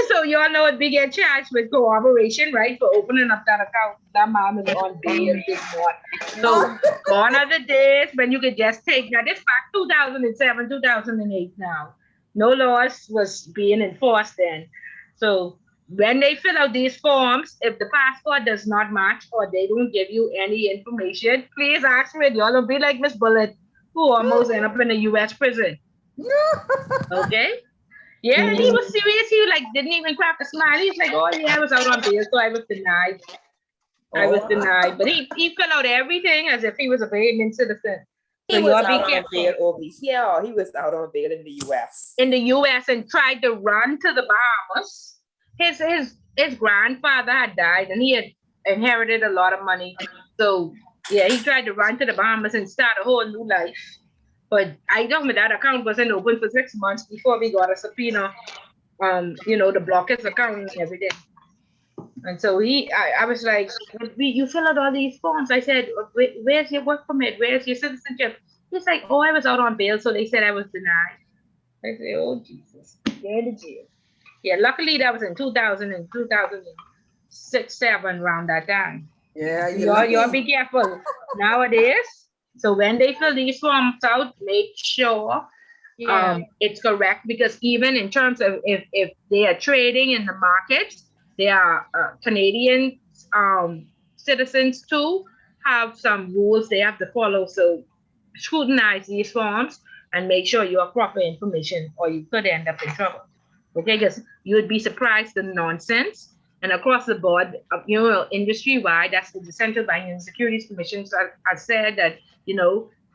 so y'all know what we get charged with cooperation, right? For opening up that account. That mom is on bail, did not. So gone are the days when you could just take that. It's back 2007, 2008 now. No laws was being enforced then. So when they fill out these forms, if the passport does not match or they don't give you any information, please ask me. Y'all don't be like Miss Bullet, who almost ended up in a US prison. Okay? Yeah, and he was serious. He like didn't even crack a smile. He's like, "Oh yeah, I was out on bail, so I was denied. I was denied." But he filled out everything as if he was a Canadian citizen. He So was y'all be out on careful. bail over here, or he was out on bail in the US. In the U.S. and tried to run to the Bahamas. His grandfather had died, and he had inherited a lot of money. So yeah, he tried to run to the Bahamas and start a whole new life. But I told me that account wasn't open for 6 months before we got a subpoena. To block his account and everything. And so I was like, you fill out all these forms. I said, where's your work permit? Where's your citizenship? He's like, oh, I was out on bail, so they said I was denied. I said, oh, Jesus, you're in jail. Yeah, luckily that was in 2000 and 2006, 7, around that time. Yeah, y'all be careful nowadays. So when they fill these forms out, make sure it's correct, because even in terms of if they are trading in the markets, they are Canadian citizens too, have some rules they have to follow. So scrutinize these forms and make sure you have proper information, or you could end up in trouble. Okay, because you would be surprised the nonsense. And across the board, industry-wide, that's what the Central Bank and Securities Commission have said, that,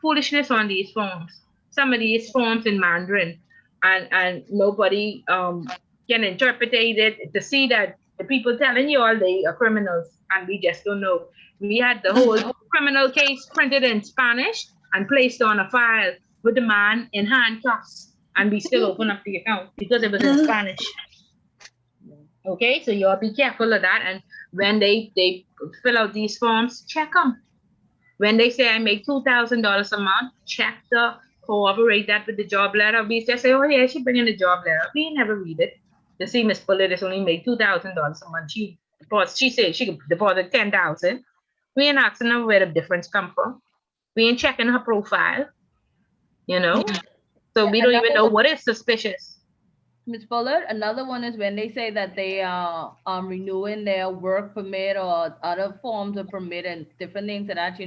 foolishness on these forms. Some of these forms in Mandarin, and nobody can interpret it to see that the people telling you all they are criminals, and we just don't know. We had the whole criminal case printed in Spanish and placed on a file with the man in handcuffs, and we still open up the account because it was in Spanish. Okay, so y'all be careful of that. And when they fill out these forms, check them. When they say I make $2,000 a month, check corroborate that with the job letter. We just say, oh yeah, she bring in the job letter. We never read it. You see, Miss Bullet has only made $2,000 a month. She said she could deposit $10,000. We ain't asking her where the difference come from. We ain't checking her profile. So we don't even know what is suspicious. Ms. Fuller, another one is when they say that they are renewing their work permit or other forms of permit and different things that,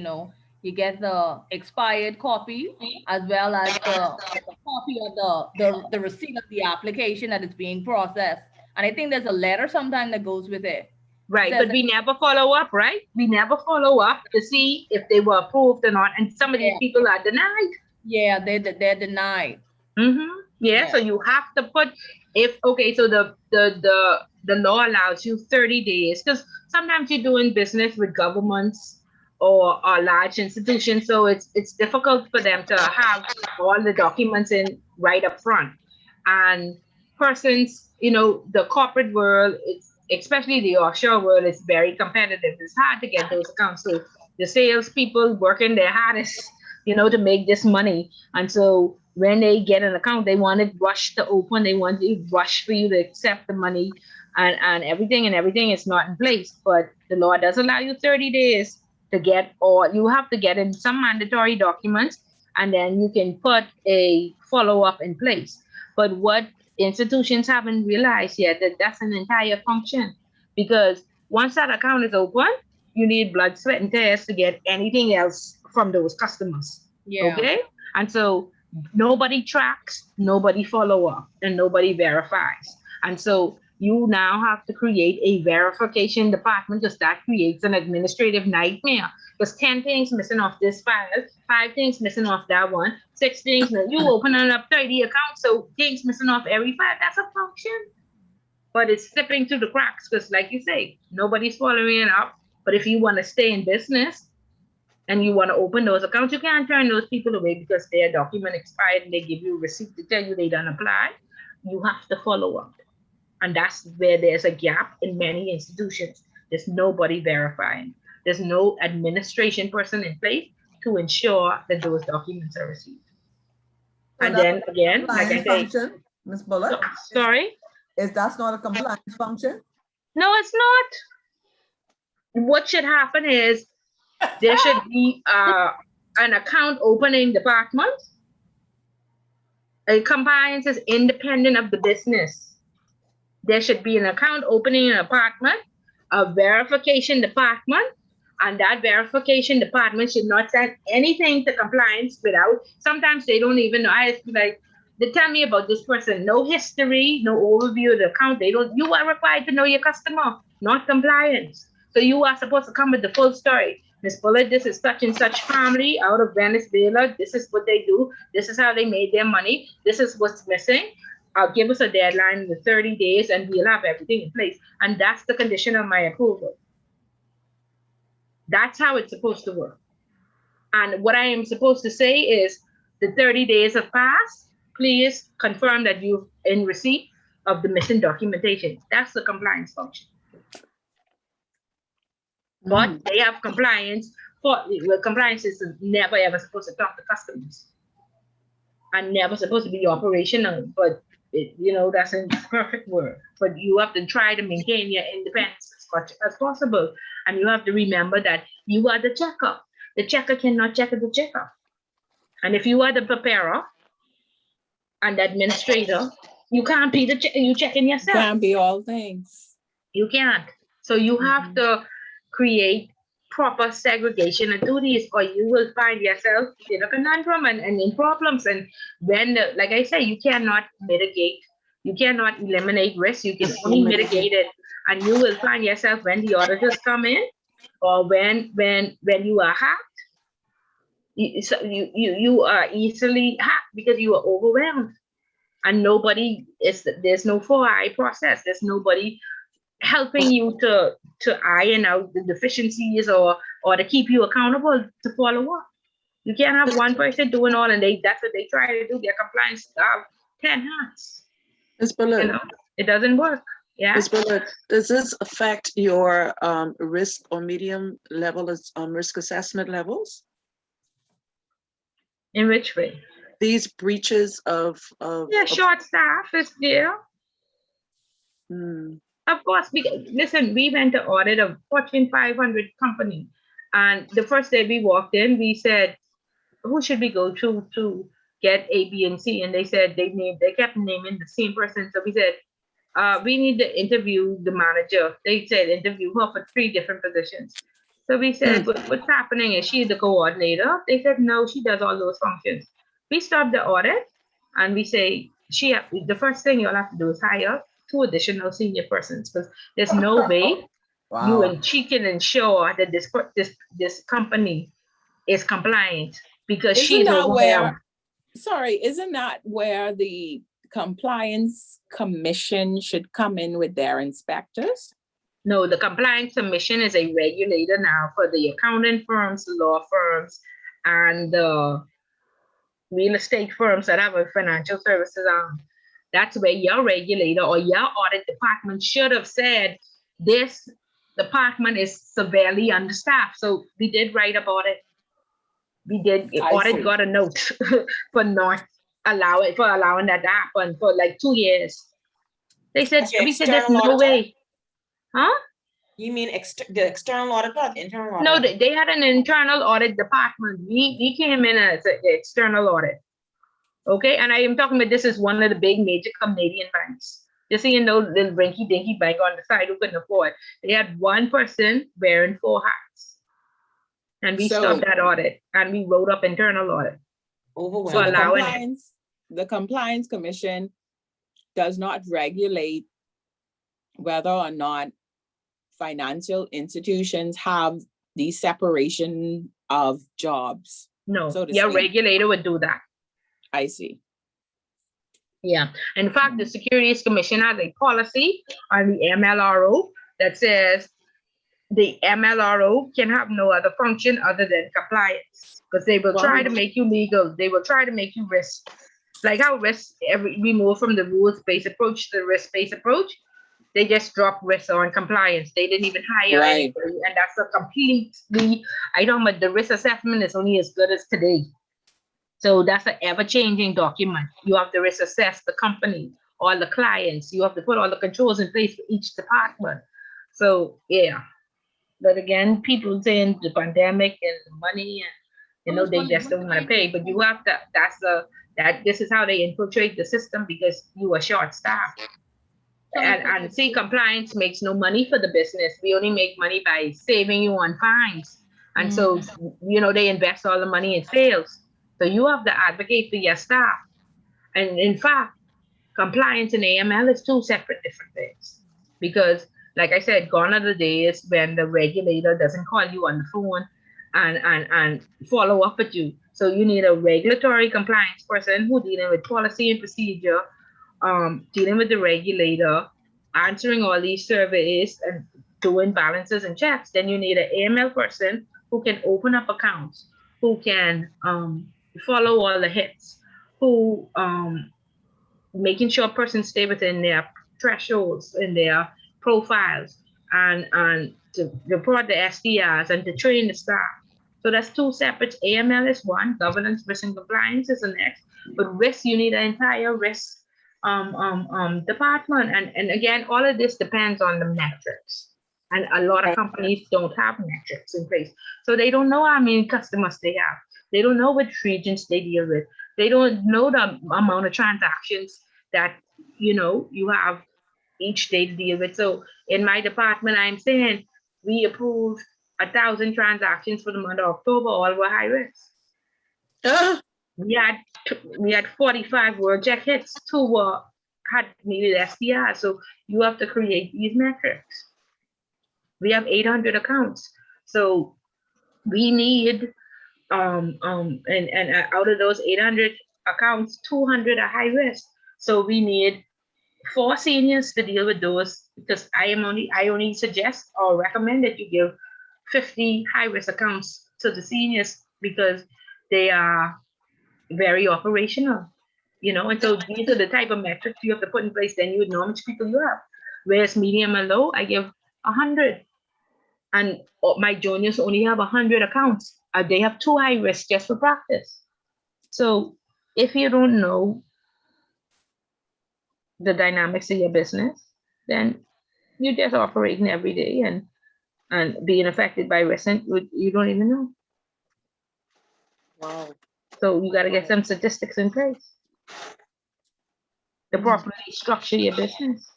you get the expired copy as well as the copy of the receipt of the application that is being processed. And I think there's a letter sometime that goes with it. Right, but we never follow up, right? We never follow up to see if they were approved or not. And some of these people are denied. Yeah, they're denied. Mm-hmm. Yeah, so you have to put so the law allows you 30 days, because sometimes you're doing business with governments or large institutions, so it's difficult for them to have all the documents in right up front. And persons, the corporate world, especially the offshore world, is very competitive. It's hard to get those accounts. So the salespeople working their hardest, to make this money. And so when they get an account, they want it rushed to open. They want it rushed for you to accept the money, and everything is not in place. But the law does allow you 30 days to get, or you have to get in some mandatory documents, and then you can put a follow-up in place. But what institutions haven't realized yet, that's an entire function, because once that account is open, you need blood, sweat, and tears to get anything else from those customers. Yeah. Okay? And so nobody tracks, nobody follow up, and nobody verifies. And so you now have to create a verification department, because that creates an administrative nightmare. There's 10 things missing off this file, 5 things missing off that one, 6 things. You opening up 30 accounts, so things missing off every file. That's a function. But it's slipping through the cracks, because like you say, nobody's following it up. But if you want to stay in business and you want to open those accounts, you can't turn those people away because their document expired and they give you a receipt to tell you they don't apply. You have to follow up. And that's where there's a gap in many institutions. There's nobody verifying. There's no administration person in place to ensure that those documents are received. And then again, like I say, function, Ms. Bullock? Sorry? Is that's not a compliance function? No, it's not. What should happen is there should be an account opening department. Compliance is independent of the business. There should be an account opening department, a verification department, and that verification department should not send anything to compliance without, sometimes they don't even know. I like, they tell me about this person, no history, no overview of the account. You are required to know your customer, not compliance. So you are supposed to come with the full story. Ms. Bullet, this is such and such family out of Venezuela. This is what they do. This is how they made their money. This is what's missing. Give us a deadline with 30 days and we'll have everything in place. And that's the condition of my approval. That's how it's supposed to work. And what I am supposed to say is the 30 days have passed. Please confirm that you're in receipt of the missing documentation. That's the compliance function. But they have compliance compliance is never ever supposed to talk to customers and never supposed to be operational, but that's a perfect word. But you have to try to maintain your independence as much as possible. And you have to remember that you are the checker. The checker cannot check the checker. And if you are the preparer and the administrator, you can't be you checking yourself. You can't be all things. You can't. So you have to create proper segregation of duties, or you will find yourself in a conundrum and in problems. And when, like I say, you cannot mitigate, you cannot eliminate risk, you can only mitigate it. And you will find yourself when the auditors come in, or when you are hacked, you are easily hacked because you are overwhelmed. And there's no 4I process. There's nobody helping you to iron out the deficiencies or to keep you accountable to follow up. You can't have one person doing all, and that's what they try to do. Their compliance have 10 hats. Ms. Bullock, it doesn't work. Yeah. Ms. Bullock, does this affect your risk or medium level risk assessment levels? In which way? These breaches of short staff is there. Of course, listen, we went to audit a Fortune 500 company, and the first day we walked in, we said, who should we go to get A, B, and C? And they said they kept naming the same person. So we said, we need to interview the manager. They said interview her for 3 different positions. So we said, what's happening? Is she the coordinator? They said, no, she does all those functions. We stopped the audit and we say, the first thing you'll have to do is hire 2 additional senior persons, because there's no way she can ensure that this company is compliant, because she's overwhelmed. Isn't that where the compliance commission should come in with their inspectors? No, the compliance commission is a regulator now for the accounting firms, the law firms, and the real estate firms that have a financial services arm. That's where your regulator or your audit department should have said, this department is severely understaffed. So we did write about it. We did. Audit got a note for not allowing that to happen for like 2 years. They said, we said there's no way. Huh? You mean the external auditor or the internal auditor? No, they had an internal audit department. We came in as an external audit. Okay, and I am talking about, this is one of the big major Canadian banks. Just so you know, little rinky-dinky bank on the side who couldn't afford. They had one person wearing 4 hats. And we stopped that audit and we wrote up internal audit. So the compliance commission does not regulate whether or not financial institutions have the separation of jobs. No, your regulator would do that. I see. Yeah. In fact, the Securities Commission has a policy on the MLRO that says the MLRO can have no other function other than compliance, because they will try to make you legal. They will try to make you risk. Like how we move from the rules-based approach to the risk-based approach. They just drop risk on compliance. They didn't even hire anybody. And that's a completely, I know, but the risk assessment is only as good as today. So that's an ever-changing document. You have to risk assess the company, all the clients. You have to put all the controls in place for each department. So yeah, but again, people saying the pandemic and the money and they just don't want to pay. But you have to. This is how they infiltrate the system because you are short-staffed. And see, compliance makes no money for the business. We only make money by saving you on fines. And so, they invest all the money in sales. So you have to advocate for your staff. And in fact, compliance and AML is two separate different things. Because, like I said, gone are the days when the regulator doesn't call you on the phone and follow up with you. So you need a regulatory compliance person who dealing with policy and procedure, dealing with the regulator, answering all these surveys and doing balances and checks. Then you need an AML person who can open up accounts, who can follow all the hits, who making sure persons stay within their thresholds in their profiles, and to report the SDRs and to train the staff. So that's two separate. AML is one, governance, risk, and compliance is the next. But risk, you need an entire risk department. And again, all of this depends on the metrics. And a lot of companies don't have metrics in place. So they don't know how many customers they have. They don't know which regions they deal with. They don't know the amount of transactions that you have each day to deal with. So in my department, I'm saying we approved 1,000 transactions for the month of October, all were high risk. We had 45 word check hits, 2 had needed SDR. So you have to create these metrics. We have 800 accounts. So we need and out of those 800 accounts, 200 are high risk. So we need 4 seniors to deal with those, because I only suggest or recommend that you give 50 high risk accounts to the seniors because they are very operational, and so these are the type of metrics you have to put in place. Then you would know how much people you have. Whereas medium and low, I give 100. And my juniors only have 100 accounts. They have 2 high risk just for practice. So if you don't know the dynamics of your business, then you're just operating every day and being affected by risk, and you don't even know. Wow. So you got to get some statistics in place to properly structure your business.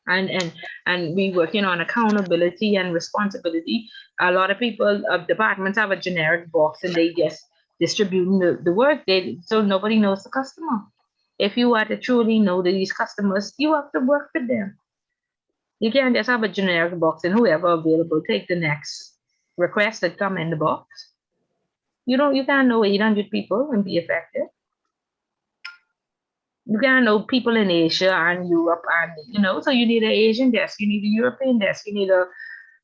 And we working on accountability and responsibility. A lot of people, departments have a generic box and they just distributing the work. So nobody knows the customer. If you are to truly know these customers, you have to work with them. You can't just have a generic box and whoever available take the next request that come in the box. You can't know 800 people and be effective. You can't know people in Asia and Europe, and so you need an Asian desk, you need a European desk, you need a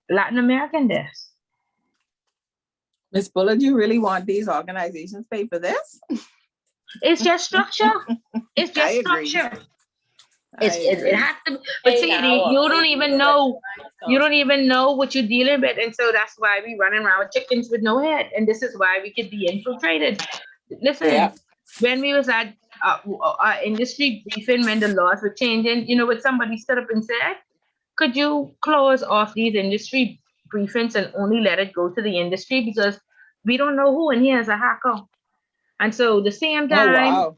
Latin American desk. Ms. Bullard, you really want these organizations pay for this? It's just structure. It's just structure. It has to. But see, you don't even know. You don't even know what you're dealing with, and so that's why we running around with chickens with no head, and this is why we could be infiltrated. Listen, when we was at industry briefing, when the laws were changing, what somebody stood up and said, could you close off these industry briefings and only let it go to the industry, because we don't know who in here is a hacker. And so the same time,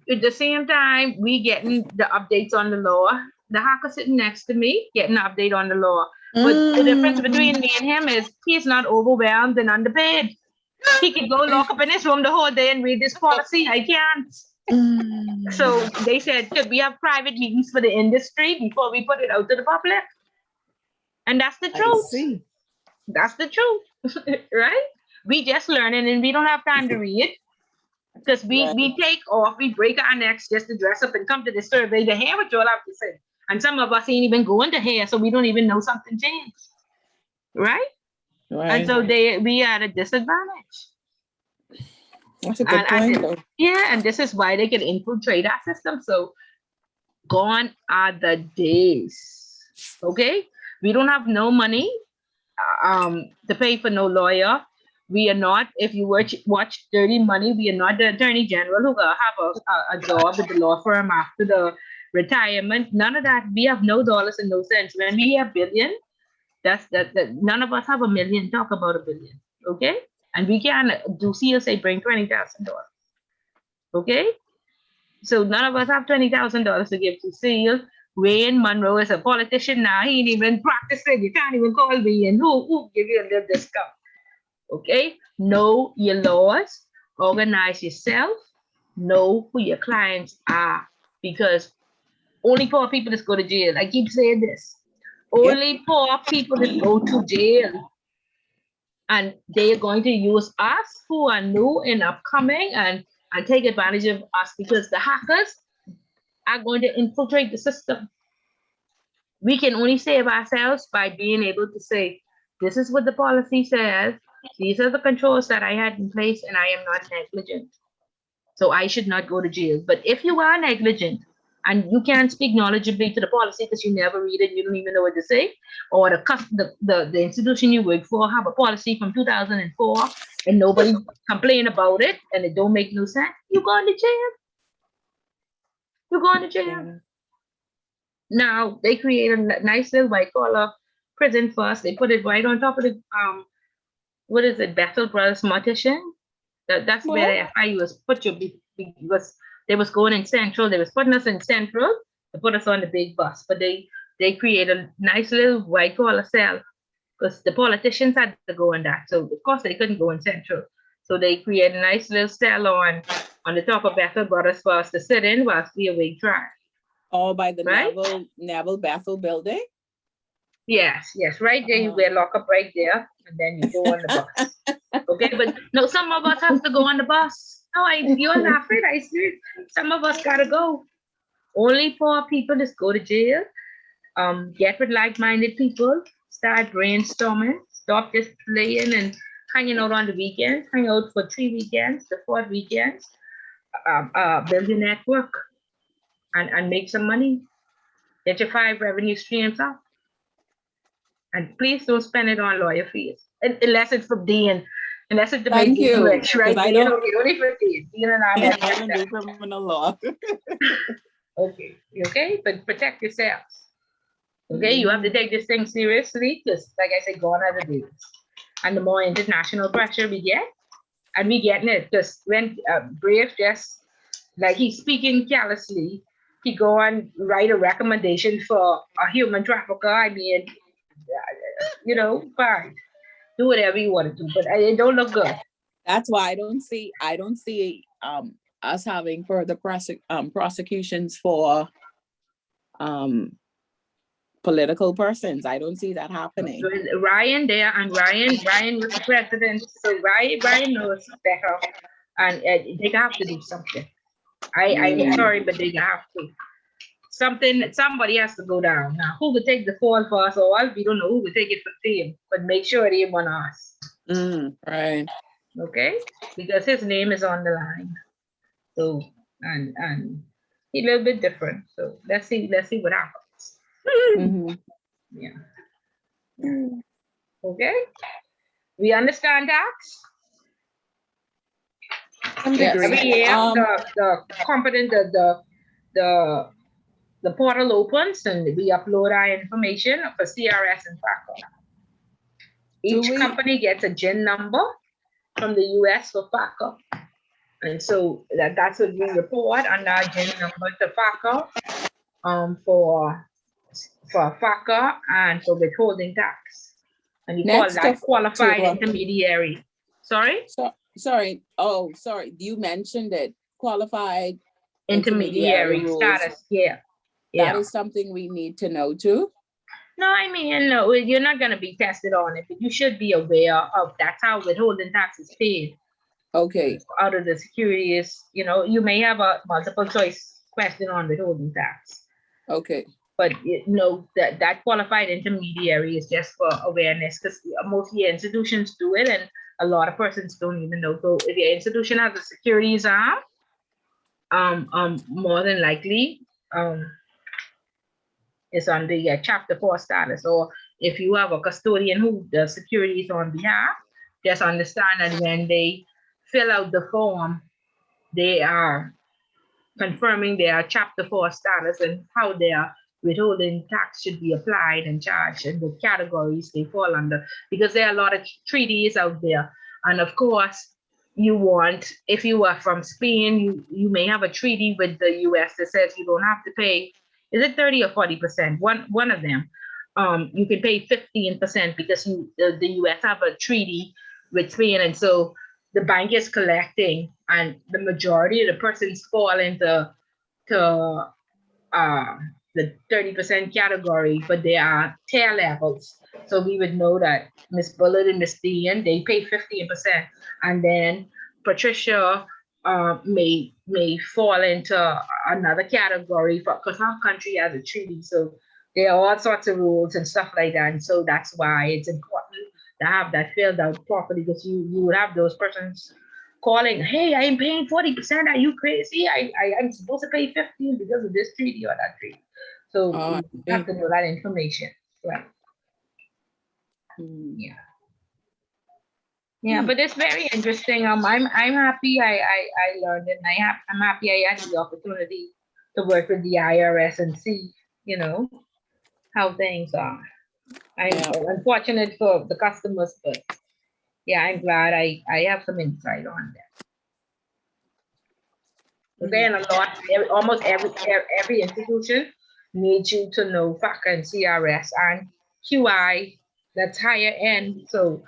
at the same time, we getting the updates on the law. The hacker sitting next to me getting an update on the law. But the difference between me and him is he's not overwhelmed and underpaid. He could go lock up in his room the whole day and read this policy. I can't. So they said, could we have private meetings for the industry before we put it out to the public? And that's the truth. That's the truth, right? We just learning and we don't have time to read. Because we take off, we break our necks just to dress up and come to the survey to hear what you all have to say. And some of us ain't even going to hear, so we don't even know something changed. Right? And so we are at a disadvantage. That's a good point, though. Yeah, and this is why they can infiltrate our system. So gone are the days. Okay? We don't have no money to pay for no lawyer. We are not, if you watch Dirty Money, we are not the attorney general who gonna have a job with the law firm after the retirement. None of that. We have no dollars and no cents. When we have billion, that's that none of us have a million. Talk about a billion, okay? And we can do CSA bring $20,000, okay? So none of us have $20,000 to give to Seal. Wayne Monroe is a politician now. He ain't even practicing. You can't even call me, and who give you a little discount? Okay, know your laws, organize yourself, know who your clients are, because only poor people just go to jail. I keep saying this. Only poor people that go to jail. And they're going to use us who are new and upcoming and take advantage of us, because the hackers are going to infiltrate the system. We can only save ourselves by being able to say, this is what the policy says. These are the controls that I had in place, and I am not negligent. So I should not go to jail. But if you are negligent and you can't speak knowledgeably to the policy because you never read it, you don't even know what to say, or the institution you work for have a policy from 2004 and nobody complain about it and it don't make no sense, you're going to jail. You're going to jail. Yeah. Now they create a nice little white collar prison for us. They put it right on top of the what is it, Bethel Brothers Mortician? That's where the FIU was put you, because they was going in Central. They was putting us in Central to put us on the big bus. But they create a nice little white collar cell because the politicians had to go in that. So of course they couldn't go in Central. So they create a nice little cell on the top of Bethel Brothers for us to sit in whilst we await trial. All by the Naval Bethel building? Yes, right there. You get lock up right there, and then you go on the bus. Okay, but no, some of us have to go on the bus. No, you're laughing. I see. Some of us gotta go. Only poor people just go to jail. Get with like-minded people. Start brainstorming. Stop just playing and hanging out on the weekends. Hang out for 3 weekends, the 4th weekends. Build your network and make some money. Get your 5 revenue streams up. And please don't spend it on lawyer fees, unless it's for Dean, unless it's to make you rich, right? I don't, only for Dean. Dean and I don't do criminal law. Okay, but protect yourselves. Okay, you have to take this thing seriously, because, like I said, gone are the days. And the more international pressure we get, and we getting it, because when Brave just, like, he's speaking carelessly, he go and write a recommendation for a human trafficker. I mean, fine, do whatever you want to do, but it don't look good. That's why I don't see us having further prosecutions for political persons. I don't see that happening. Ryan there, and Ryan was the president, so Ryan knows better, and they have to do something. I'm sorry, but they have to. Somebody has to go down. Now, who would take the fall for us all? We don't know who would take it for them, but make sure they want us. Right. Okay? Because his name is on the line. So, and he's a little bit different. So let's see what happens. Yeah. Okay? We understand tax? Every year, the competent, the portal opens and we upload our information for CRS and FACA. Each company gets a GIN number from the US for FACA. And so that's what we report on our GIN number to FACA for FACA and for withholding tax. And you call that qualified intermediary. Sorry? Sorry. Oh, sorry. You mentioned it. Qualified intermediary status. Yeah. That is something we need to know too. No, I mean, no, you're not going to be tested on it, but you should be aware of that's how withholding tax is paid. Okay. Out of the securities, you may have a multiple choice question on withholding tax. Okay. But that qualified intermediary is just for awareness, because most of your institutions do it, and a lot of persons don't even know. So if your institution has a securities arm, more than likely, it's under your Chapter 4 status. Or if you have a custodian who does securities on behalf, just understand that when they fill out the form, they are confirming their Chapter 4 status and how their withholding tax should be applied and charged and the categories they fall under, because there are a lot of treaties out there. And of course, you want, if you are from Spain, you may have a treaty with the US that says you don't have to pay, is it 30 or 40%? One of them. You can pay 15% because the US have a treaty with Spain. And so the bank is collecting, and the majority of the persons fall into the 30% category, but there are tier levels. So we would know that Miss Bullet and Miss Dean, they pay 15%. And then Patricia may fall into another category because our country has a treaty. So there are all sorts of rules and stuff like that. And so that's why it's important to have that filled out properly, because you would have those persons calling, hey, I'm paying 40%. Are you crazy? I'm supposed to pay 15 because of this treaty or that treaty. So you have to know that information. Right. Yeah. Yeah, but it's very interesting. I'm happy I learned it, and I'm happy I had the opportunity to work with the IRS and see, how things are. I'm unfortunate for the customers, but yeah, I'm glad I have some insight on that. Okay, and almost every institution needs you to know FACA and CRS and QI, that's higher end. So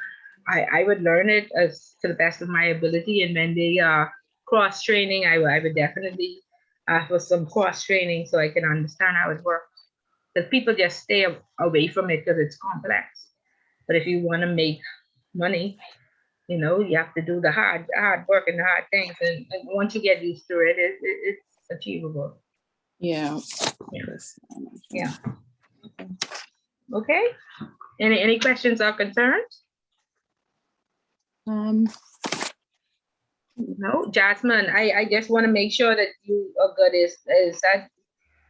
I would learn it as to the best of my ability, and when they are cross training, I would definitely ask for some cross training so I can understand how it works. Because people just stay away from it because it's complex. But if you want to make money, you have to do the hard work and the hard things, and once you get used to it, it's achievable. Yeah. Yeah. Okay. Any questions or concerns? No, Jasmine, I just want to make sure that you are good. Is that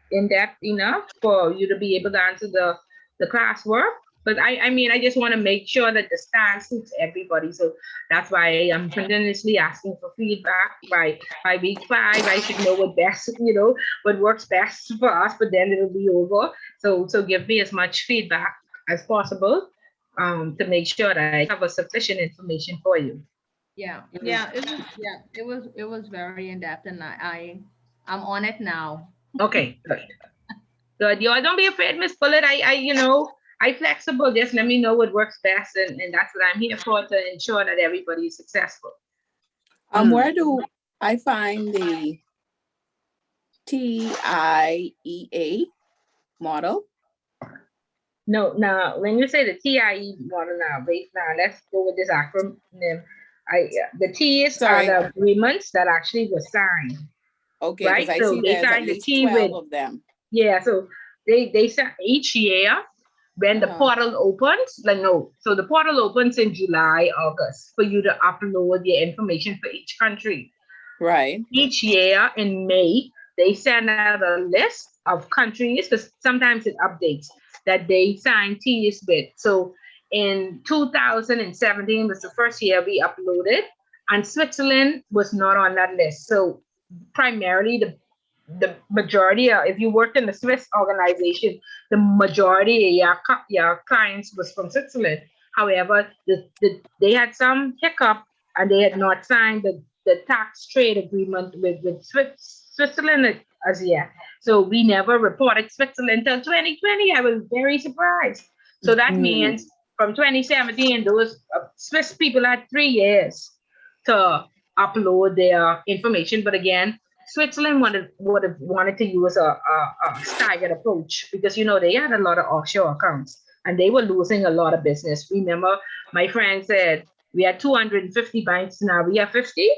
in depth enough for you to be able to answer the classwork? But I just want to make sure that the style suits everybody. So that's why I'm continuously asking for feedback. By week 5, I should know what works best for us, but then it'll be over. So give me as much feedback as possible to make sure that I have a sufficient information for you. Yeah, it was very in depth, and I'm on it now. Okay, good. Good. You all don't be afraid, Miss Bullet. I flexible. Just let me know what works best, and that's what I'm here for, to ensure that everybody is successful. Where do I find the TIEA model? No, now when you say the TIE model, let's go with this acronym. The T's are the agreements that actually were signed. Okay, right? I So see they there's signed at the least T 12 with of them. Yeah, so they sign each year when the portal opens. So the portal opens in July, August for you to upload your information for each country. Right. Each year in May, they send out a list of countries, because sometimes it updates, that they sign TS with. So in 2017 was the first year we uploaded, and Switzerland was not on that list. So primarily the majority, if you worked in the Swiss organization, the majority of your clients was from Switzerland. However, they had some hiccup, and they had not signed the tax trade agreement with Switzerland as yet. So we never reported Switzerland until 2020. I was very surprised. So that means from 2017, those Swiss people had 3 years to upload their information. But again, Switzerland would have wanted to use a staggered approach, because they had a lot of offshore accounts and they were losing a lot of business. Remember, my friend said we had 250 banks, now we have 50.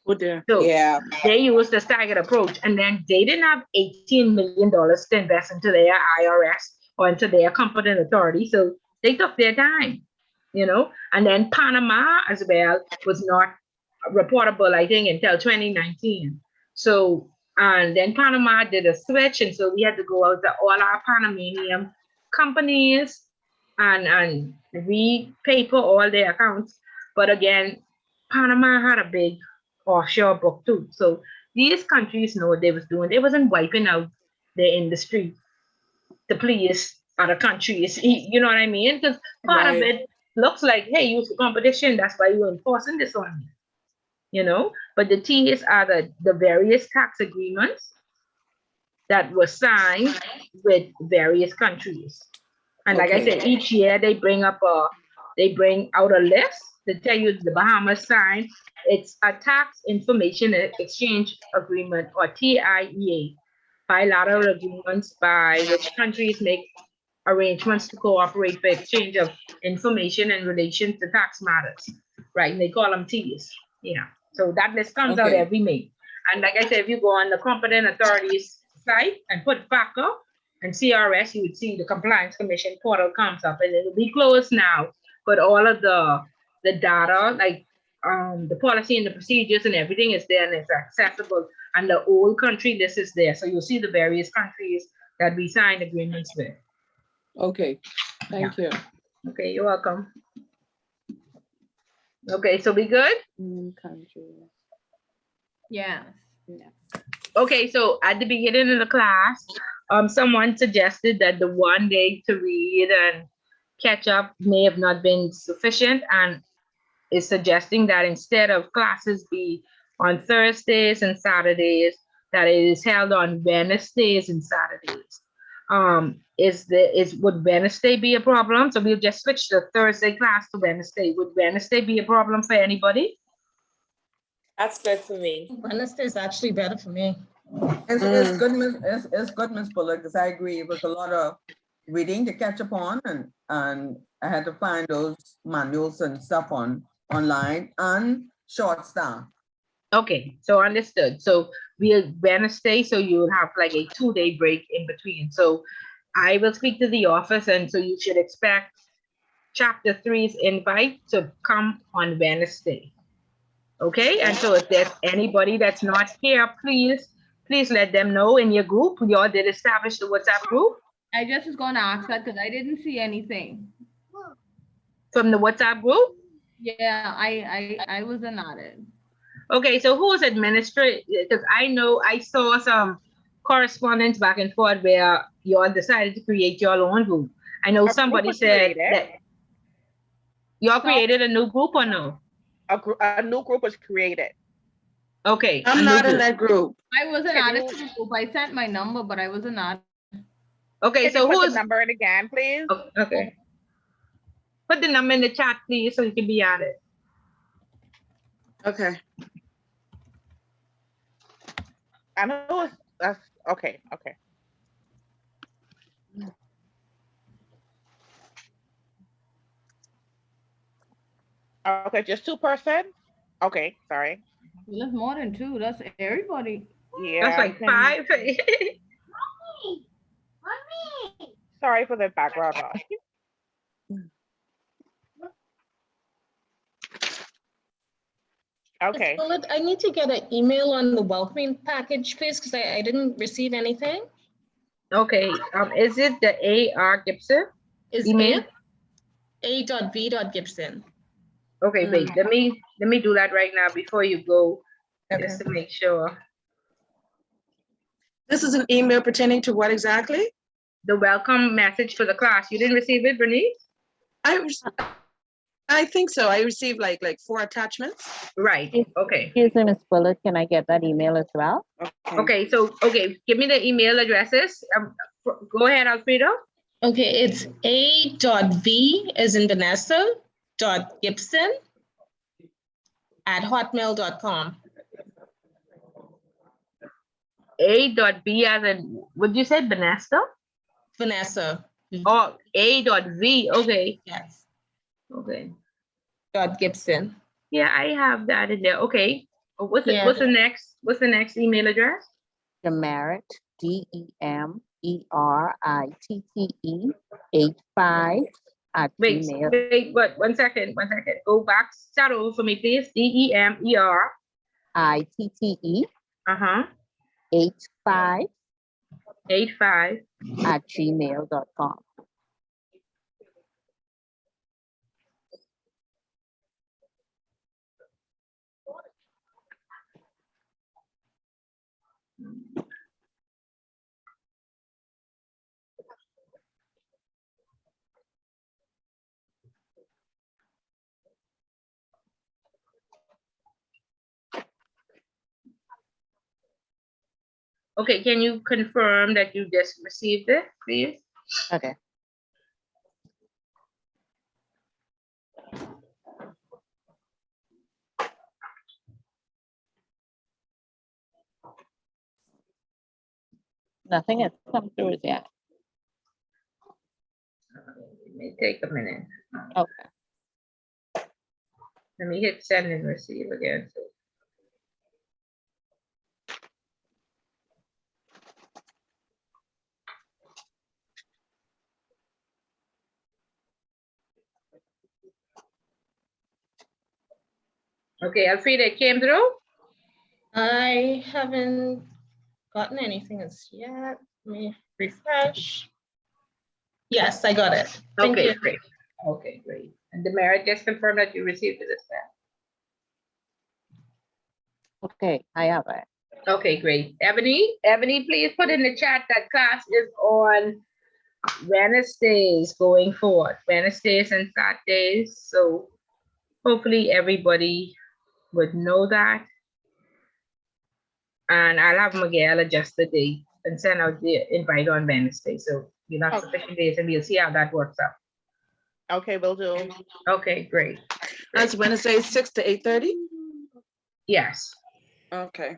Oh dear. So yeah, they used the staggered approach, and then they didn't have $18 million to invest into their IRS or into their competent authority. So they took their time, and then Panama as well was not reportable, I think, until 2019. So, and then Panama did a switch, and so we had to go out to all our Panamanian companies and repaper all their accounts. But again, Panama had a big offshore book too. So these countries know what they was doing. They wasn't wiping out their industry to please other countries. You know what I mean? Because part of Right. it looks like, hey, use the competition. That's why you're enforcing this on me. You know, but the T's are the various tax agreements that were signed with various countries. And like I Okay. said, each year they bring out a list to tell you the Bahamas signed. It's a tax information exchange agreement, or TIEA, bilateral agreements by which countries make arrangements to cooperate for exchange of information in relation to tax matters, right? And they call them T's. Yeah. So that list comes out Okay. every May. And like I said, if you go on the competent authorities site and put FACA and CRS, you would see the Compliance Commission portal comes up, and it'll be closed now, but all of the data, like the policy and the procedures and everything is there, and it's accessible. And the old country list is there. So you'll see the various countries that we signed agreements with. Okay. Thank you. Okay, you're welcome. Okay, so we good? Yeah. Okay, so at the beginning of the class, someone suggested that the one day to read and catch up may have not been sufficient, and is suggesting that instead of classes be on Thursdays and Saturdays, that it is held on Wednesdays and Saturdays. Would Wednesday be a problem? So we'll just switch the Thursday class to Wednesday. Would Wednesday be a problem for anybody? That's good for me. Wednesday is actually better for me. It's good, it's good, Miss Bullock, because I agree. It was a lot of reading to catch up on, and I had to find those manuals and stuff online and short staff. Okay, so understood. So we'll Wednesday, so you'll have like a 2-day break in between. So I will speak to the office, and so you should expect chapter 3's invite to come on Wednesday. Okay, and so if there's anybody that's not here, please let them know in your group. You all did establish the WhatsApp group. I just was gonna ask that because I didn't see anything. From the WhatsApp group? Yeah, I wasn't on it. Okay, so who is administrator? Because I know I saw some correspondence back and forth where you all decided to create your own group. I know somebody said that y'all created a new group or no? A new group was created. Okay. I'm not in that group. I wasn't added to the group. I sent my number, but I wasn't added. Okay, so who who's the number in again, please? Okay. Put the number in the chat, please, so you can be added. Okay. I know that's okay. Okay. Okay, just 2 person. Okay, sorry. Well, that's more than 2. That's everybody. Yeah. That's like 5. Sorry for the background noise. Okay. Well, I need to get an email on the welcoming package, please, because I didn't receive anything. Okay. Is it the A.R. Gibson email? A.V.Gibson. Okay, wait. Let me do that right now before you go, just to make sure. This is an email pertaining to what exactly? The welcome message for the class. You didn't receive it, Bernice? I think so. I received like 4 attachments. Right. Okay. Excuse me, Ms. Bullock, can I get that email as well? Okay. So, give me the email addresses. Go ahead, Alfredo. Okay, it's A.V as in Vanessa .Gibson @hotmail.com. A.B as in, would you say Vanessa? Vanessa. Oh, A.V. Okay. Yes. Okay. .Gibson. Yeah, I have that in there. Okay. What's Yeah. the next email address? Demerit, DEMERITTE 85 Wait, @gmail. wait, one second. Go back, start over for me, please. DEMER. ITTE. 85 Okay, can you confirm that you just received it, please? Okay. Nothing has come through yet. It may take a minute. Okay. Let me hit send and receive again. Okay, Alfreda, it came through? I haven't gotten anything as yet. Let me refresh. Yes, I got it. Thank Okay, you. great. Okay, great. And the merit just confirmed that you received it as well. Okay, I have it. Okay, great. Ebony, please put in the chat that class is on Wednesdays going forward, Wednesdays and Saturdays. So hopefully everybody would know that. And I'll have Miguel adjust the date and send out the invite on Wednesday. So you'll have sufficient days and we'll see how that works out. Okay, will do. Okay, great. That's Wednesday, 6 to 8:30? Yes. Okay.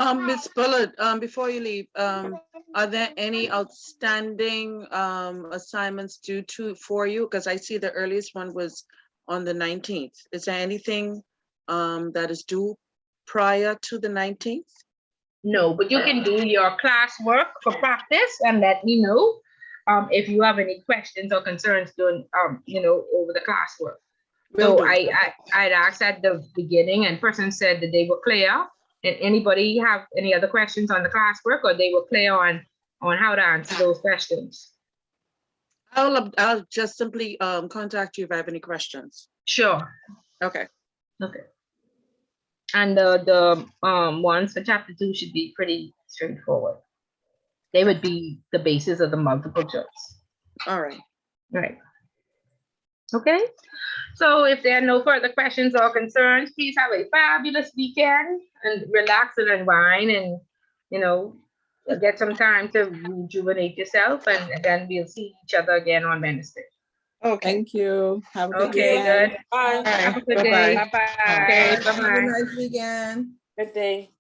Ms. Bullard, before you leave, are there any outstanding assignments due for you? Because I see the earliest one was on the 19th. Is there anything that is due prior to the 19th? No, but you can do your classwork for practice and let me know if you have any questions or concerns during over the classwork. So I'd asked at the beginning and person said that they were clear. And anybody have any other questions on the classwork or they were clear on how to answer those questions? I'll just simply contact you if I have any questions. Sure. Okay. Okay. And the ones for chapter 2 should be pretty straightforward. They would be the basis of the multiple choice. All right. Right. Okay. So if there are no further questions or concerns, please have a fabulous weekend and relax and unwind and, get some time to rejuvenate yourself and then we'll see each other again on Wednesday. Okay. Thank you. Have a good Okay, weekend. good. Bye. Have a good day. Bye-bye. Okay, Have a bye-bye. nice weekend. Good day.